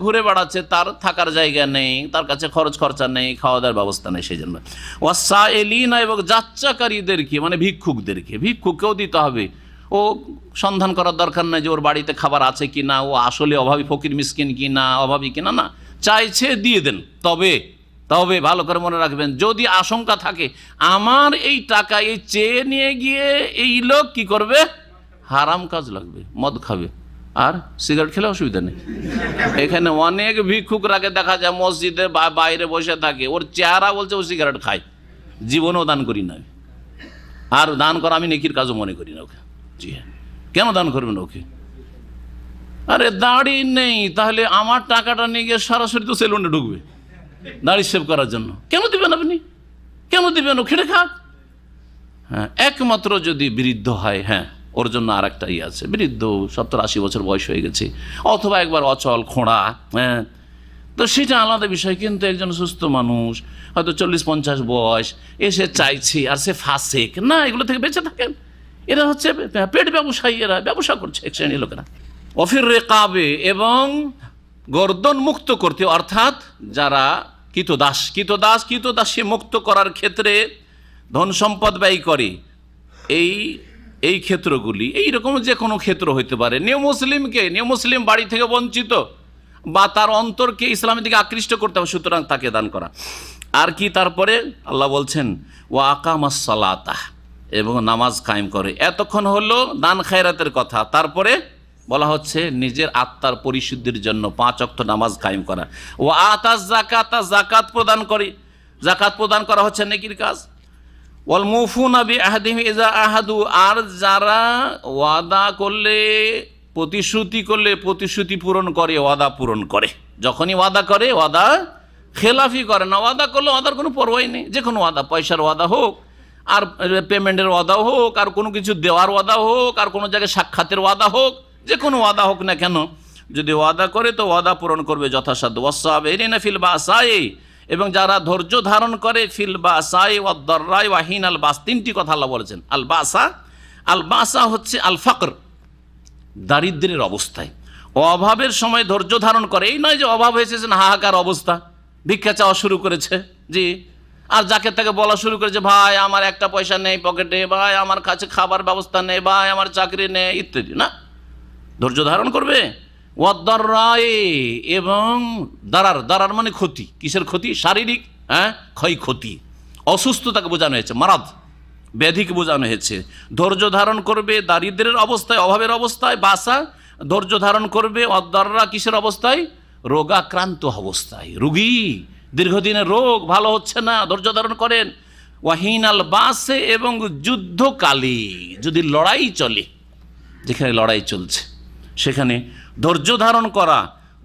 [SPEAKER 2] ঘুরে বেড়াচ্ছে, তার থাকার জায়গা নেই, তার কাছে খরচ খরচা নেই, খাওয়া দাওয়ার ব্যবস্থা নেই, সেই জন্য। ওয়াসাইলিনা, এবং যাচ্চাকারীদেরকে, মানে ভিক্ষুকদেরকে। ভিক্ষুককেও দিতে হবে। ও সন্ধান করার দরকার নাই যে ওর বাড়িতে খাবার আছে কি না, ও আসলে অভাবী ফকির মিসকিন কি না, অভাবী কিনা, না, চাইছে দিয়ে দেন। তবে ভালো করে মনে রাখবেন, যদি আশঙ্কা থাকে আমার এই টাকা এই চেয়ে নিয়ে গিয়ে এই লোক কি করবে, হারাম কাজ লাগবে, মদ খাবে আর সিগারেট খেলে অসুবিধা নেই। এখানে অনেক ভিক্ষুকরাকে দেখা যায় মসজিদে বা বাইরে বসে থাকে, ওর চেহারা বলছে ও সিগারেট খায়, জীবনেও দান করি না। আর দান করা আমি নেকির কাজও মনে করি না ওকে। জি হ্যাঁ, কেন দান করবেন ওকে? আরে দাড়ি নেই, তাহলে আমার টাকাটা নিয়ে গিয়ে সরাসরি তো সেলুনে ঢুকবে দাড়ি শেভ করার জন্য। কেন দিবেন আপনি? কেন দিবেন? ও খেটে খাক। হ্যাঁ, একমাত্র যদি বৃদ্ধ হয়, হ্যাঁ, ও ওর জন্য আর একটা আছে, বৃদ্ধ 70-80 বছর বয়স হয়ে গেছে, অথবা একবার অচল খোঁড়া, হ্যাঁ, তো সেটা আলাদা বিষয়। কিন্তু একজন সুস্থ মানুষ হয়তো 40-50 বয়স এসে চাইছে, আর সে ফাসেক না, এগুলো থেকে বেঁচে থাকেন। এরা হচ্ছে পেট ব্যবসায়ী, এরা ব্যবসা করছে এক শ্রেণীর লোকেরা। অফির রেকাবে, এবং গর্দন মুক্ত করতে, অর্থাৎ যারা কৃতদাসী মুক্ত করার ক্ষেত্রে ধন সম্পদ ব্যয় করে, এই ক্ষেত্রগুলি এইরকম যে কোনো ক্ষেত্র হইতে পারে। নিউ মুসলিম বাড়ি থেকে বঞ্চিত বা তার অন্তরকে ইসলামের দিকে আকৃষ্ট করতে হবে, সুতরাং তাকে দান করা। আর কি তারপরে আল্লাহ বলছেন ওয়া আকামাস সালাতাহ, এবং নামাজ কায়েম করে। এতক্ষণ হলো দান খায়রাতের কথা, তারপরে বলা হচ্ছে নিজের আত্মার পরিশুদ্ধির জন্য 5 ওয়াক্ত নামাজ কায়েম করা। ওয়া আতাজ যাকাত, যাকাত প্রদান করে। যাকাত প্রদান করা হচ্ছে নেকির কাজ। ওয়াল মুফুনা বিআহদিহিম ইযা আহাদু, আর যারা ওয়াদা করলে, প্রতিশ্রুতি করলে প্রতিশ্রুতি পূরণ করে, ওয়াদা পূরণ করে। যখনই ওয়াদা করে ওয়াদা খেলাফি করে না। ওয়াদা করলে ওয়াদার কোনো পরোয়াই নেই, যে কোনো ওয়াদা, পয়সার ওয়াদা হোক, আর পেমেন্টের ওয়াদাও হোক, আর কোনো কিছু দেওয়ার ওয়াদা হোক, আর কোনো জায়গায় সাক্ষাতের ওয়াদা হোক, যে কোনো ওয়াদা হোক না কেন, যদি ওয়াদা করে তো ওয়াদা পূরণ করবে যথাসাধ্য। ওয়াসসাবিরিনা ফিল বাসাই, এবং যারা ধৈর্য ধারণ করে, ফিল বাসাই ওয়াদ-দাররাই ওয়া হিনাল বাস, 3টি কথা আল্লাহ বলেছেন। আল বাসা হচ্ছে আল ফাকর, দারিদ্র্যের অবস্থায়, অভাবের সময় ধৈর্য ধারণ করে। এই নয় যে অভাব হয়েছে না হাহাকার অবস্থা, ভিক্ষা চাওয়া শুরু করেছে, জি, আর যাকে তাকে বলা শুরু করেছে, ভাই আমার একটা পয়সা নেই পকেটে, ভাই আমার কাছে খাবার ব্যবস্থা নেই, ভাই আমার চাকরি নেই, ইত্যাদি। না, ধৈর্য ধারণ করবে। ওয়াদ-দাররাই, এবং দারার মানে ক্ষতি। কিসের ক্ষতি? শারীরিক ক্ষয়ক্ষতি, অসুস্থতাকে বোঝানো হয়েছে, মারাদ, ব্যাধিকে বোঝানো হয়েছে। ধৈর্য ধারণ করবে দারিদ্র্যের অবস্থায়, অভাবের অবস্থায়। বাসা, ধৈর্য ধারণ করবে। ওয়াদ-দাররা কিসের অবস্থায়? রোগাক্রান্ত অবস্থায়, রোগী, দীর্ঘদিনের রোগ, ভালো হচ্ছে না, ধৈর্য ধারণ করেন। ওয়াহিনাল বাসে, এবং যুদ্ধকালে, যদি লড়াই চলে, যেখানে লড়াই চলছে সেখানে ধৈর্য ধারণ করা।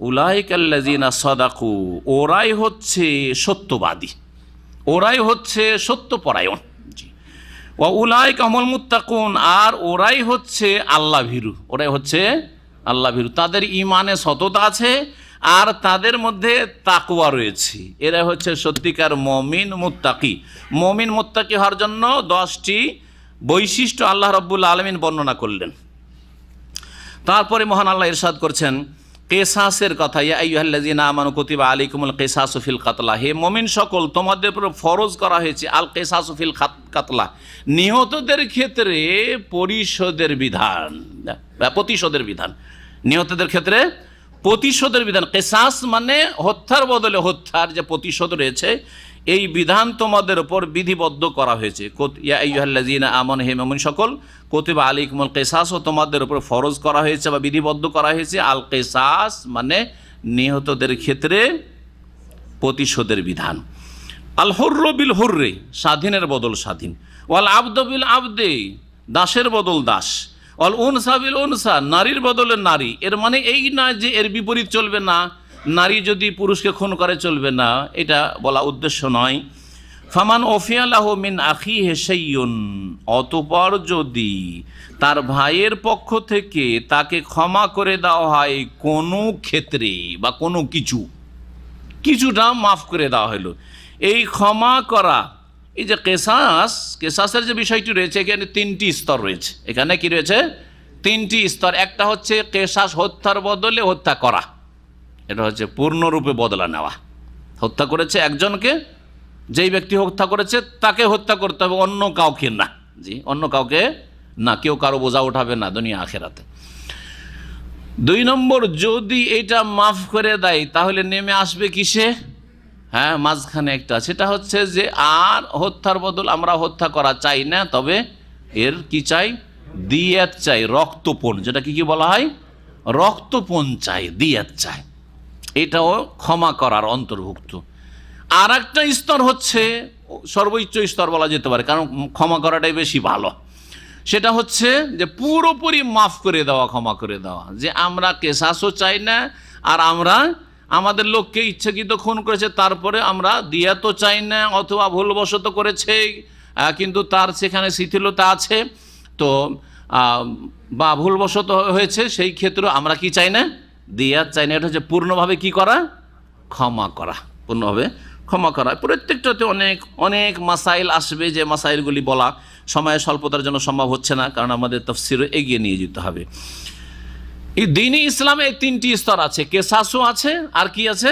[SPEAKER 2] উলাইকাল্লাযিনা সাদাকু, ওরাই হচ্ছে সত্যবাদী, ওরাই হচ্ছে সত্যপরায়ণ। জি, ওয়া উলাইকা হুমুল মুত্তাকুন, আর ওরাই হচ্ছে আল্লাহ ভীরু, ওরাই হচ্ছে আল্লাহ ভীরু। তাদের ঈমানে সততা আছে, আর তাদের মধ্যে তাকওয়া রয়েছে। এরা হচ্ছে সত্যিকার মুমিন মুত্তাকি। মুমিন মুত্তাকি হওয়ার জন্য 10টি বৈশিষ্ট্য আল্লাহ রাব্বুল আলামিন বর্ণনা করলেন। তারপরে মহান আল্লাহ ইরশাদ করছেন কিসাসের কথা, ইয়া আইয়ুহাল্লাযিনা আমানু কুতিবা আলাইকুমুল কিসাসু ফিল কাতলা, হে মুমিন সকল, তোমাদের উপর ফরজ করা হয়েছে আল কিসাসু ফিল কাতলা, নিহতদের ক্ষেত্রে প্রতিশোধের বিধান। নিহতদের ক্ষেত্রে প্রতিশোধের বিধান। কিসাস মানে হত্যার বদলে হত্যার যে প্রতিশোধ রয়েছে, এই বিধান তোমাদের উপর বিধিবদ্ধ করা হয়েছে। ইয়া আইয়ুহাল্লাযিনা আমানু, হে মুমিন সকল, কুতিবা আলাইকুমুল কিসাস, তোমাদের উপর ফরজ করা হয়েছে বা বিধিবদ্ধ করা হয়েছে আল কিসাস মানে নিহতদের ক্ষেত্রে প্রতিশোধের বিধান। আল হুররু বিল হুররি, স্বাধীনের বদল স্বাধীন। ওয়াল আবদু বিল আবদি, দাসের বদল দাস। অল উনসা বিল উনসা, নারীর বদলে নারী। এর মানে এই না যে এর বিপরীত চলবে না, নারী যদি পুরুষকে খুন করে চলবে না, এটা বলা উদ্দেশ্য নয়। ফামান ওফিয়া লাহু মিন আখিহি শাইউন, অতঃপর যদি তার ভাইয়ের পক্ষ থেকে তাকে ক্ষমা করে দেওয়া হয় কোনো ক্ষেত্রে বা কোনো কিছুটা মাফ করে দেওয়া হলো, এই ক্ষমা করা, এই যে কেসাসের যে বিষয়টি রয়েছে, এখানে 3টি স্তর রয়েছে। এখানে কি রয়েছে? 3টি স্তর। একটা হচ্ছে কেসাস, হত্যার বদলে হত্যা করা, এটা হচ্ছে পূর্ণরূপে বদলা নেওয়া। হত্যা করেছে একজনকে, যেই ব্যক্তি হত্যা করেছে তাকে হত্যা করতে হবে, অন্য কাউকে না। জি, অন্য কাউকে না, কেউ কারো বোঝা উঠাবে না দুনিয়া আখেরাতে। 2 নম্বর, যদি এটা মাফ করে দেয় তাহলে নেমে আসবে কিসে? মাঝখানে একটা, সেটা হচ্ছে যে আর হত্যার বদল আমরা হত্যা করা চাই না, তবে এর কি চাই? দিয়াত চাই, রক্তপণ, যেটা কি বলা হয়? রক্তপণ চাই, দিয়াত চাই। এটাও ক্ষমা করার অন্তর্ভুক্ত। আর একটা স্তর হচ্ছে সর্বোচ্চ স্তর বলা যেতে পারে, কারণ ক্ষমা করাটাই বেশি ভালো। সেটা হচ্ছে যে পুরোপুরি মাফ করে দেওয়া, ক্ষমা করে দেওয়া, যে আমরা কেসাসও চাই না, আর আমরা আমাদের লোককে ইচ্ছাকৃত খুন করেছে তারপরে আমরা দিয়াতও চাই না, অথবা ভুলবশত করেছে কিন্তু তার সেখানে শিথিলতা আছে, তো বা ভুলবশত হয়েছে, সেই ক্ষেত্রে আমরা কি চাই না? দিয়াত চাই না। এটা হচ্ছে পূর্ণভাবে কি করা? ক্ষমা করা, পূর্ণভাবে ক্ষমা করা। প্রত্যেকটাতে অনেক অনেক মাসাইল আসবে, যে মাসাইলগুলি বলা সময়ের স্বল্পতার জন্য সম্ভব হচ্ছে না, কারণ আমাদের তাফসীরে এগিয়ে নিয়ে যেতে হবে। এই দ্বীন ইসলামে এই তিনটি স্তর আছে, কেসাসও আছে, আর কি আছে?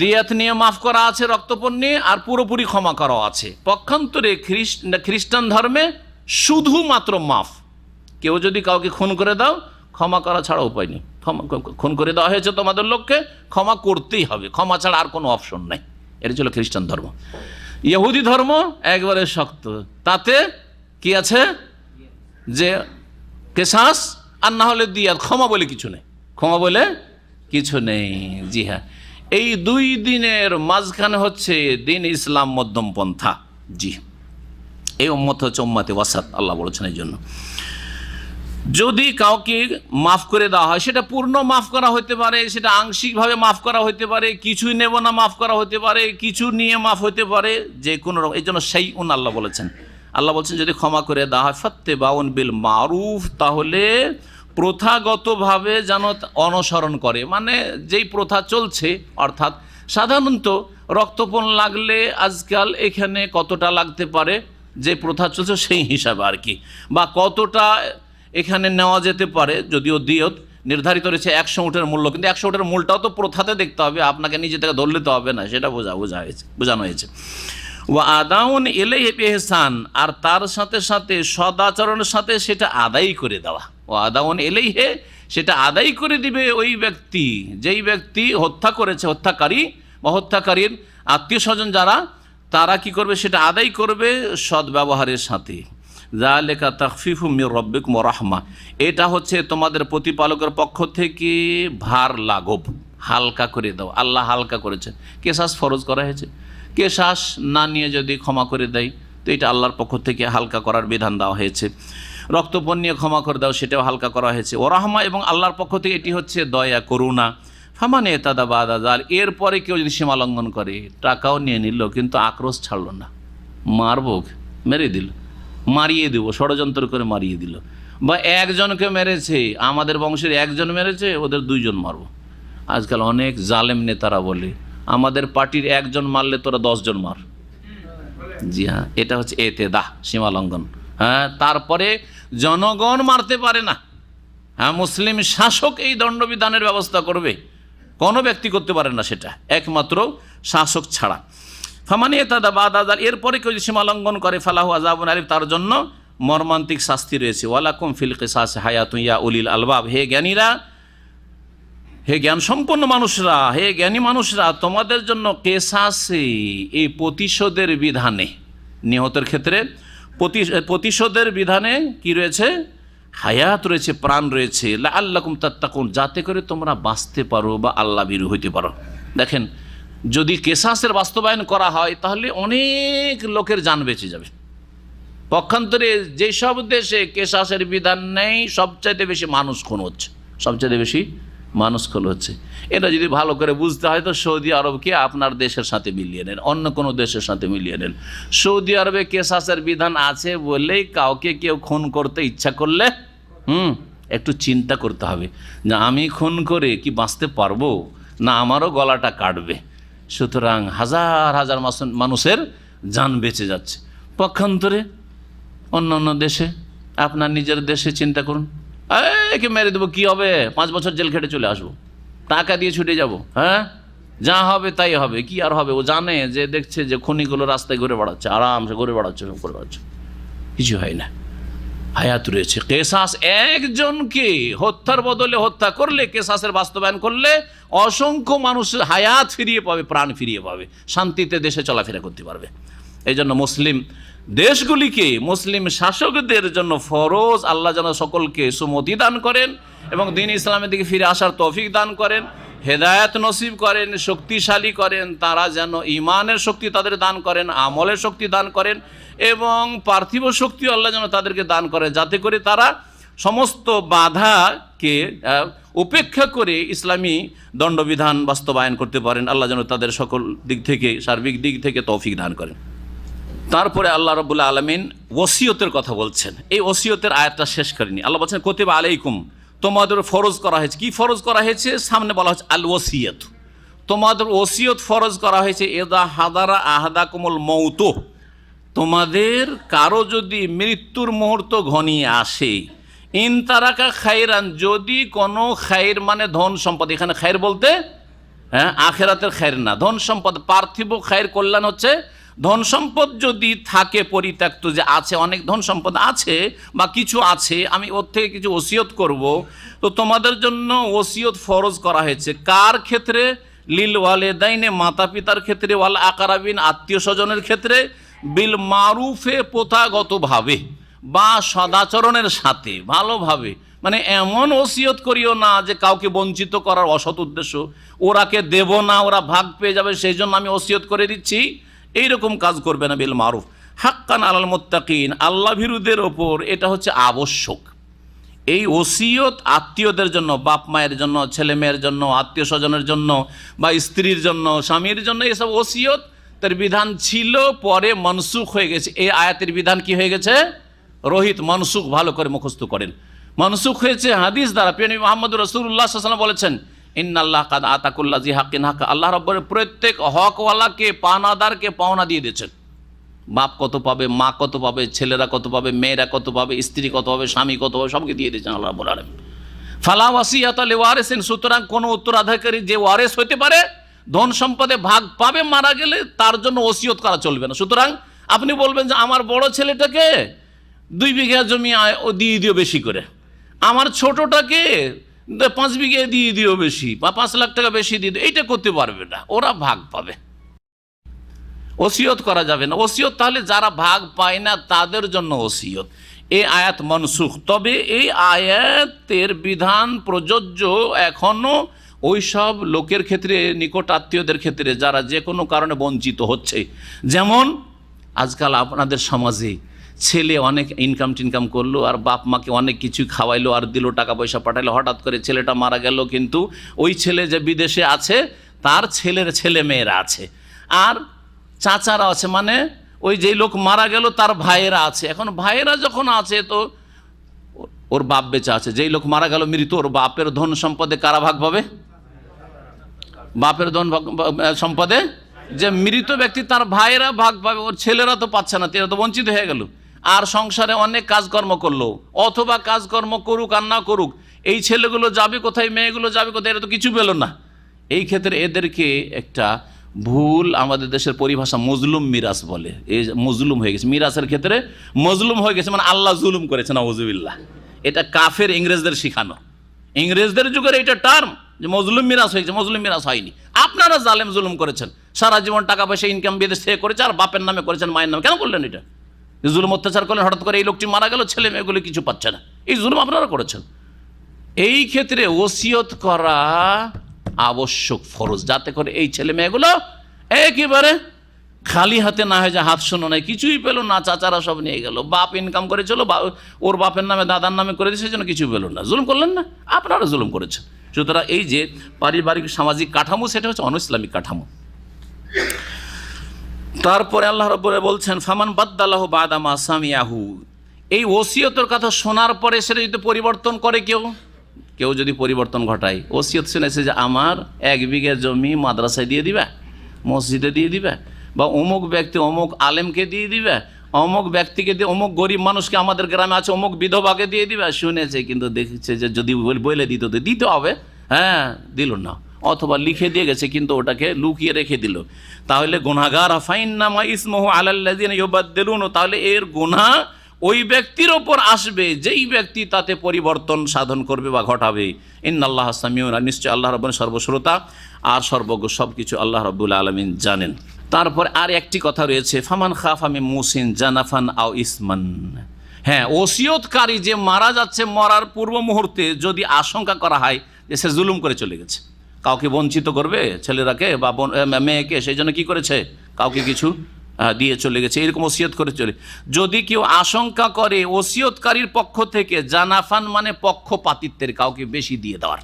[SPEAKER 2] দিয়াত নিয়ে মাফ করা আছে, রক্তপণ নিয়ে, আর পুরোপুরি ক্ষমা করাও আছে। পক্ষান্তরে খ্রিস্টান ধর্মে শুধুমাত্র মাফ। কেউ যদি কাউকে খুন করে দাও, ক্ষমা করা ছাড়া উপায় নেই। খুন করে দেওয়া হয়েছে তোমাদের লোককে, ক্ষমা করতেই হবে, ক্ষমা ছাড়া আর কোনো অপশন নাই। এটা ছিল খ্রিস্টান ধর্ম। ইহুদি ধর্ম একবারে শক্ত, তাতে কি আছে? যে কেসাস আর না হলে দিয়াত, ক্ষমা বলে কিছু নেই, ক্ষমা বলে কিছু নেই। জি হ্যাঁ, এই দুই দিনের মাঝখানে হচ্ছে দিন ইসলাম, মধ্যম পন্থা। জি, এই উম্মত হচ্ছে উম্মতে ওয়াসাত, আল্লাহ বলেছেন। এই জন্য যদি কাউকে মাফ করে দেওয়া হয়, সেটা পূর্ণ মাফ করা হতে পারে, সেটা আংশিকভাবে মাফ করা হতে পারে, কিছুই নেব না মাফ করা হতে পারে, কিছু নিয়ে মাফ হতে পারে, যে কোনো রকম। এই জন্য শাইউন আল্লাহ বলেছেন। আল্লাহ বলছেন যদি ক্ষমা করে দেওয়া হয় ফাত্তেবাউন বিল মারুফ, তাহলে প্রথাগতভাবে যেন অনুসরণ করে। মানে যেই প্রথা চলছে, অর্থাৎ সাধারণত রক্তপণ লাগলে আজকাল এখানে কতটা লাগতে পারে, যে প্রথা চলছে সেই হিসাবে আর কি, বা কতটা এখানে নেওয়া যেতে পারে। যদিও দিয়ত নির্ধারিত রয়েছে 100 উটের মূল্য, কিন্তু 100 উটের মূলটাও তো প্রথাতে দেখতে হবে, আপনাকে নিজে থেকে ধরলে তো হবে না, সেটা বোঝানো হয়েছে। ওয়া আদাউন ইলাইহি বিইহসান, আর তার সাথে সাথে সদাচরণের সাথে সেটা আদায় করে দেওয়া। ওয়া আদাউন ইলাইহি, সেটা আদায় করে দিবে ওই ব্যক্তি, যেই ব্যক্তি হত্যা করেছে, হত্যাকারী বা হত্যাকারীর আত্মীয় স্বজন যারা, তারা কি করবে? সেটা আদায় করবে সদ্ব্যবহারের সাথে। যালিকা তাখফিফুম মির রাব্বিকুম ওয়া রাহমা, এটা হচ্ছে তোমাদের প্রতিপালকের পক্ষ থেকে ভার লাঘব, হালকা করে দাও। আল্লাহ হালকা করেছেন। কেসাস ফরজ করা হয়েছে, কেসাস না নিয়ে যদি ক্ষমা করে দেয় তো এটা আল্লাহর পক্ষ থেকে হালকা করার বিধান দেওয়া হয়েছে। রক্তপণ নিয়ে ক্ষমা করে দাও, সেটাও হালকা করা হয়েছে। ও রাহমা, এবং আল্লাহর পক্ষ থেকে এটি হচ্ছে দয়া, করুণা। ফামানে তাদা বাদা জাল, এরপরে কেউ যদি সীমা লঙ্ঘন করে, টাকাও নিয়ে নিল কিন্তু আক্রোশ ছাড়লো না, মারবো, মেরে দিল, মারিয়ে দেব, ষড়যন্ত্র করে মারিয়ে দিল, বা একজনকে মেরেছে, আমাদের বংশের একজন মেরেছে, ওদের 2 জন মারবো। আজকাল অনেক জালেম নেতারা বলে আমাদের পার্টির একজন মারলে তোরা 10 জন মার। জি হ্যাঁ, এটা হচ্ছে এতেদাহ, সীমা লঙ্ঘন। হ্যাঁ, তারপরে জনগণ মারতে পারে না। হ্যাঁ, মুসলিম শাসক এই দণ্ডবিধানের ব্যবস্থা করবে, কোনো ব্যক্তি করতে পারে না সেটা, একমাত্র শাসক ছাড়া। ফামানি তাদা বাদাদাল, এরপরে কেউ যদি সীমা লঙ্ঘন করে, ফালাহু আযাবুন আলীম, তার জন্য মর্মান্তিক শাস্তি রয়েছে। ওয়ালাকুম ফিল কিসাস হায়াতুন ইয়া উলিল আলবাব, হে জ্ঞানীরা, হে জ্ঞান সম্পন্ন মানুষরা, হে জ্ঞানী মানুষরা, তোমাদের জন্য কেসাসে, এই প্রতিশোধের বিধানে, নিহতের ক্ষেত্রে প্রতিশোধের বিধানে কি রয়েছে? হায়াত রয়েছে, প্রাণ রয়েছে। লাআল্লাকুম তাত্তাকুন, যাতে করে তোমরা বাঁচতে পারো বা আল্লাহ ভীরু হইতে পারো। দেখেন, যদি কেসাসের বাস্তবায়ন করা হয় তাহলে অনেক লোকের জান বেঁচে যাবে। পক্ষান্তরে যেসব দেশে কেসাসের বিধান নেই, সবচাইতে বেশি মানুষ খুন হচ্ছে, সবচাইতে বেশি মানুষ খুন হচ্ছে। এটা যদি ভালো করে বুঝতে হয় তো সৌদি আরবকে আপনার দেশের সাথে মিলিয়ে নেন, অন্য কোনো দেশের সাথে মিলিয়ে নেন। সৌদি আরবে কেসাসের বিধান আছে বলেই কাউকে কেউ খুন করতে ইচ্ছা করলে একটু চিন্তা করতে হবে যে আমি খুন করে কি বাঁচতে পারবো, না আমারও গলাটা কাটবে। সুতরাং হাজার হাজার মানুষের জান বেঁচে যাচ্ছে। পক্ষান্তরে অন্য অন্য দেশে, আপনার নিজের দেশে চিন্তা করুন, একে মেরে দেবো, কী হবে, 5 বছর জেল খেটে চলে আসবো, টাকা দিয়ে ছুটে যাব, হ্যাঁ যা হবে তাই হবে, কি আর হবে। ও জানে যে, দেখছে যে খুনিগুলো রাস্তায় ঘুরে বেড়াচ্ছে, আরামসে ঘুরে বেড়াচ্ছে, করে বেড়াচ্ছে, কিছু হয় না, হায়াত রয়েছে। কেসাস একজনকে হত্যার বদলে হত্যা করলে, কেসাসের বাস্তবায়ন করলে অসংখ্য মানুষ হায়াত ফিরিয়ে পাবে, প্রাণ ফিরিয়ে পাবে, শান্তিতে দেশে চলাফেরা করতে পারবে। এই জন্য মুসলিম দেশগুলিকে, মুসলিম শাসকদের জন্য ফরজ, আল্লাহ যেন সকলকে সুমতি দান করেন এবং দ্বীন ইসলামের দিকে ফিরে আসার তৌফিক দান করেন, হেদায়েত নসিব করেন, শক্তিশালী করেন। তারা যেন ঈমানের শক্তি তাদের দান করেন, আমলের শক্তি দান করেন এবং পার্থিব শক্তি আল্লাহ যেন তাদেরকে দান করেন, যাতে করে তারা সমস্ত বাধাকে উপেক্ষা করে ইসলামী দণ্ডবিধান বাস্তবায়ন করতে পারেন। আল্লাহ যেন তাদের সকল দিক থেকে, সার্বিক দিক থেকে তৌফিক দান করেন। তারপরে আল্লাহ রাব্বুল আলামিন ওসিয়তের কথা বলছেন। এই ওসিয়তের আয়াতটা শেষ করেনি। আল্লাহ বলছেন কুতিবা আলাইকুম, তোমাদের ফরজ করা হয়েছে। কি ফরজ করা হয়েছে? সামনে বলা হচ্ছে আল ওসিয়ত, তোমাদের ওসিয়ত ফরজ করা হয়েছে। এদা হাদারা আহাদাকুমুল মৌত, তোমাদের কারো যদি মৃত্যুর মুহূর্ত ঘনিয়ে আসে, ইন তারাকা খায়রান, যদি কোনো খায়ের মানে ধন সম্পদ, এখানে খায়ের বলতে আখেরাতের খায়ের না, ধন সম্পদ, পার্থিব খায়ের কল্যাণ হচ্ছে ধন সম্পদ যদি থাকে পরিত্যক্ত, যে আছে অনেক ধন সম্পদ আছে বা কিছু আছে, আমি ওর থেকে কিছু ওসিয়ত করব, তো তোমাদের জন্য ওসিয়ত ফরজ করা হয়েছে। কার ক্ষেত্রে? লিল ওয়ালিদাইনে, মাতা পিতার ক্ষেত্রে, ওয়াল আকরাবিন, আত্মীয় স্বজনের ক্ষেত্রে, বিল মারুফে, প্রথাগতভাবে বা সদাচরণের সাথে, ভালোভাবে। মানে এমন ওসিয়ত করিও না যে কাউকে বঞ্চিত করার অসৎ উদ্দেশ্য, ওরাকে দেব না, ওরা ভাগ পেয়ে যাবে সেই জন্য আমি ওসিয়ত করে দিচ্ছি, এইরকম কাজ করবে না। বিল মারুফ হাক্কান আলাল মুত্তাকিন, আল্লাহ ভীরুদের ওপর এটা হচ্ছে আবশ্যক। এই ওসিয়ত আত্মীয়দের জন্য, বাপ মায়ের জন্য, ছেলে মেয়ের জন্য, আত্মীয় স্বজনের জন্য বা স্ত্রীর জন্য, স্বামীর জন্য, এসব ওসিয়ত তার বিধান ছিল, পরে মনসুখ হয়ে গেছে। এই আয়াতের বিধান কি হয়ে গেছে? রহিত, মনসুখ। ভালো করে মুখস্থ করেন, মনসুখ হয়েছে হাদিস দ্বারা। প্রিয় নবী মুহাম্মদ রাসূলুল্লাহ সাল্লাল্লাহু আলাইহি ওয়াসাল্লাম বলেছেন, ইন্নাল্লাহ কাদ আতাকুল্লা জি হাক্কিন হাক্কা, আল্লাহ রাব্বুল প্রত্যেক হকওয়ালাকে, পাওনাদারকে পাওনা দিয়ে দিয়েছেন। বাপ কত পাবে, মা কত পাবে, ছেলেরা কত পাবে, মেয়েরা কত পাবে, স্ত্রী কত পাবে, স্বামী কত পাবে, সবকে দিয়ে দিয়েছেন আল্লাহ রাব্বুল আলামিন। ফালা ওয়াসিয়াতা লিওয়ারিসিন, সুতরাং কোনো উত্তরাধিকারী যে ওয়ারিস হতে পারে, ধন সম্পদে ভাগ পাবে মারা গেলে, তার জন্য ওসিয়ত করা চলবে না। সুতরাং আপনি বলবেন যে আমার বড় ছেলেটাকে 2 বিঘা জমি ও দিয়ে দিও বেশি করে, আমার ছোটটাকে 5 বিঘা দিয়ে দিও বেশি, বা 5 লাখ টাকা বেশি দিয়ে দিও, এইটা করতে পারবে না, ওরা ভাগ পাবে। ওসিয়ত করা যাবে না। ওসিয়ত তাহলে যারা ভাগ পায় না তাদের জন্য ওসিয়ত। এই আয়াত মনসুখ। তবে এই আয়াতের বিধান প্রযোজ্য এখনও ওই সব লোকের ক্ষেত্রে, নিকট আত্মীয়দের ক্ষেত্রে যারা যে কোনো কারণে বঞ্চিত হচ্ছে। যেমন আজকাল আপনাদের সমাজে ছেলে অনেক ইনকাম টিনকাম করলো, আর বাপ মাকে অনেক কিছু খাওয়াইলো আর দিল, টাকা পয়সা পাঠাইলো, হঠাৎ করে ছেলেটা মারা গেল, কিন্তু ওই ছেলে যে বিদেশে আছে তার ছেলের ছেলে মেয়েরা আছে, আর চাচারা আছে, মানে ওই যেই লোক মারা গেল তার ভাইয়েরা আছে। এখন ভাইয়েরা যখন আছে তো ওর বাপ বেঁচে আছে, যেই লোক মারা গেল মৃত, ওর বাপের ধন সম্পদে কারা ভাগ পাবে? বাপের ধন সম্পদে যে মৃত ব্যক্তি তার ভাইয়েরা ভাগ পাবে, ওর ছেলেরা তো পাচ্ছে না, এরা তো বঞ্চিত হয়ে গেল। আর সংসারে অনেক কাজকর্ম করলো, অথবা কাজকর্ম করুক আর না করুক, এই ছেলেগুলো যাবে কোথায়, মেয়েগুলো যাবে কোথায়, এরা তো কিছু পেল না। এই ক্ষেত্রে এদেরকে একটা ভুল আমাদের দেশের পরিভাষা মজলুম মিরাস বলে। এই মজলুম হয়ে গেছে, মিরাসের ক্ষেত্রে মজলুম হয়ে গেছে, মানে আল্লাহ জুলুম করেছে, নাউজুবিল্লাহ। এটা কাফের ইংরেজদের শিখানো, ইংরেজদের যুগের এটা টার্ম যে মজলুম মিরাস হয়েছে। মজলুম মিরাস হয়নি, আপনারা জালেম জুলুম করেছেন, সারা জীবন টাকা পয়সা ইনকাম বিদেশ থেকে করেছে, আর বাপের নামে করেছেন, মায়ের নামে। কেন করলেন এটা? জুলুম অত্যাচার করলেন, হঠাৎ করে এই লোকটি মারা গেল, ছেলে মেয়েগুলো কিছু পাচ্ছে না, এই জুলুম আপনারা করেছেন। এই ক্ষেত্রে ওসিয়ত করা আবশ্যক, ফরজ, যাতে করে এই ছেলে মেয়েগুলো একেবারে খালি হাতে না হয়ে যায়, হাত শোনো নাই, কিছুই পেলো না, চাচারা সব নিয়ে গেল, বাপ ইনকাম করেছিল, ওর বাপের নামে দাদার নামে করে দিয়েছে, সেজন্য কিছু পেলো না। জুলুম করলেন না, আপনারা জুলুম করেছেন। সুতরাং এই যে পারিবারিক সামাজিক কাঠামো, সেটা হচ্ছে অনইসলামিক কাঠামো। তারপরে আল্লাহ রাব্বুল বলছেন ফামান বাদ্দালাহু বাদা মা সামিয়াহু, এই ওসিয়তের কথা শোনার পরে সেটা যদি পরিবর্তন করে কেউ যদি পরিবর্তন ঘটায়, ওসিয়ত শুনেছে যে আমার 1 বিঘা জমি মাদ্রাসায় দিয়ে দিবে, মসজিদে দিয়ে দিবে, বা অমুক ব্যক্তি অমুক আলেমকে দিয়ে দিবে, অমুক ব্যক্তিকে দিয়ে, অমুক গরিব মানুষকে আমাদের গ্রামে আছে অমুক বিধবাকে দিয়ে দিবে, শুনেছে, কিন্তু দেখছে যে যদি বলে দিতে হবে, হ্যাঁ দিল না, অথবা লিখে দিয়ে গেছে কিন্তু ওটাকে লুকিয়ে রেখে দিল, তাহলে গুনাহগার ফাইন্নামা ইসমুহু আলাল্লাযিনা ইউবাদদিলুন, তাহলে এর গুনাহ ওই ব্যক্তির ওপর আসবে যেই ব্যক্তি তাতে পরিবর্তন সাধন করবে বা ঘটাবে। ইন্নাল্লাহা সামিউন, নিশ্চয় আল্লাহ রাব্বুল সর্বশ্রোতা আর সর্বজ্ঞ, সব কিছু আল্লাহ রাব্বুল আলামিন জানেন। তারপর আর একটি কথা রয়েছে, ফামান খাফা মিন মুসিন জানাফান আও ইসমান, হ্যাঁ ওসিয়তকারী যে মারা যাচ্ছে, মরার পূর্ব মুহূর্তে যদি আশঙ্কা করা হয় যে সে জুলুম করে চলে গেছে, কাউকে বঞ্চিত করবে, ছেলেরাকে বা মেয়েকে, সেই জন্য কী করেছে, কাউকে কিছু দিয়ে চলে গেছে, এরকম ওসিয়ত করে চলে, যদি কেউ আশঙ্কা করে ওসিয়তকারীর পক্ষ থেকে, জানাফান মানে পক্ষপাতিত্বের, কাউকে বেশি দিয়ে দেওয়ার,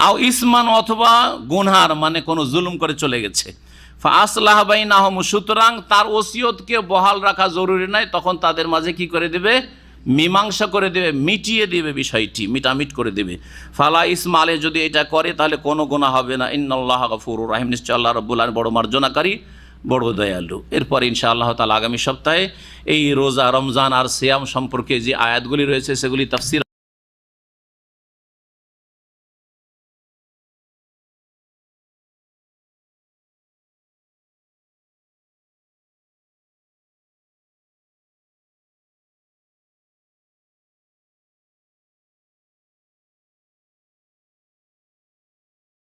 [SPEAKER 2] আও ইসমান অথবা গুনহার মানে কোনো জুলুম করে চলে গেছে, ফাসলাহ বাইনাহুম, সুতরাং তার ওসিয়তকে বহাল রাখা জরুরি নয়, তখন তাদের মাঝে কি করে দেবে, মীমাংসা করে দেবে, মিটিয়ে দেবে, বিষয়টি মিটামিট করে দেবে। ফালা ইসমালে, যদি এটা করে তাহলে কোনো গুনাহ হবে না। ইন্নাল্লাহ গফুরুর রহিম, নিশ্চয় আল্লাহ রাব্বুল আলামিন বড় মার্জনাকারী, বড় দয়ালু। এরপর ইনশাআল্লাহ তাআলা আগামী সপ্তাহে এই রোজা, রমজান আর সিয়াম সম্পর্কে যে আয়াতগুলি রয়েছে সেগুলি তাফসীর